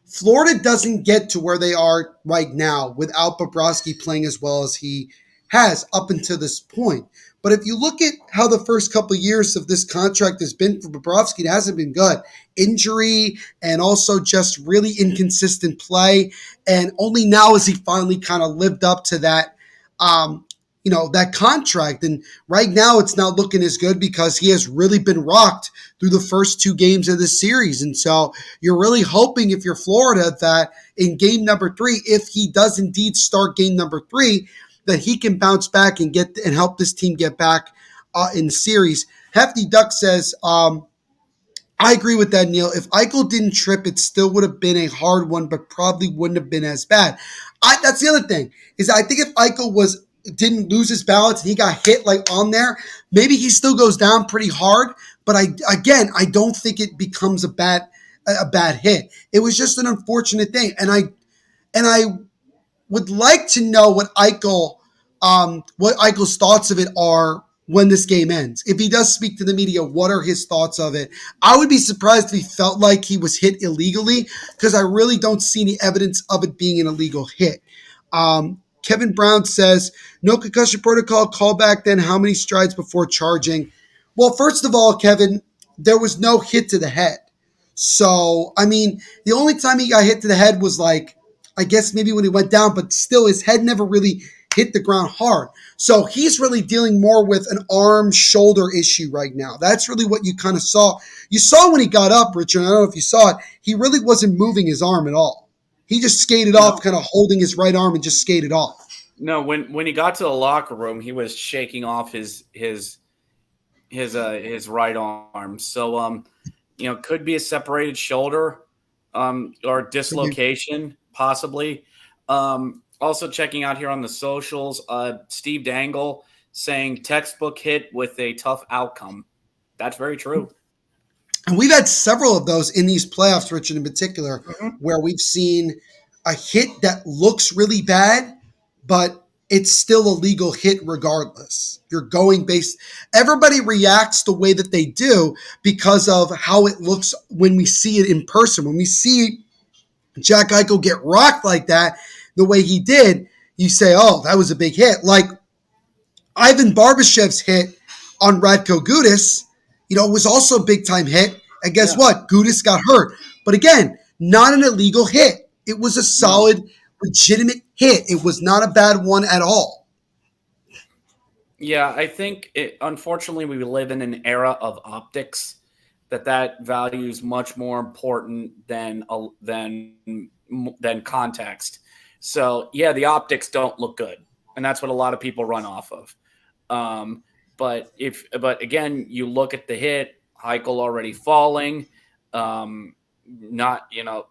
Florida doesn't get to where they are right now without Bobrovsky playing as well as he has up until this point. But if you look at how the first couple of years of this contract has been for Bobrovsky, it hasn't been good. Injury and also just really inconsistent play. And only now has he finally kind of lived up to that, um, that contract. And right now it's not looking as good because he has really been rocked through the first two games of the series. And so you're really hoping if you're Florida that in game number 3, if he does indeed start game number 3, that he can bounce back and get and help this team get back in the series. Hefty Duck says, I agree with that, Neil. If Eichel didn't trip, it still would have been a hard one, but probably wouldn't have been as bad. That's the other thing is I think if Eichel didn't lose his balance and he got hit like on there, maybe he still goes down pretty hard. But I don't think it becomes a bad hit. It was just an unfortunate thing, and I would like to know what Eichel's thoughts of it are when this game ends. If he does speak to the media, what are his thoughts of it? I would be surprised if he felt like he was hit illegally because I really don't see any evidence of it being an illegal hit. Kevin Brown says, no concussion protocol, call back then how many strides before charging? Well, first of all, Kevin, there was no hit to the head. So, I mean, the only time he got hit to the head was like, I guess maybe when he went down, but still his head never really hit the ground hard. So he's really dealing more with an arm shoulder issue right now. That's really what you kind of saw. You saw when he got up, Richard, I don't know if you saw it, he really wasn't moving his arm at all. He just skated off, No. kind of holding his right arm and just skated off. No, when he got to the locker room, he was shaking off his right arm. So could be a separated shoulder or dislocation possibly. Also checking out here on the socials, Steve Dangle saying textbook hit with a tough outcome. That's very true. And we've had several of those in these playoffs, Richard, in particular, where we've seen a hit that looks really bad, but it's still a legal hit regardless. You're going based. Everybody reacts the way that they do because of how it looks when we see it in person. When we see Jack Eichel get rocked like that, the way he did, you say, oh, that was a big hit. Like Ivan Barbashev's hit on Radko Gudas, was also a big time hit. And guess what? Gudas got hurt. But again, not an illegal hit. It was a solid, legitimate hit. It was not a bad one at all. Yeah, I think unfortunately we live in an era of optics that value is much more important than context. So yeah, the optics don't look good, and that's what a lot of people run off of. Um, but again, you look at the hit, Heichel already falling. Not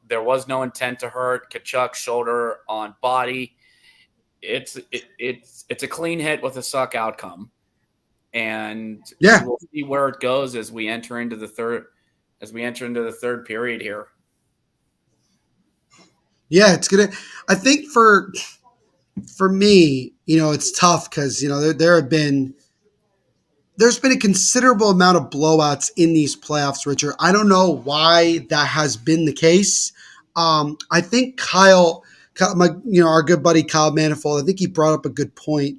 there was no intent to hurt. Kachuk's shoulder on body. It's a clean hit with a suck outcome, and we Yeah, will see where it goes as we enter into the third period here. yeah, it's gonna. I think for me, it's tough because there's been a considerable amount of blowouts in these playoffs, Richard. I don't know why that has been the case. I think our good buddy Kyle Manifold, I think he brought up a good point.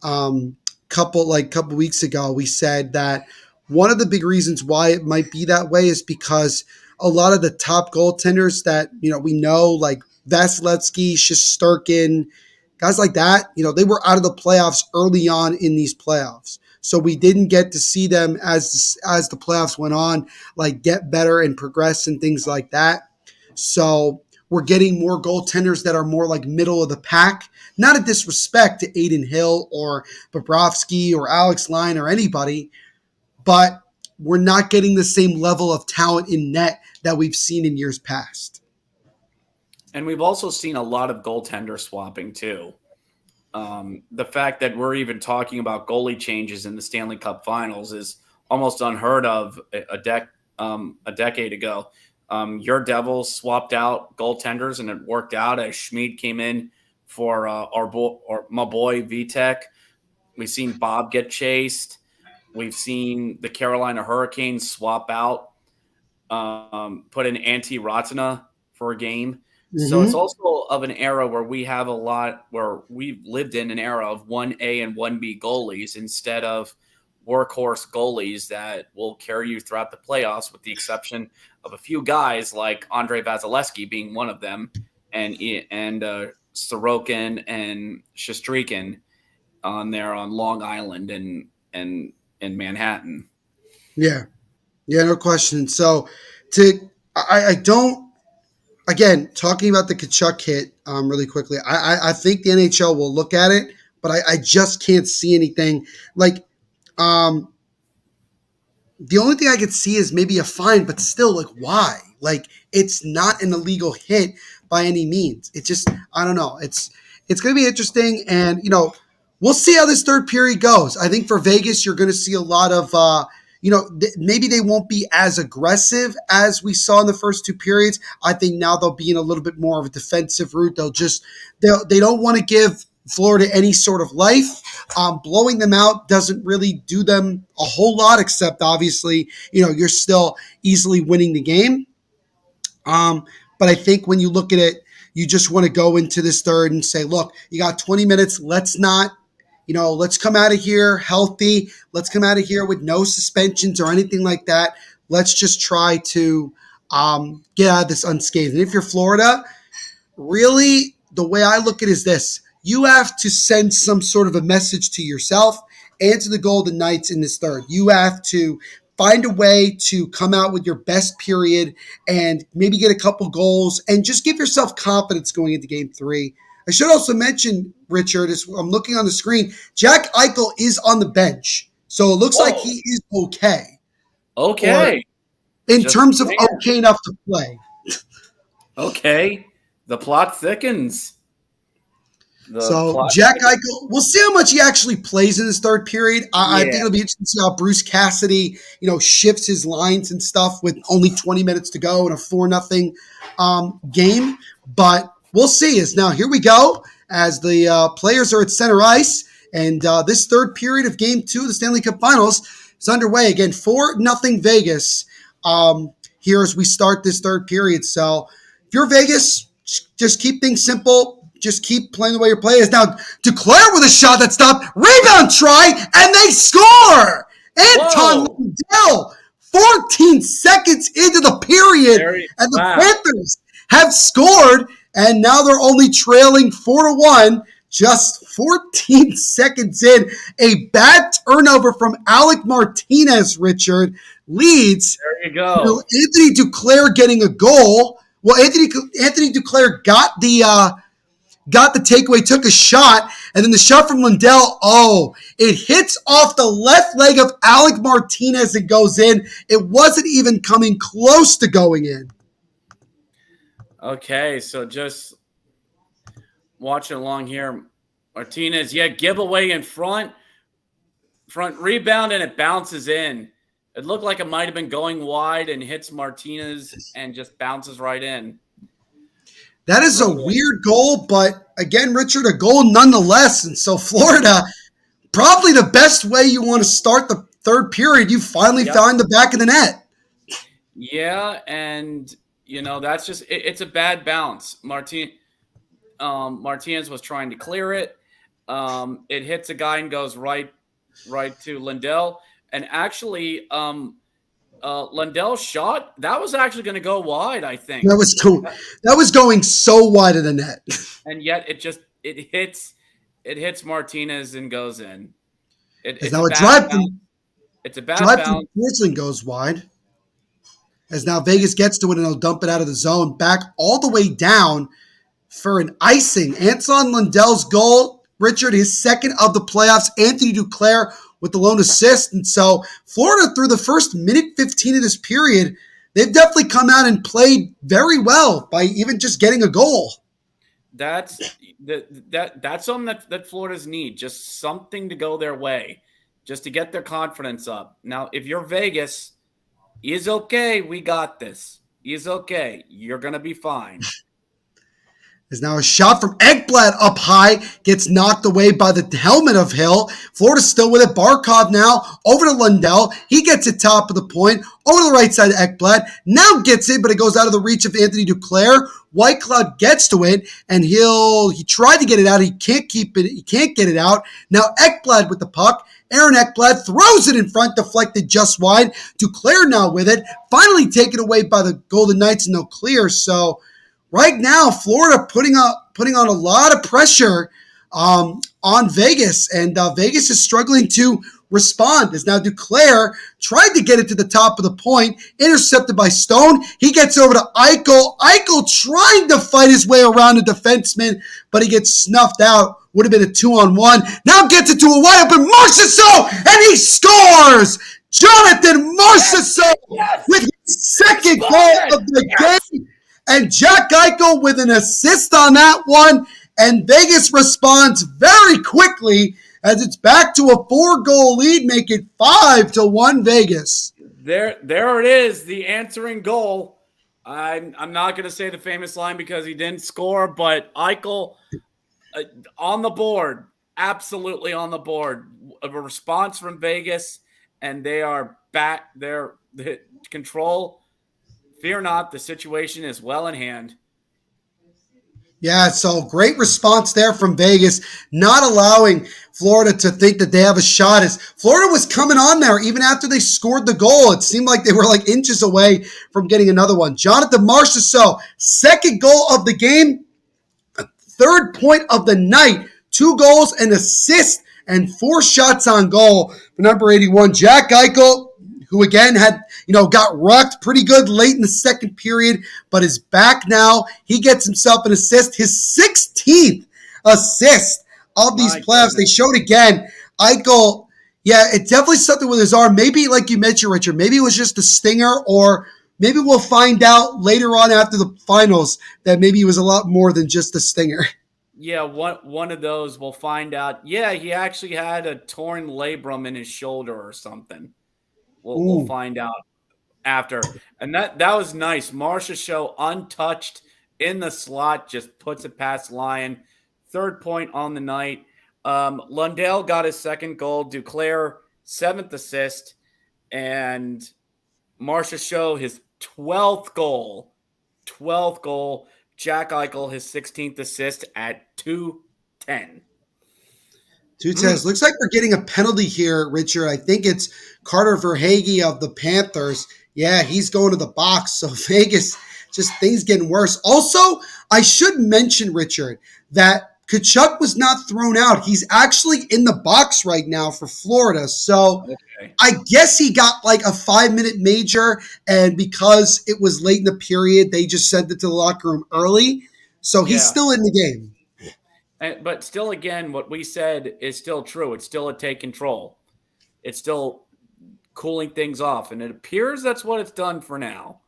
Couple weeks ago, we said that one of the big reasons why it might be that way is because a lot of the top goaltenders that we know, like Vasilevsky, Shesterkin, guys like that, they were out of the playoffs early on in these playoffs. So we didn't get to see them as the playoffs went on, like get better and progress and things like that. So we're getting more goaltenders that are more like middle of the pack. Not a disrespect to Aiden Hill or Bobrovsky or Alex Line or anybody, but we're not getting the same level of talent in net that we've seen in years past. And we've also seen a lot of goaltender swapping too. The fact that we're even talking about goalie changes in the Stanley Cup Finals is almost unheard of a decade ago. Your Devils swapped out goaltenders, and it worked out as Schmid came in for my boy Vitek. We've seen Bob get chased. We've seen the Carolina Hurricanes swap out, put in Antti Ratina for a game. So it's Mm-hmm. also of an era where we've lived in an era of 1A and 1B goalies instead of workhorse goalies that will carry you throughout the playoffs, with the exception of a few guys like Andre Vasilevsky being one of them, and Sorokin and Shesterkin on Long Island and in Manhattan. Yeah. Yeah, no question. So I don't, again, talking about the Kachuk hit really quickly, I think the NHL will look at it, but I just can't see anything. Like, um, the only thing I could see is maybe a fine, but still, like, why? Like, it's not an illegal hit by any means. It's just, I don't know. It's going to be interesting, and we'll see how this third period goes. I think for Vegas, you're going to see a lot of, maybe they won't be as aggressive as we saw in the first two periods. I think now they'll be in a little bit more of a defensive route. They don't want to give Florida any sort of life. Blowing them out doesn't really do them a whole lot, except obviously, you're still easily winning the game. But I think when you look at it, you just want to go into this third and say, look, you got 20 minutes. Let's come out of here healthy. Let's come out of here with no suspensions or anything like that. Let's just try to get out of this unscathed. And if you're Florida, really, the way I look at it is this: you have to send some sort of a message to yourself and to the Golden Knights in this third. You have to find a way to come out with your best period and maybe get a couple goals and just give yourself confidence going into game three. I should also mention, Richard, as I'm looking on the screen, Jack Eichel is on the bench. So it looks like Whoa. he is okay. Or Okay. in Just terms of saying. okay enough to play. Okay. The plot thickens. The So plot Jack thickens. Eichel, we'll see how much he actually plays in this third period. I think Yeah. it'll be interesting to see how Bruce Cassidy, shifts his lines and stuff with only 20 minutes to go in a 4-0 game. But we'll see. Now here we go as the players are at center ice, and this third period of Game 2 of the Stanley Cup Finals is underway. Again, 4-0 Vegas here as we start this third period. So if you're Vegas, just keep things simple. Just keep playing the way your play is. Now, Duclair with a shot that stopped. Rebound try, and they score! Anton Whoa. Lundell, 14 seconds into the period, and the Wow. Panthers have scored, and now they're only trailing 4-1, just 14 seconds in, a bad turnover from Alec Martinez, Richard, leads There you to go. Anthony Duclair getting a goal. Well, Anthony Duclair got the takeaway, took a shot, and then the shot from Lundell, it hits off the left leg of Alec Martinez and goes in. It wasn't even coming close to going in. Okay, so just watching along here. Martinez, giveaway in front rebound, and it bounces in. It looked like it might have been going wide and hits Martinez and just bounces right in. That is a weird goal, but again, Richard, a goal nonetheless. And so Florida, probably the best way you want to start the third period, you finally found the back of the net. Yeah, and that's just it's a bad bounce. Martinez was trying to clear it. It hits a guy and goes right to Lundell. And actually, Lundell's shot, that was actually going to go wide, I think. That was going so wide of the net. And yet it hits Martinez and goes in. It's now a bad bounce. It's a bad bounce. Drive goes wide. As now Vegas gets to it and they'll dump it out of the zone. Back all the way down for an icing. Anton Lundell's goal, Richard, his second of the playoffs. Anthony Duclair with the lone assist. And so Florida, through the first minute 15 of this period, they've definitely come out and played very well by even just getting a goal. That's something that Florida's need, just something to go their way, just to get their confidence up. Now, if you're Vegas, is okay. We got this. Is okay. You're going to be fine. There's now a shot from Ekblad up high, gets knocked away by the helmet of Hill. Florida's still with it. Barkov now over to Lundell. He gets it top of the point, over to the right side of Ekblad. Now gets it, but it goes out of the reach of Anthony Duclair. Whitecloud gets to it, and he tried to get it out. He can't keep it. He can't get it out. Now Ekblad with the puck. Aaron Ekblad throws it in front, deflected just wide. Duclair now with it. Finally taken away by the Golden Knights, and no clear. So right now, Florida putting on a lot of pressure on Vegas, and Vegas is struggling to respond. As now Duclair tried to get it to the top of the point, intercepted by Stone. He gets over to Eichel. Eichel trying to fight his way around the defenseman, but he gets snuffed out. Would have been a 2-on-1. Now gets it to a wide open Marchessault, and he scores! Jonathan Marchessault with his second goal of the game. And Jack Eichel with an assist on that one. And Vegas responds very quickly as it's back to a 4-goal lead, make it 5-1 Vegas. There it is, the answering goal. I'm not going to say the famous line because he didn't score, but Eichel on the board, absolutely on the board. A response from Vegas, and they are back. They're control. Fear not, the situation is well in hand. Yeah, so great response there from Vegas, not allowing Florida to think that they have a shot. As Florida was coming on there even after they scored the goal. It seemed like they were like inches away from getting another one. Jonathan Marchessault, second goal of the game, third point of the night, 2 goals, an assist, and 4 shots on goal for number 81, Jack Eichel, who again had, got rocked pretty good late in the second period, but is back now. He gets himself an assist, his 16th assist of these playoffs. They showed again, Eichel, it's definitely something with his arm. Maybe, like you mentioned, Richard, maybe it was just a stinger, or maybe we'll find out later on after the finals that maybe it was a lot more than just a stinger. Yeah, one of those we'll find out. Yeah, he actually had a torn labrum in his shoulder or something. We'll find out after. And that was nice. Marchessault untouched in the slot, just puts it past Lyon. Third point on the night. Lundell got his second goal. Duclair, 7th assist. And Marchessault, his 12th goal. Jack Eichel, his 16th assist at 2:10. 2:10. Looks like we're getting a penalty here, Richard. I think it's Carter Verhaeghe of the Panthers. Yeah, he's going to the box. So Vegas, just things getting worse. Also, I should mention, Richard, that Kachuk was not thrown out. He's actually in the box right now for Florida. So Okay. I guess he got like a 5-minute major, and because it was late in the period, they just sent it to the locker room early. So he's Yeah. still in the game. But still, again, what we said is still true. It's still a take control. It's still cooling things off. And it appears that's what it's done for now.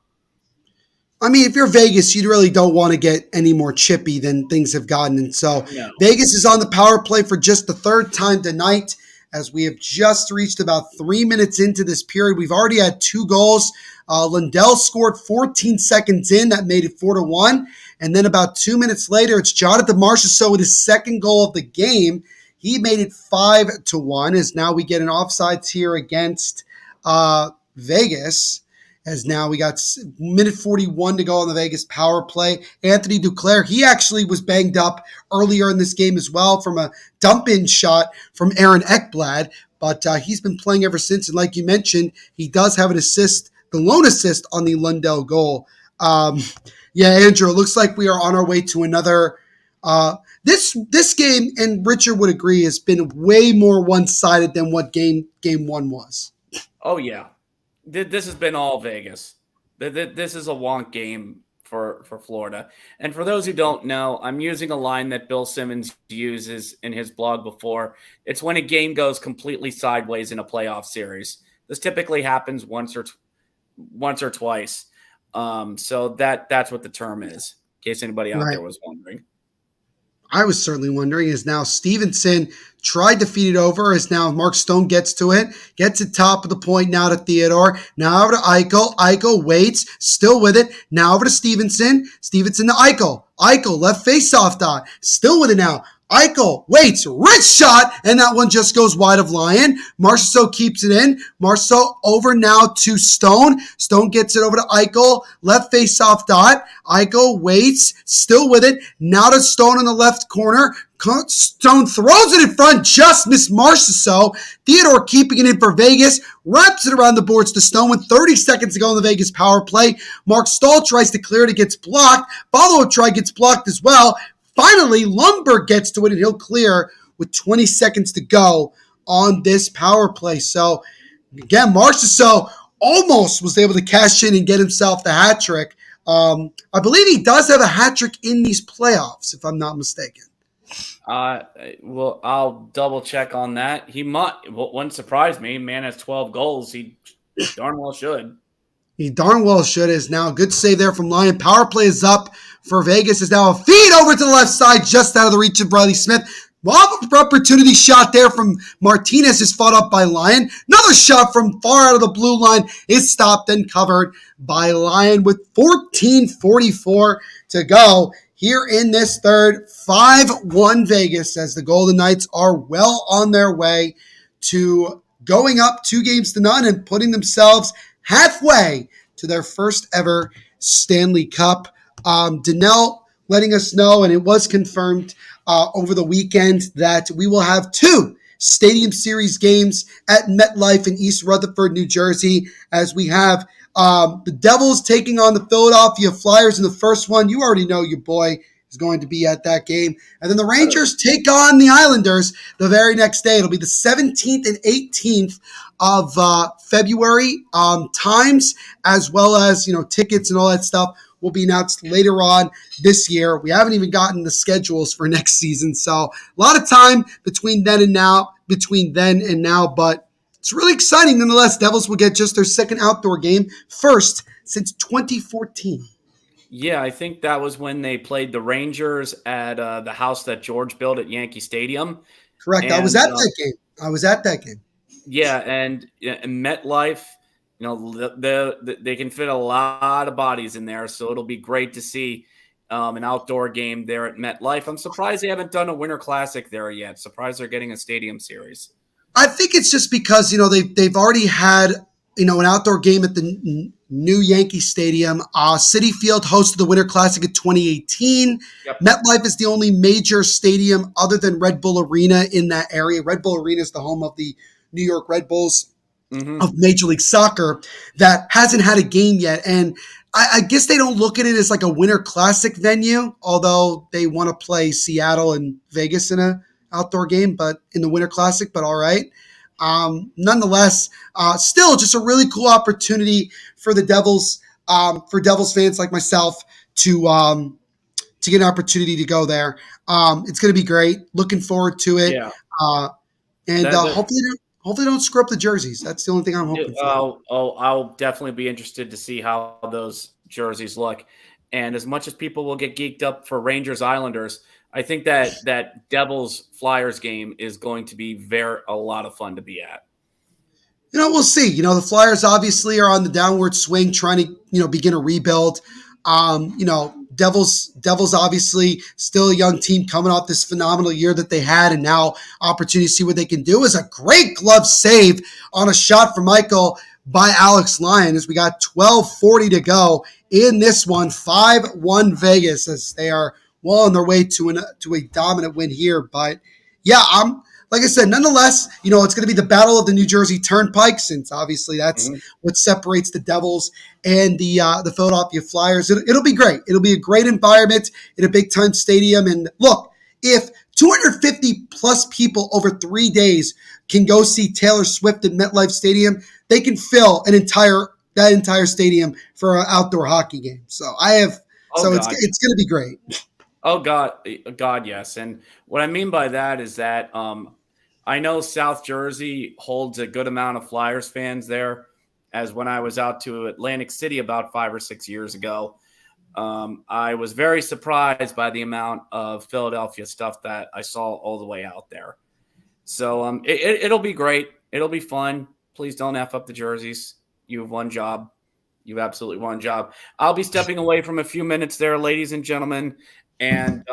I mean, if you're Vegas, you really don't want to get any more chippy than things have gotten. And so No. Vegas is on the power play for just the third time tonight, as we have just reached about 3 minutes into this period. We've already had 2 goals. Lundell scored 14 seconds in. That made it 4-1. And then about 2 minutes later, it's Jonathan Marchessault with his second goal of the game. He made it 5-1, as now we get an offsides here against Vegas. As now we got minute 41 to go on the Vegas power play. Anthony Duclair, he actually was banged up earlier in this game as well from a dump-in shot from Aaron Ekblad, but he's been playing ever since. And like you mentioned, he does have an assist, the lone assist on the Lundell goal. Yeah, Andrew, it looks like we are on our way to another. This game, and Richard would agree, has been way more one-sided than what game 1 was. Oh, yeah. This has been all Vegas. This is a wonk game for Florida. And for those who don't know, I'm using a line that Bill Simmons uses in his blog before. It's when a game goes completely sideways in a playoff series. This typically happens once or twice. So that's what the term is, in case anybody out there was wondering. I was certainly wondering, is now Stevenson tried to feed it over, as now Mark Stone gets to it, gets it top of the point now to Theodore, now over to Eichel, Eichel waits, still with it, now over to Stevenson, Stevenson to Eichel, Eichel left face-off dot, still with it now, Eichel waits, rich shot, and that one just goes wide of Lyon. Marchessault keeps it in. Marchessault over now to Stone. Stone gets it over to Eichel, left face-off dot. Eichel waits, still with it. Now to Stone in the left corner. Stone throws it in front, just missed Marchessault. Theodore keeping it in for Vegas, wraps it around the boards to Stone with 30 seconds to go in the Vegas power play. Mark Stahl tries to clear it, it gets blocked. Follow-up try gets blocked as well. Finally, Lundberg gets to it, and he'll clear with 20 seconds to go on this power play. So, again, Marchessault almost was able to cash in and get himself the hat trick. I believe he does have a hat trick in these playoffs, if I'm not mistaken. Well, I'll double check on that. He might. Wouldn't surprise me. Man has 12 goals. He darn well should. He darn well should. Is now a good save there from Lyon. Power play is up for Vegas. Is now a feed over to the left side, just out of the reach of Bradley Smith. Opportunity shot there from Martinez is fought up by Lyon. Another shot from far out of the blue line is stopped and covered by Lyon with 14:44 to go here in this third. 5-1 Vegas, as the Golden Knights are well on their way to going up 2-0 and putting themselves halfway to their first ever Stanley Cup. Donnell letting us know, and it was confirmed over the weekend, that we will have 2 Stadium Series games at MetLife in East Rutherford, New Jersey, as we have the Devils taking on the Philadelphia Flyers in the first one. You already know your boy is going to be at that game. And then the Rangers take on the Islanders the very next day. It'll be the 17th and 18th of February. Times, as well as, tickets and all that stuff, will be announced later on this year. We haven't even gotten the schedules for next season, so a lot of time between then and now, but it's really exciting nonetheless. Devils will get just their second outdoor game, first since 2014. Yeah, I think that was when they played the Rangers at the house that George built at Yankee Stadium. Correct. I was at that game. Yeah, and MetLife, they can fit a lot of bodies in there, so it'll be great to see an outdoor game there at MetLife. I'm surprised they haven't done a Winter Classic there yet. Surprised they're getting a Stadium Series. I think it's just because they've already had an outdoor game at the new Yankee Stadium. Citi Field hosted the Winter Classic in 2018. Yep. MetLife is the only major stadium other than Red Bull Arena in that area. Red Bull Arena is the home of the New York Red Bulls of Major League Soccer that hasn't had a game yet. And I guess they don't look at it as like a Winter Classic venue, although they want to play Seattle and Vegas in a outdoor game, but in the Winter Classic. But all right, nonetheless, still just a really cool opportunity for the Devils, for Devils fans like myself to get an opportunity to go there. It's going to be great. Looking forward to it, Yeah. and That, that hopefully they don't screw up the jerseys. That's the only thing I'm hoping for. I'll definitely be interested to see how those jerseys look. And as much as people will get geeked up for Rangers Islanders, I think that Devils Flyers game is going to be a lot of fun to be at. We'll see. The Flyers obviously are on the downward swing, trying to, begin a rebuild. Devils obviously still a young team coming off this phenomenal year that they had, and now opportunity to see what they can do. Is a great glove save on a shot from Michael by Alex Lyon as we got 12:40 to go in this one. 5-1 Vegas as they are well on their way to a dominant win here. But yeah, like I said, nonetheless, it's going to be the battle of the New Jersey Turnpike, since obviously that's what separates the Devils and the Philadelphia Flyers. It'll be great. It'll be a great environment in a big time stadium. And look, if 250 plus people over 3 days can go see Taylor Swift at MetLife Stadium, they can fill that entire stadium for an outdoor hockey game. So it's going to be great. Oh God, yes. And what I mean by that is that I know South Jersey holds a good amount of Flyers fans there. As when I was out to Atlantic City about 5 or 6 years ago, I was very surprised by the amount of Philadelphia stuff that I saw all the way out there. So it'll be great. It'll be fun. Please don't F up the jerseys. You have one job. You absolutely one job. I'll be stepping away from a few minutes there, ladies and gentlemen. And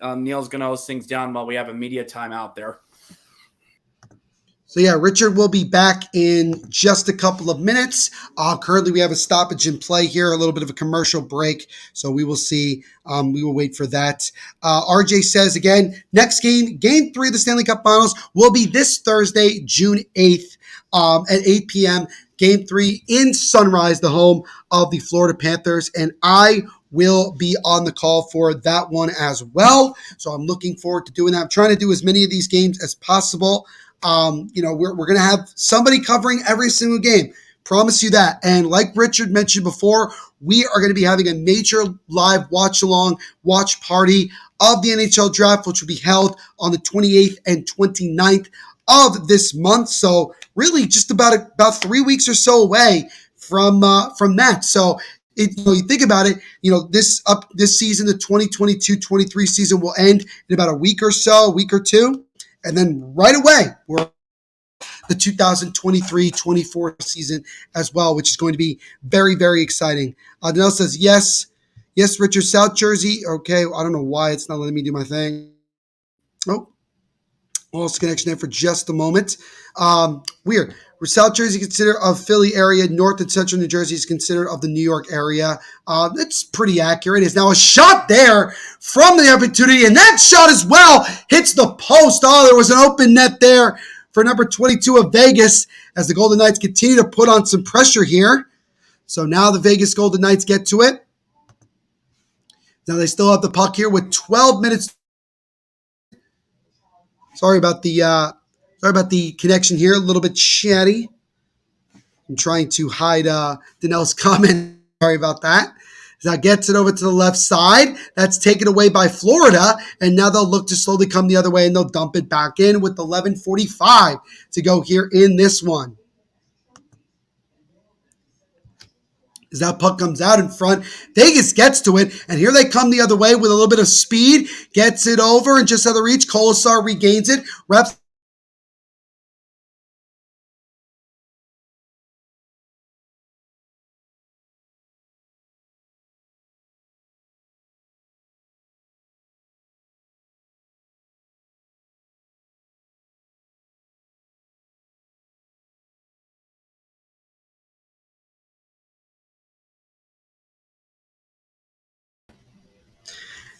Neil's going to host things down while we have a media timeout there. So yeah, Richard will be back in just a couple of minutes. Currently, we have a stoppage in play here, a little bit of a commercial break. So we will see. We will wait for that. RJ says again, next game 3 of the Stanley Cup Finals will be this Thursday, June 8th at 8 p.m. Game 3 in Sunrise, the home of the Florida Panthers. And I will be on the call for that one as well. So I'm looking forward to doing that. I'm trying to do as many of these games as possible. We're going to have somebody covering every single game. Promise you that. And like Richard mentioned before, we are going to be having a major live watch party of the NHL draft, which will be held on the 28th and 29th of this month. So really just about 3 weeks or so away from that. So you think about it, this season, the 2022-23 season will end in about a week or two. And then right away, we're the 2023-24 season as well, which is going to be very, very exciting. Danelle says, yes, Richard, South Jersey. Okay, I don't know why it's not letting me do my thing. Oh, lost connection there for just a moment. Weird. South Jersey is considered of Philly area. North and Central New Jersey is considered of the New York area. It's pretty accurate. It's now a shot there from the opportunity, and that shot as well hits the post. Oh, there was an open net there for number 22 of Vegas as the Golden Knights continue to put on some pressure here. So now the Vegas Golden Knights get to it. Now they still have the puck here with 12 minutes. Sorry about the connection here. A little bit chatty. I'm trying to hide Danelle's comment. Sorry about that. Now gets it over to the left side. That's taken away by Florida. And now they'll look to slowly come the other way and they'll dump it back in with 11:45 to go here in this one. As that puck comes out in front, Vegas gets to it, and here they come the other way with a little bit of speed, gets it over, and just out of reach, Kolesar regains it, wraps.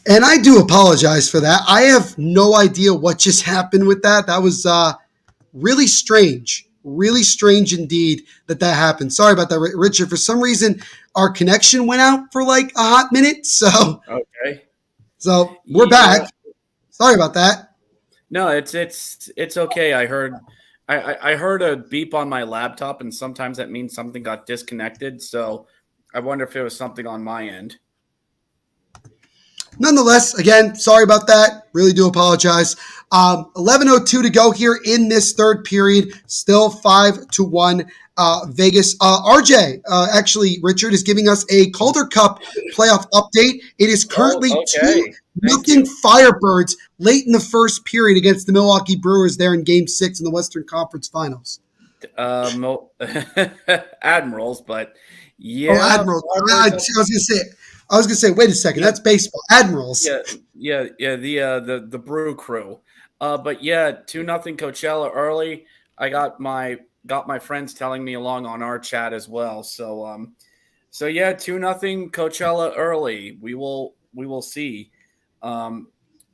And I do apologize for that. I have no idea what just happened with that. That was really strange. really strange indeed that happened. Sorry about that, Richard. For some reason, our connection went out for like a hot minute. Okay. So we're Yeah. back. Sorry about that. No, it's okay. I heard a beep on my laptop, and sometimes that means something got disconnected. So I wonder if it was something on my end. Nonetheless, again, sorry about that. Really do apologize. 11:02 to go here in this third period. Still 5-1 Vegas. RJ, actually, Richard is giving us a Calder Cup playoff update. It is Oh, currently okay. Thank 2-0 you. Firebirds late in the first period against the Milwaukee Brewers there in Game 6 in the Western Conference Finals. Admirals, but Oh, yeah, Admirals. Firebirds. I was gonna say, wait a second, Yeah, that's baseball. Admirals. yeah, yeah. The Brew Crew. But yeah, 2-0 Coachella early. I got my friends telling me along on our chat as well. So yeah, 2-0 Coachella early. We will see. Um,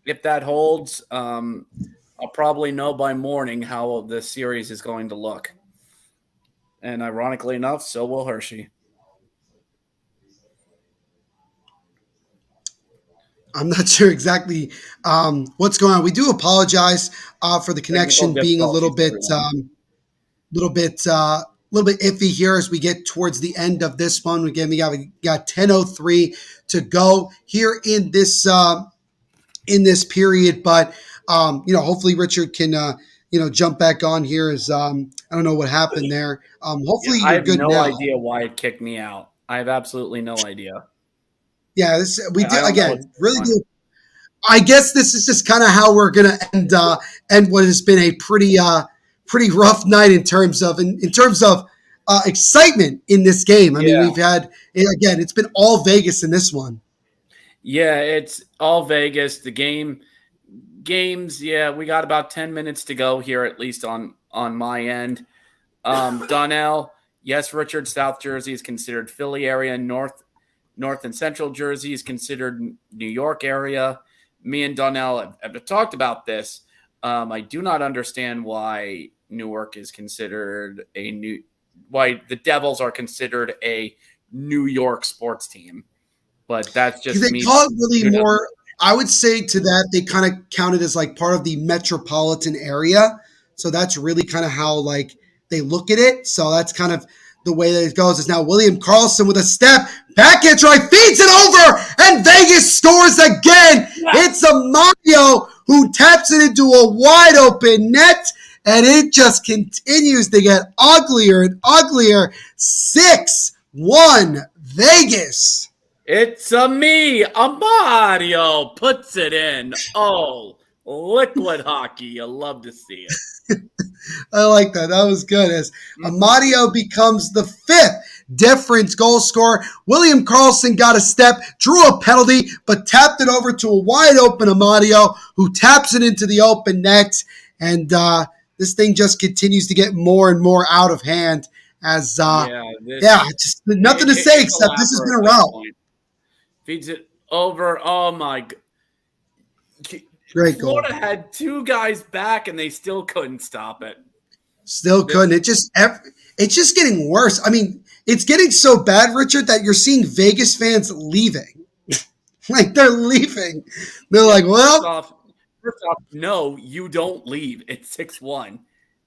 if that holds, I'll probably know by morning how the series is going to look. And ironically enough, so will Hershey. I'm not sure exactly what's going on. We do apologize for the Technical connection being a difficulties, everyone. little bit, little bit iffy here as we get towards the end of this one. Again, we got 10:03 to go here in this period, but hopefully Richard can jump back on here as I don't know what happened there. Yeah, Hopefully I you're have good no now. idea why it kicked me out. I have absolutely no idea. Yeah, we I did don't know what's again. Really going on. do. I guess this is just kind of how we're gonna end what has been a pretty rough night in terms of excitement in this game. I mean, Yeah, we've had again, it's been all Vegas in this one. yeah, it's all Vegas. The games. Yeah, we got about 10 minutes to go here, at least on my end. Donnell, yes, Richard, South Jersey is considered Philly area. North and Central Jersey is considered New York area. Me and Donnell have talked about this. I do not understand why Newark is considered why the Devils are considered a New York sports team. But that's Because just they me. call it really Who doesn't? more. I would say to that they kind of counted as like part of the metropolitan area. So that's really kind of how like they look at it. So that's kind of the way that it goes. Is now William Karlsson with a step back and try feeds it over, and Vegas scores again. It's a Mario who taps it into a wide open net, and it just continues to get uglier and uglier. 6-1 Vegas. It's a me, a Mario puts it in. Oh, liquid hockey. You love to see it. I like that. That was good. As Mhm. Amadio becomes the fifth difference goal scorer. William Karlsson got a step, drew a penalty, but tapped it over to a wide open Amadio, who taps it into the open net. And this thing just continues to get more and more out of hand. As Yeah, yeah, just nothing to say it's a except this has lapper been at a that row. point. Feeds it over. Oh my! Great goal. Florida had two guys back and they still couldn't stop it. Still couldn't. It's just getting worse. I mean, it's getting so bad, Richard, that you're seeing Vegas fans leaving. Like they're leaving. They're Yeah, like, well, first off, no, you don't leave. It's 6-1.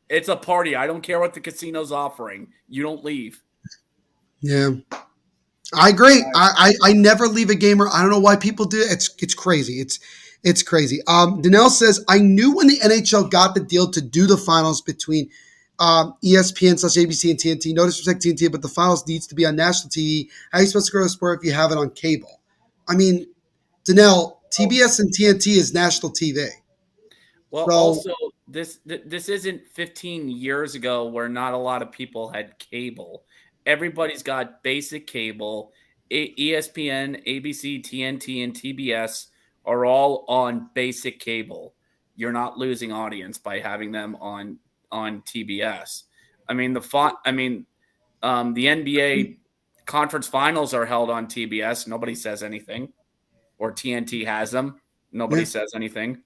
It's a party. I don't care what the casino's offering. You don't leave. yeah, I agree. I never leave a gamer. I don't know why people do it. It's crazy. It's crazy. Danelle says I knew when the NHL got the deal to do the finals between ESPN/ABC and TNT. No disrespect to TNT, but the finals needs to be on national TV. How are you supposed to grow a sport if you have it on cable? I mean, Danelle, TBS and TNT is national TV. Well, So also this isn't 15 years ago where not a lot of people had cable. Everybody's got basic cable. ESPN, ABC, TNT, and TBS are all on basic cable. You're not losing audience by having them on TBS. I mean the NBA conference finals are held on TBS. Nobody says anything. Or TNT has them. Nobody yeah. says anything.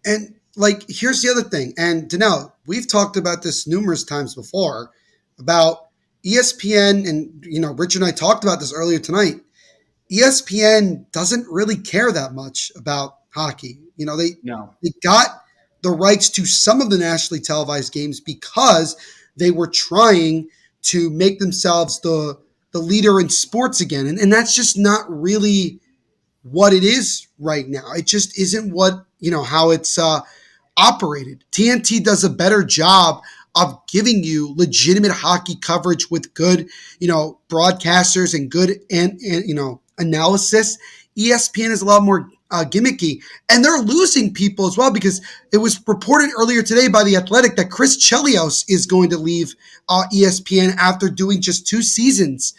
And like here's the other thing, and Danelle, we've talked about this numerous times before about ESPN, and Richard and I talked about this earlier tonight. ESPN doesn't really care that much about hockey. No. They got the rights to some of the nationally televised games because they were trying to make themselves the leader in sports again, and that's just not really what it is right now. It just isn't what how it's operated. TNT does a better job of giving you legitimate hockey coverage with good, broadcasters and good and analysis. ESPN is a lot more gimmicky, and they're losing people as well because it was reported earlier today by The Athletic that Chris Chelios is going to leave ESPN after doing just 2 seasons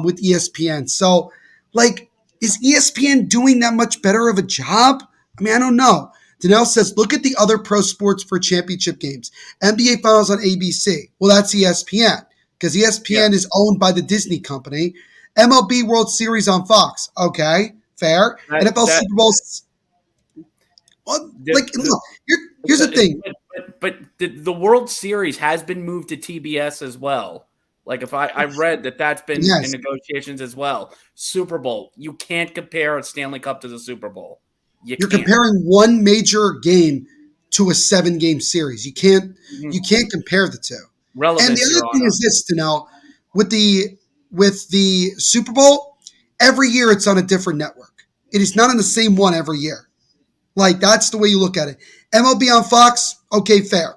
with ESPN. So, like, is ESPN doing that much better of a job? I mean, I don't know. Danelle says, look at the other pro sports for championship games. NBA Finals on ABC. Well, that's ESPN because ESPN is owned by the Disney company. MLB World Series on Fox. Okay, fair. NFL Super Bowls. Well, look, here's the thing. But the World Series has been moved to TBS as well. Like if I read that's been in negotiations as well. Super Bowl, you can't compare a Stanley Cup to the Super Bowl. You're comparing one major game to a 7-game series. You can't compare the two. Relevance, and the other thing is this, Danelle, with the Super Bowl, every year it's on a different network. It is not on the same one every year. Like, that's the way you look at it. MLB on Fox, okay, fair.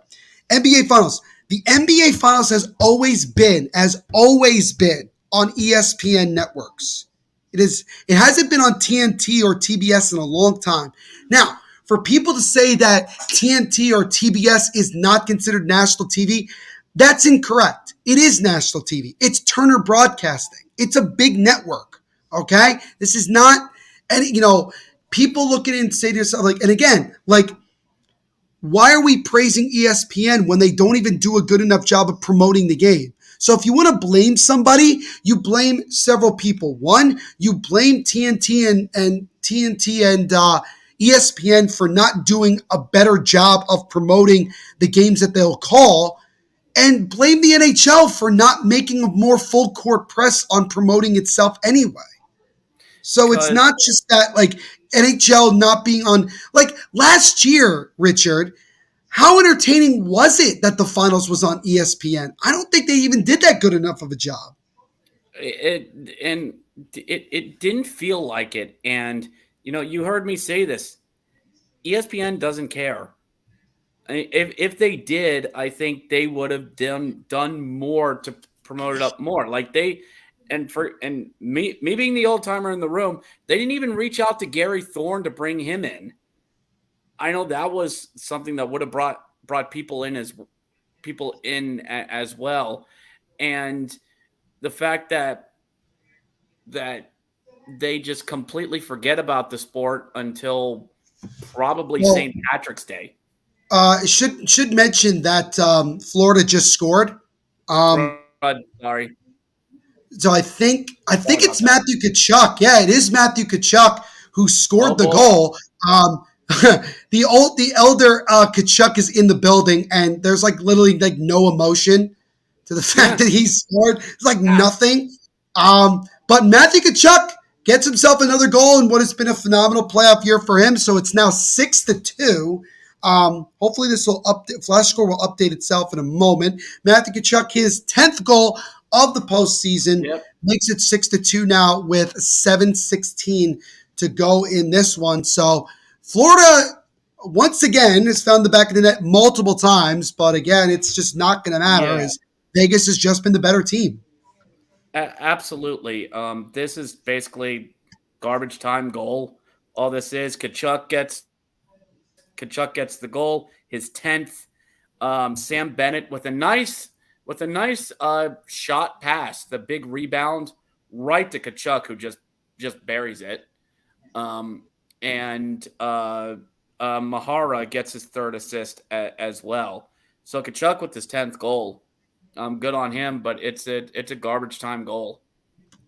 NBA Finals. The NBA Finals has always been on ESPN networks. It hasn't been on TNT or TBS in a long time. Now, for people to say that TNT or TBS is not considered national TV, that's incorrect. It is national TV. It's Turner Broadcasting. It's a big network. Okay? This is not any, people look at it and say to yourself, like, and again, like, why are we praising ESPN when they don't even do a good enough job of promoting the game? So if you want to blame somebody, you blame several people. One, you blame TNT and ESPN for not doing a better job of promoting the games that they'll call, and blame the NHL for not making a more full court press on promoting itself anyway. So it's not just that, like, NHL not being on, like, last year, Richard, how entertaining was it that the finals was on ESPN? I don't think they even did that good enough of a job. It didn't feel like it. And, you heard me say this. ESPN doesn't care. If they did, I think they would have done more to promote it up more. Like me being the old timer in the room, they didn't even reach out to Gary Thorne to bring him in. I know that was something that would have brought people in as well, and the fact that they just completely forget about the sport until probably St. Patrick's Day. Should mention that Florida just scored. Sorry. So I think it's Matthew Tkachuk. Yeah, it is Matthew Tkachuk who scored the goal. The elder Tkachuk is in the building, and there's like literally like no emotion to the fact that he scored. It's like nothing. But Matthew Tkachuk gets himself another goal in what has been a phenomenal playoff year for him. So it's now 6-2. Hopefully this will update. Flash score will update itself in a moment. Matthew Tkachuk, his 10th goal of the postseason, makes it 6-2 now with 7:16 to go in this one. So Florida, once again, has found the back of the net multiple times, but again, it's just not going to matter as Vegas has just been the better team. Absolutely. This is basically garbage time goal. All this is, Tkachuk gets the goal, his 10th. Sam Bennett with a nice shot pass, the big rebound right to Tkachuk, who just buries it. And Mahara gets his 3rd assist as well. So Tkachuk with his 10th goal. Good on him, but it's a garbage time goal.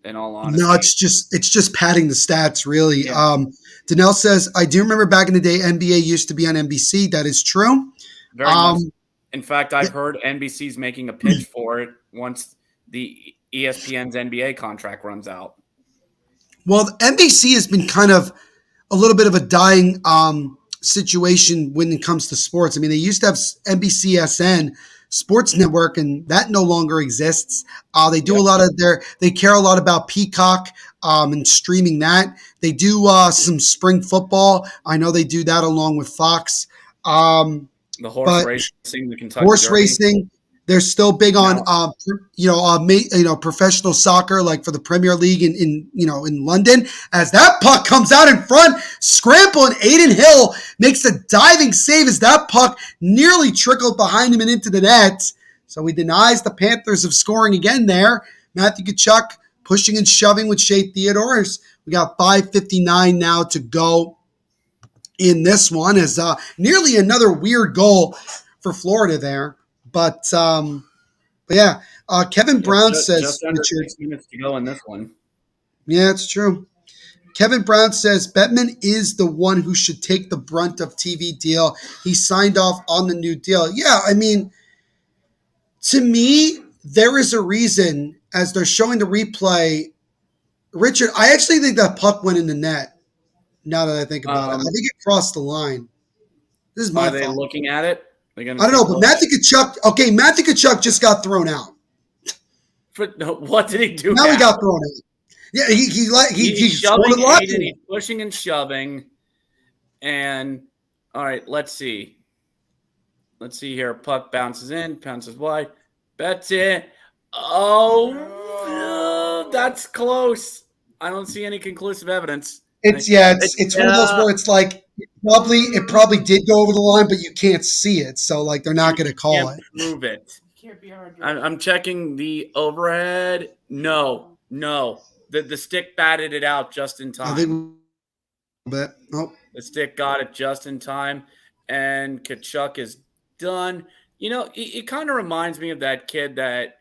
in all No, honesty. it's just padding the stats, really. Yeah, Danelle says, I do remember back in the day, NBA used to be on NBC. That is true. very much. Um, In fact, I've heard NBC's making a pitch for it once the ESPN's NBA contract runs out. well, NBC has been kind of a little bit of a dying situation when it comes to sports. I mean, they used to have NBCSN Sports Network, and that no longer exists. They do a Yep. lot of they care a lot about Peacock and streaming that. They do some spring football. I know they do that along with Fox. Um, The horse but racing, the Kentucky horse Derby. racing. They're still big on, Now, professional soccer, like for the Premier League in London. As that puck comes out in front, scrambling, Aiden Hill makes a diving save as that puck nearly trickled behind him and into the net. So he denies the Panthers of scoring again there. Matthew Tkachuk pushing and shoving with Shea Theodore. We got 5:59 now to go in this one, as nearly another weird goal for Florida there. But yeah, Kevin yep, Brown just says, under Richard, 6 minutes to go in this one. yeah, it's true. Kevin Brown says Bettman is the one who should take the brunt of TV deal. He signed off on the new deal. Yeah, I mean, to me, there is a reason as they're showing the replay. Richard, I actually think that puck went in the net. Now that I think about it, I Um, think it crossed the line. This is my are they fault. looking at it? They're going to I don't take know, a but look at Matthew Tkachuk. Okay, Matthew Tkachuk just got thrown out. it. What did he do Now he now? got thrown out. Yeah, he He's scored shoving a lot. Aiden. He's pushing and shoving. And all right, let's see. Let's see here. Puck bounces in, bounces wide. That's it. Oh, that's close. I don't see any conclusive evidence. It's one of those where it's like it probably did go over the line, but you can't see it, so like they're not You going to call can't it. prove it. I'm checking the overhead. No, no. The stick batted it out just in I time. think a bit. Oh, The stick got it just in time, and Kachuk is done. It kind of reminds me of that kid that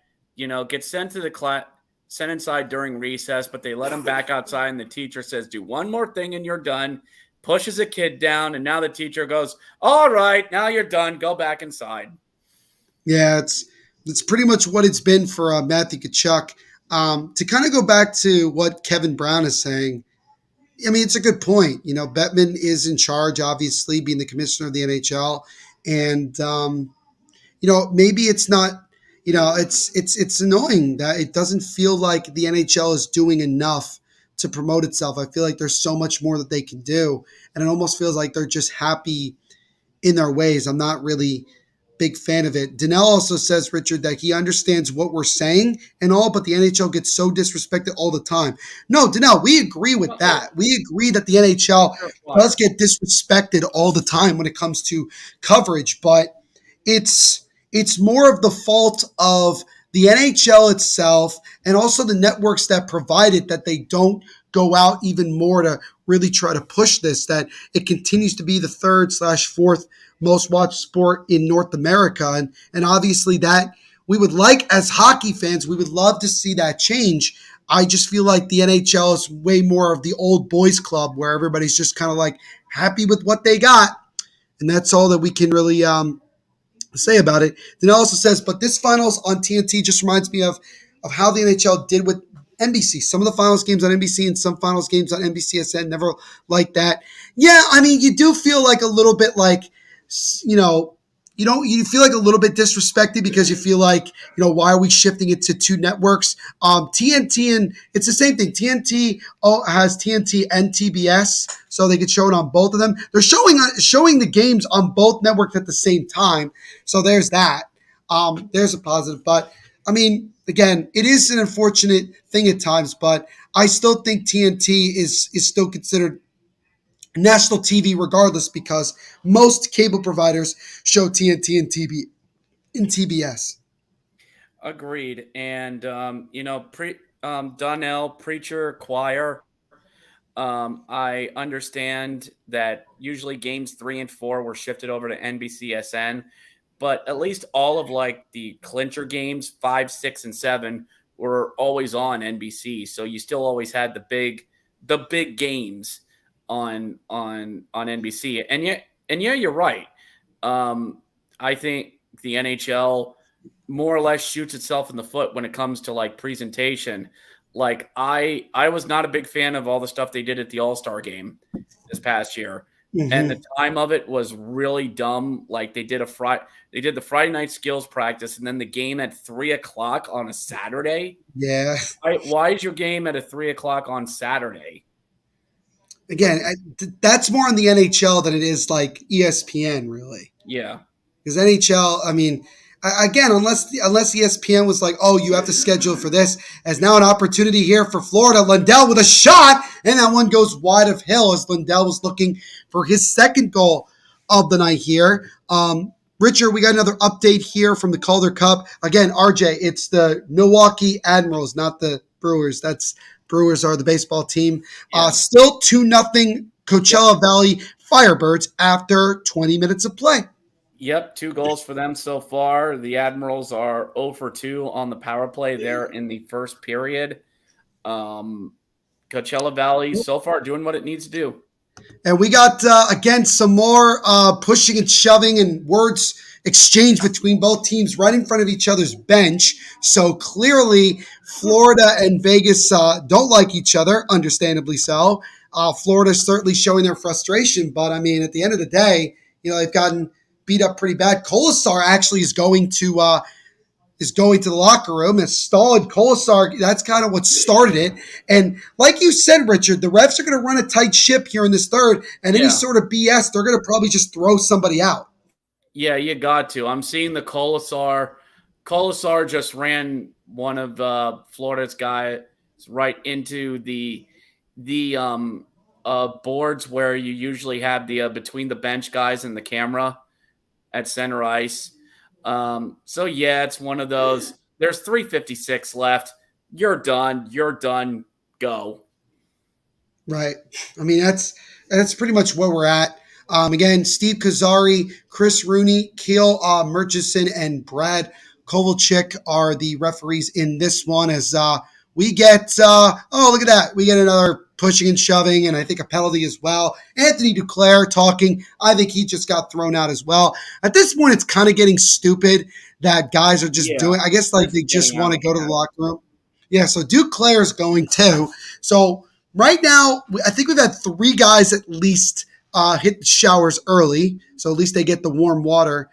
gets sent to the class, sent inside during recess, but they let him back outside, and the teacher says, "Do one more thing, and you're done." Pushes a kid down, and now the teacher goes, "All right, now you're done. Go back inside." yeah, it's pretty much what it's been for Matthew Tkachuk. To kind of go back to what Kevin Brown is saying, I mean, it's a good point. Bettman is in charge, obviously, being the commissioner of the NHL, and maybe it's not. It's annoying that it doesn't feel like the NHL is doing enough to promote itself. I feel like there's so much more that they can do, and it almost feels like they're just happy in their ways. I'm not really big fan of it. Danelle also says, Richard, that he understands what we're saying and all, but the NHL gets so disrespected all the time. No, Danelle, we agree with that. We agree that the NHL does get disrespected all the time when it comes to coverage, but it's more of the fault of the NHL itself and also the networks that provide it, that they don't go out even more to really try to push this, that it continues to be the third/fourth most watched sport in North America. And obviously that we would like, as hockey fans, we would love to see that change. I just feel like the NHL is way more of the old boys club where everybody's just kind of like happy with what they got. And that's all that we can really say about it. Then it also says, but this finals on TNT just reminds me of how the NHL did with NBC. Some of the finals games on NBC and some finals games on NBCSN, never like that. Yeah, I mean, you do feel like a little bit like, you know, you feel like a little bit disrespected because you feel like, why are we shifting it to two networks? TNT, and it's the same thing. TNT has TNT and TBS, so they could show it on both of them. They're showing the games on both networks at the same time, so there's that. There's a positive, but I mean, again, it is an unfortunate thing at times, but I still think TNT is still considered national TV regardless, because most cable providers show TNT and TBS. Agreed. And Donnell, preacher, choir. I understand that usually games 3 and 4 were shifted over to NBCSN, but at least all of like the clincher games 5, 6, and 7 were always on NBC, so you still always had the big games on NBC. And yeah, you're right. I think the NHL more or less shoots itself in the foot when it comes to like presentation. Like I was not a big fan of all the stuff they did at the All-Star game this past year. And the Mm-hmm. time of it was really dumb. Like they did the Friday night skills practice and then the game at 3 o'clock on a Saturday. Yeah. Why is your game at a 3 o'clock on Saturday? Again, that's more on the NHL than it is like ESPN, really. Yeah. Because NHL, I mean, again, unless ESPN was like, oh, you have to schedule for this, as now an opportunity here for Florida. Lundell with a shot, and that one goes wide of Hill as Lundell was looking for his second goal of the night here. Richard, we got another update here from the Calder Cup. Again, RJ, it's the Milwaukee Admirals, not the Brewers. Brewers are the baseball team. Yeah. Still 2-0 Coachella Valley Firebirds after 20 minutes of play. Yep, 2 goals for them so far. The Admirals are 0 for 2 on the power play there in the first period. Coachella Valley so far doing what it needs to do. And we got, again, some more pushing and shoving and words exchanged between both teams right in front of each other's bench. So clearly, Florida and Vegas don't like each other, understandably so. Florida's certainly showing their frustration. But, I mean, at the end of the day, they've gotten beat up pretty bad. Kolasar actually is going to the locker room and stalled Kolasar. That's kind of what started it. And like you said, Richard, the refs are going to run a tight ship here in this third, and any sort of BS, they're going to probably just throw somebody out. Yeah, you got to. I'm seeing the Kolasar. Kolasar just ran one of Florida's guys right into the boards where you usually have the between the bench guys and the camera at center ice. So yeah, it's one of those. There's 3:56 left. You're done. Go. Right. I mean, that's pretty much where we're at. Again, Steve Kazari, Chris Rooney, Keel Murchison, and Brad Kovalchik are the referees in this one. As we get, look at that, we get another pushing and shoving, and I think a penalty as well. Anthony Duclair talking. I think he just got thrown out as well. At this point, it's kind of getting stupid that guys are just doing. I guess like they just want to go to the locker room. Yeah, so Duclair is going too. So right now, I think we've had 3 guys at least hit the showers early. So at least they get the warm water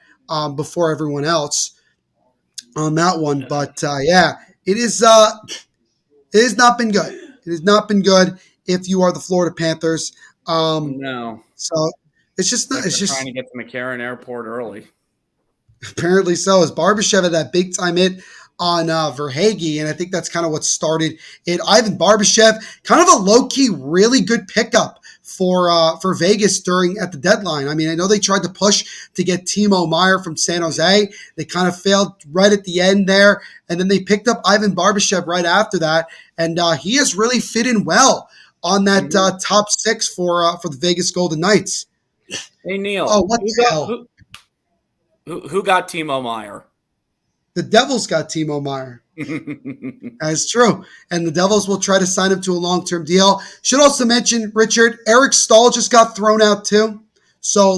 before everyone else on that one. But yeah, it has not been good. It has not been good if you are the Florida Panthers. No. So it's just not. It's just trying to get to McCarran Airport early. Apparently so. As Barbashev had that big time hit on Verhaeghe, and I think that's kind of what started it. Ivan Barbashev, kind of a low key, really good pickup for Vegas at the deadline. I mean, I know they tried to push to get Timo Meier from San Jose. They kind of failed right at the end there, and then they picked up Ivan Barbashev right after that, and he has really fit in well on that top 6 for the Vegas Golden Knights. Hey Neil, oh what the hell? Who got Timo Meier? The Devils got Timo Meier. That's true. And the Devils will try to sign him to a long-term deal. Should also mention, Richard, Eric Stahl just got thrown out too. So,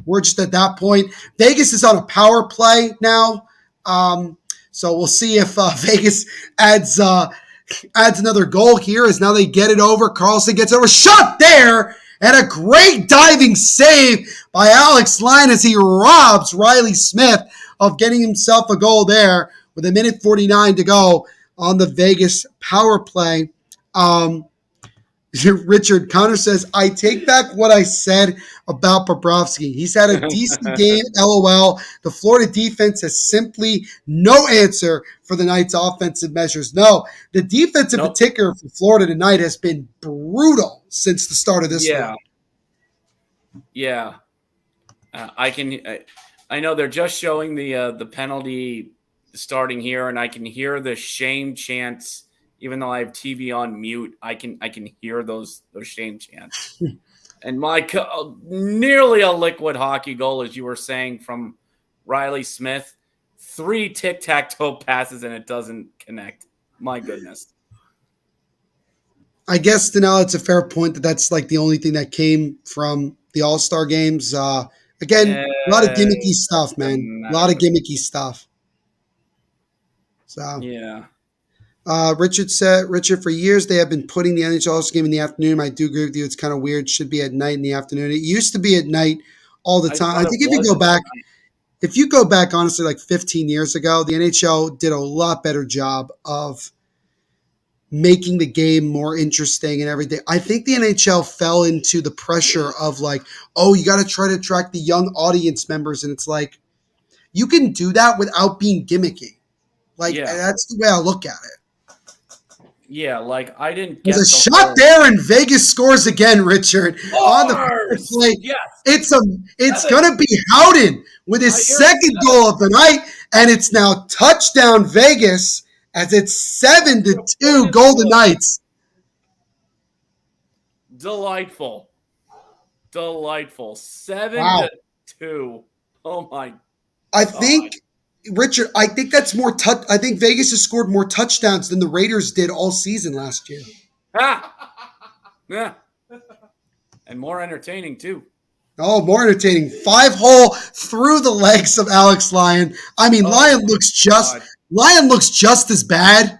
we're just at that point. Vegas is on a power play now. So we'll see if Vegas adds another goal here as now they get it over. Carlson gets over. Shot there! And a great diving save by Alex Lyon as he robs Riley Smith of getting himself a goal there with 1:49 to go on the Vegas power play. Richard Connor says, I take back what I said about Bobrovsky. He's had a decent game, LOL. The Florida defense has simply no answer for the Knights' offensive measures. No, the defense in particular for Florida tonight has been brutal since the start of this one. Yeah. I know they're just showing the penalty starting here, and I can hear the shame chants. Even though I have TV on mute, I can hear those shame chants. And nearly a liquid hockey goal, as you were saying, from Riley Smith. 3 tic-tac-toe passes and it doesn't connect. My goodness. I guess now it's a fair point that that's like the only thing that came from the All-Star games. Again, Eh, a lot of gimmicky stuff, man. doesn't A lot matter. of gimmicky stuff. So, Yeah. Richard, for years they have been putting the NHL All-Star game in the afternoon. I do agree with you. It's kind of weird. It should be at night in the afternoon. It used to be at night all the I time. I thought it think was at night. if you go back, honestly, like 15 years ago, the NHL did a lot better job of making the game more interesting and everything. I think the NHL fell into the pressure of like, oh, you got to try to attract the young audience members. And it's like, you can do that without being gimmicky. Like, Yeah. that's the way I look at it. Yeah, like I didn't There's get a the shot whole there, and Vegas scores again, Richard, on the power Bars! play. Yes. It's going to be Howden with his second goal of the night, and it's now touchdown Vegas as it's 7-2 Golden Knights. Delightful. 7 Wow. to 2. Oh my. I think, Richard, I think that's more I think Vegas has scored more touchdowns than the Raiders did all season last year. Yeah. And more entertaining too. Oh, more entertaining. 5-hole through the legs of Alex Lyon. I mean, Lyon looks just as bad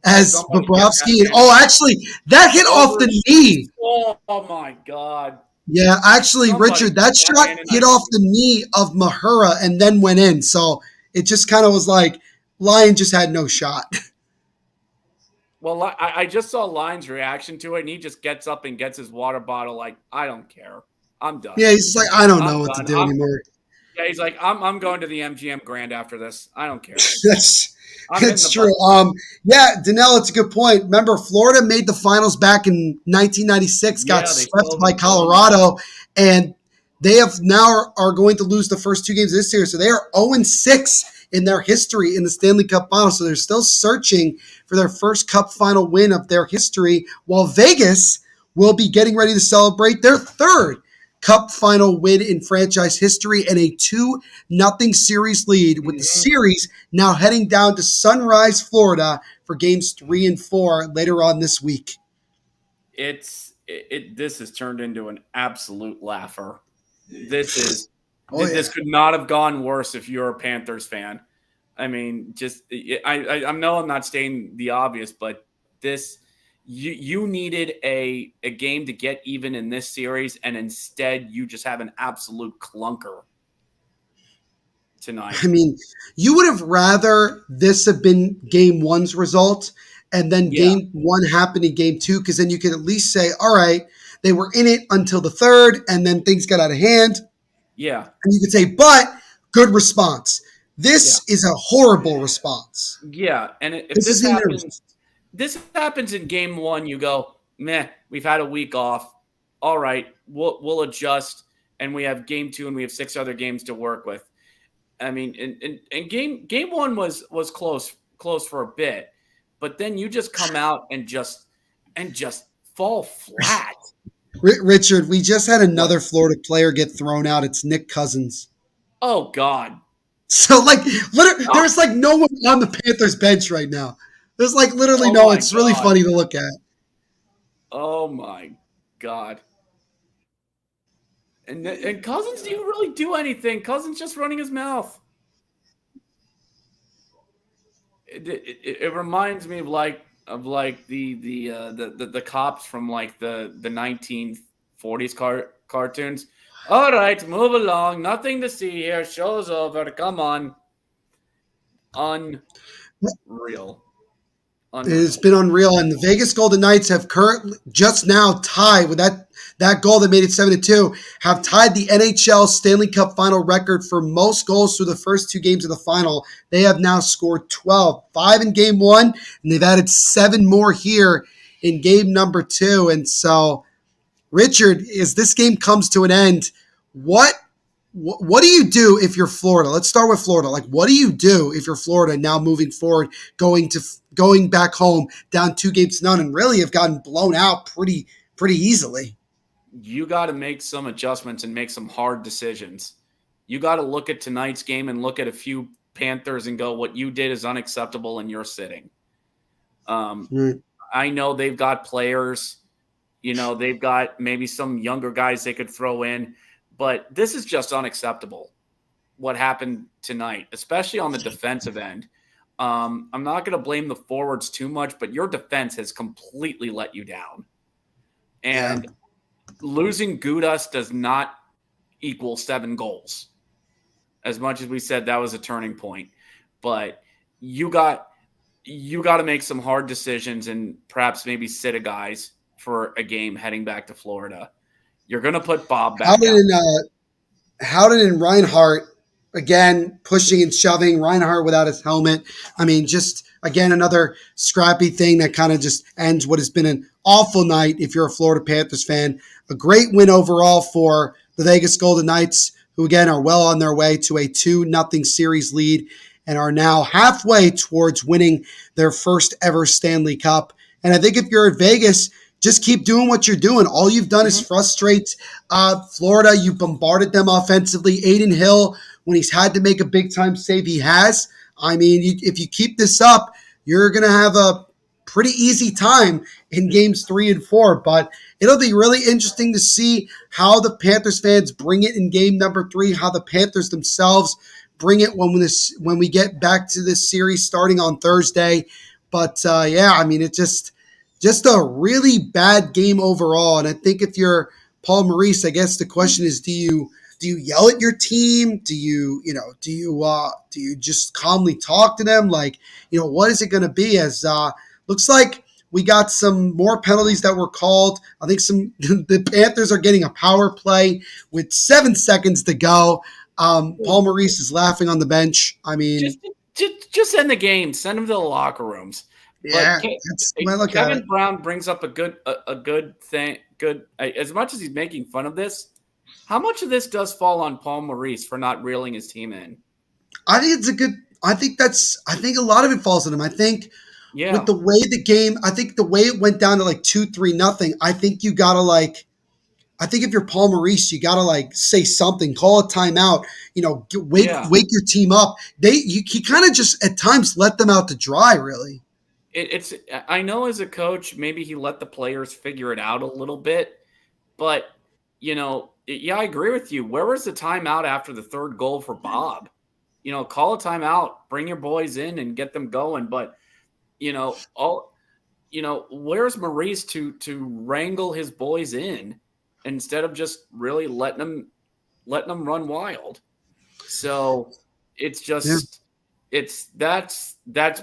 as Bobrovsky. And actually, that hit off the knee. Oh my God. Yeah, actually, Richard, that shot hit off the knee of Mahura and then went in. So it just kind of was like Lyon just had no shot. Well, I just saw Lyon's reaction to it, and he just gets up and gets his water bottle like, I don't care. I'm done. Yeah, he's just like, I don't know what to do anymore. Yeah, he's like, I'm going to the MGM Grand after this. I don't care. That's true. Yeah, Danelle, it's a good point. Remember, Florida made the finals back in 1996, got swept by Colorado, and they have now are going to lose the first 2 games of this series. So they are 0-6 in their history in the Stanley Cup Finals. So they're still searching for their first Cup Final win of their history, while Vegas will be getting ready to celebrate their 3rd Cup Final win in franchise history and a 2-0 series lead, with the series now heading down to Sunrise, Florida for games 3 and 4 later on this week. This has turned into an absolute laugher. This could not have gone worse if you're a Panthers fan. I mean, I know I'm not stating the obvious, but this. You needed a game to get even in this series, and instead you just have an absolute clunker tonight. I mean, you would have rather this have been game 1's result and then game 1 happened in game 2, because then you could at least say, all right, they were in it until the 3rd, and then things got out of hand. Yeah. And you could say, but good response. This is a horrible response. Yeah, and if this happens in game 1, you go, meh, we've had a week off. All right, we'll adjust, and we have game 2, and we have 6 other games to work with. I mean, and game 1 was close for a bit, but then you just come out and just fall flat. Richard, we just had another Florida player get thrown out. It's Nick Cousins. Oh God! So literally, there's like no one on the Panthers bench right now. There's like literally no. It's really funny to look at. Oh my God! And Cousins didn't really do anything. Cousins just running his mouth. It reminds me of the cops from like the 1940s cartoons. All right, move along. Nothing to see here. Show's over. Come on. Unreal. It's been unreal, and the Vegas Golden Knights have currently just now tied with that goal that made it 7-2, have tied the NHL Stanley Cup Final record for most goals through the first 2 games of the final. They have now scored 12, 5 in game 1, and they've added 7 more here in game number 2. And so, Richard, as this game comes to an end, what do you do if you're Florida? Let's start with Florida. Like, what do you do if you're Florida now moving forward, going back home down 2-0 and really have gotten blown out pretty easily? You got to make some adjustments and make some hard decisions. You got to look at tonight's game and look at a few Panthers and go, what you did is unacceptable and you're sitting. Right. I know they've got players, they've got maybe some younger guys they could throw in, but this is just unacceptable what happened tonight, especially on the defensive end. I'm not going to blame the forwards too much, but your defense has completely let you down. Yeah. And losing Gudas does not equal 7 goals. As much as we said that was a turning point, but you got to make some hard decisions and perhaps maybe sit a guys for a game heading back to Florida. You're going to put Bob back out. Howden and Reinhart, again, pushing and shoving. Reinhart without his helmet. I mean, just, again, another scrappy thing that kind of just ends what has been an awful night if you're a Florida Panthers fan. A great win overall for the Vegas Golden Knights, who, again, are well on their way to a 2-0 series lead and are now halfway towards winning their first ever Stanley Cup. And I think if you're at Vegas, just keep doing what you're doing. All you've done is frustrate Florida. You bombarded them offensively. Aiden Hill, when he's had to make a big-time save, he has. I mean, if you keep this up, you're going to have a pretty easy time in games 3 and 4. But it'll be really interesting to see how the Panthers fans bring it in game number 3, how the Panthers themselves bring it when we get back to this series starting on Thursday. But, yeah, I mean, it's just a really bad game overall. And I think if you're Paul Maurice, I guess the question is, do you yell at your team? Do you just calmly talk to them? Like, what is it going to be? As looks like we got some more penalties that were called. I think the Panthers are getting a power play with 7 seconds to go. Paul Maurice is laughing on the bench. I mean, just end the game. Send them to the locker rooms. Yeah, but Kevin Brown brings up a good thing. As much as he's making fun of this, how much of this does fall on Paul Maurice for not reeling his team in? I think a lot of it falls on him. I think with the way the way it went down to like 2-3-0, I think you gotta I think if you're Paul Maurice, you gotta say something, call a timeout, wake your team up. He kind of just at times let them out to dry, really. I know as a coach, maybe he let the players figure it out a little bit, but I agree with you. Where was the timeout after the 3rd goal for Bob? Call a timeout, bring your boys in and get them going. But, where's Maurice to wrangle his boys in instead of just really letting them run wild? So it's just, that's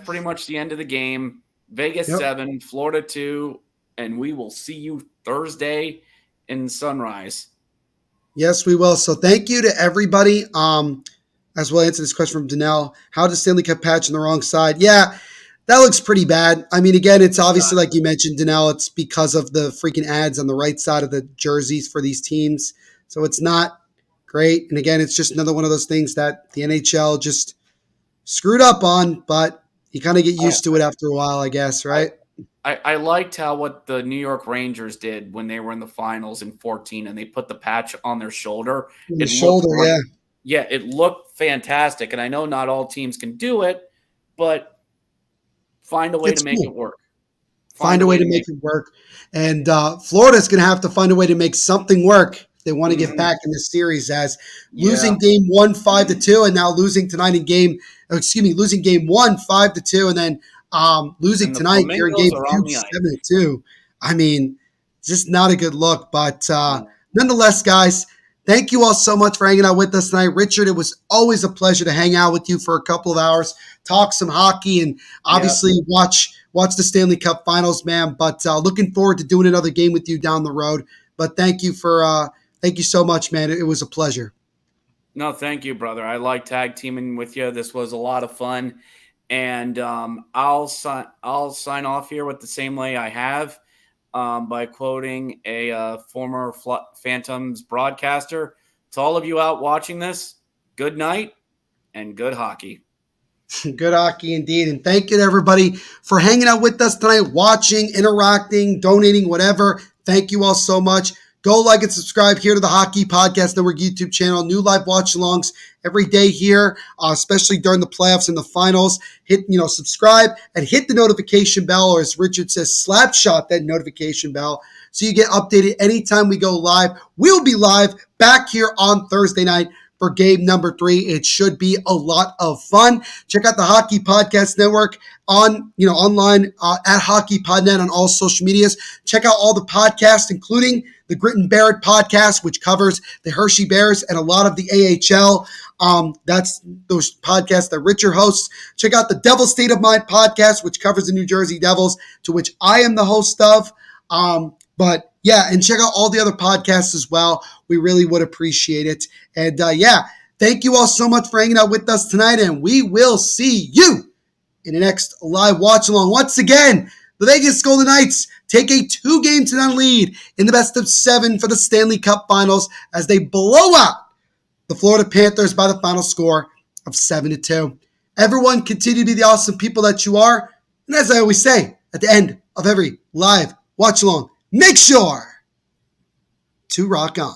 pretty much the end of the game. Vegas 7, Florida 2, and we will see you Thursday in Sunrise. Yes, we will. So thank you to everybody. As we'll answer this question from Danelle. How does Stanley Cup patch on the wrong side? Yeah, that looks pretty bad. I mean, again, it's obviously like you mentioned, Danelle, it's because of the freaking ads on the right side of the jerseys for these teams. So it's not great. And again, it's just another one of those things that the NHL just screwed up on, but you kind of get used to it after a while, I guess, right? I liked what the New York Rangers did when they were in the finals in 2014, and they put the patch on their shoulder. Yeah, it looked fantastic. And I know not all teams can do it, but find a way to make it work. Find a way to make it work. And Florida's going to have to find a way to make something work if they want to get back in this series, as losing game 1 5-2 and now losing tonight losing game 1 5-2 and then losing tonight here in game 2 7-2. I mean, it's just not a good look. But nonetheless, guys, thank you all so much for hanging out with us tonight. Richard, it was always a pleasure to hang out with you for a couple of hours, talk some hockey, and obviously watch the Stanley Cup Finals, man. But looking forward to doing another game with you down the road. But thank you so much, man. It was a pleasure. No, thank you, brother. I like tag teaming with you. This was a lot of fun. And I'll sign off here with the same way I have by quoting a former Phantoms broadcaster. To all of you out watching this, good night and good hockey. Good hockey indeed. And thank you to everybody for hanging out with us tonight, watching, interacting, donating, whatever. Thank you all so much. Go like and subscribe here to the Hockey Podcast Network YouTube channel. New live watch-alongs every day here, especially during the playoffs and the finals. Subscribe and hit the notification bell, or as Richard says, slap shot that notification bell so you get updated anytime we go live. We'll be live back here on Thursday night for game number 3. It should be a lot of fun. Check out the Hockey Podcast Network online at HockeyPodNet on all social medias. Check out all the podcasts, including the Grit and Barrett podcast, which covers the Hershey Bears and a lot of the AHL. That's those podcasts that Richard hosts. Check out the Devil State of Mind podcast, which covers the New Jersey Devils, to which I am the host of. And check out all the other podcasts as well. We really would appreciate it. And thank you all so much for hanging out with us tonight, and we will see you in the next live watch along. Once again, the Vegas Golden Knights take a 2-game-to-none lead in the best of 7 for the Stanley Cup Finals as they blow out the Florida Panthers by the final score of 7-2. Everyone, continue to be the awesome people that you are. And as I always say at the end of every live watch along, make sure to rock on.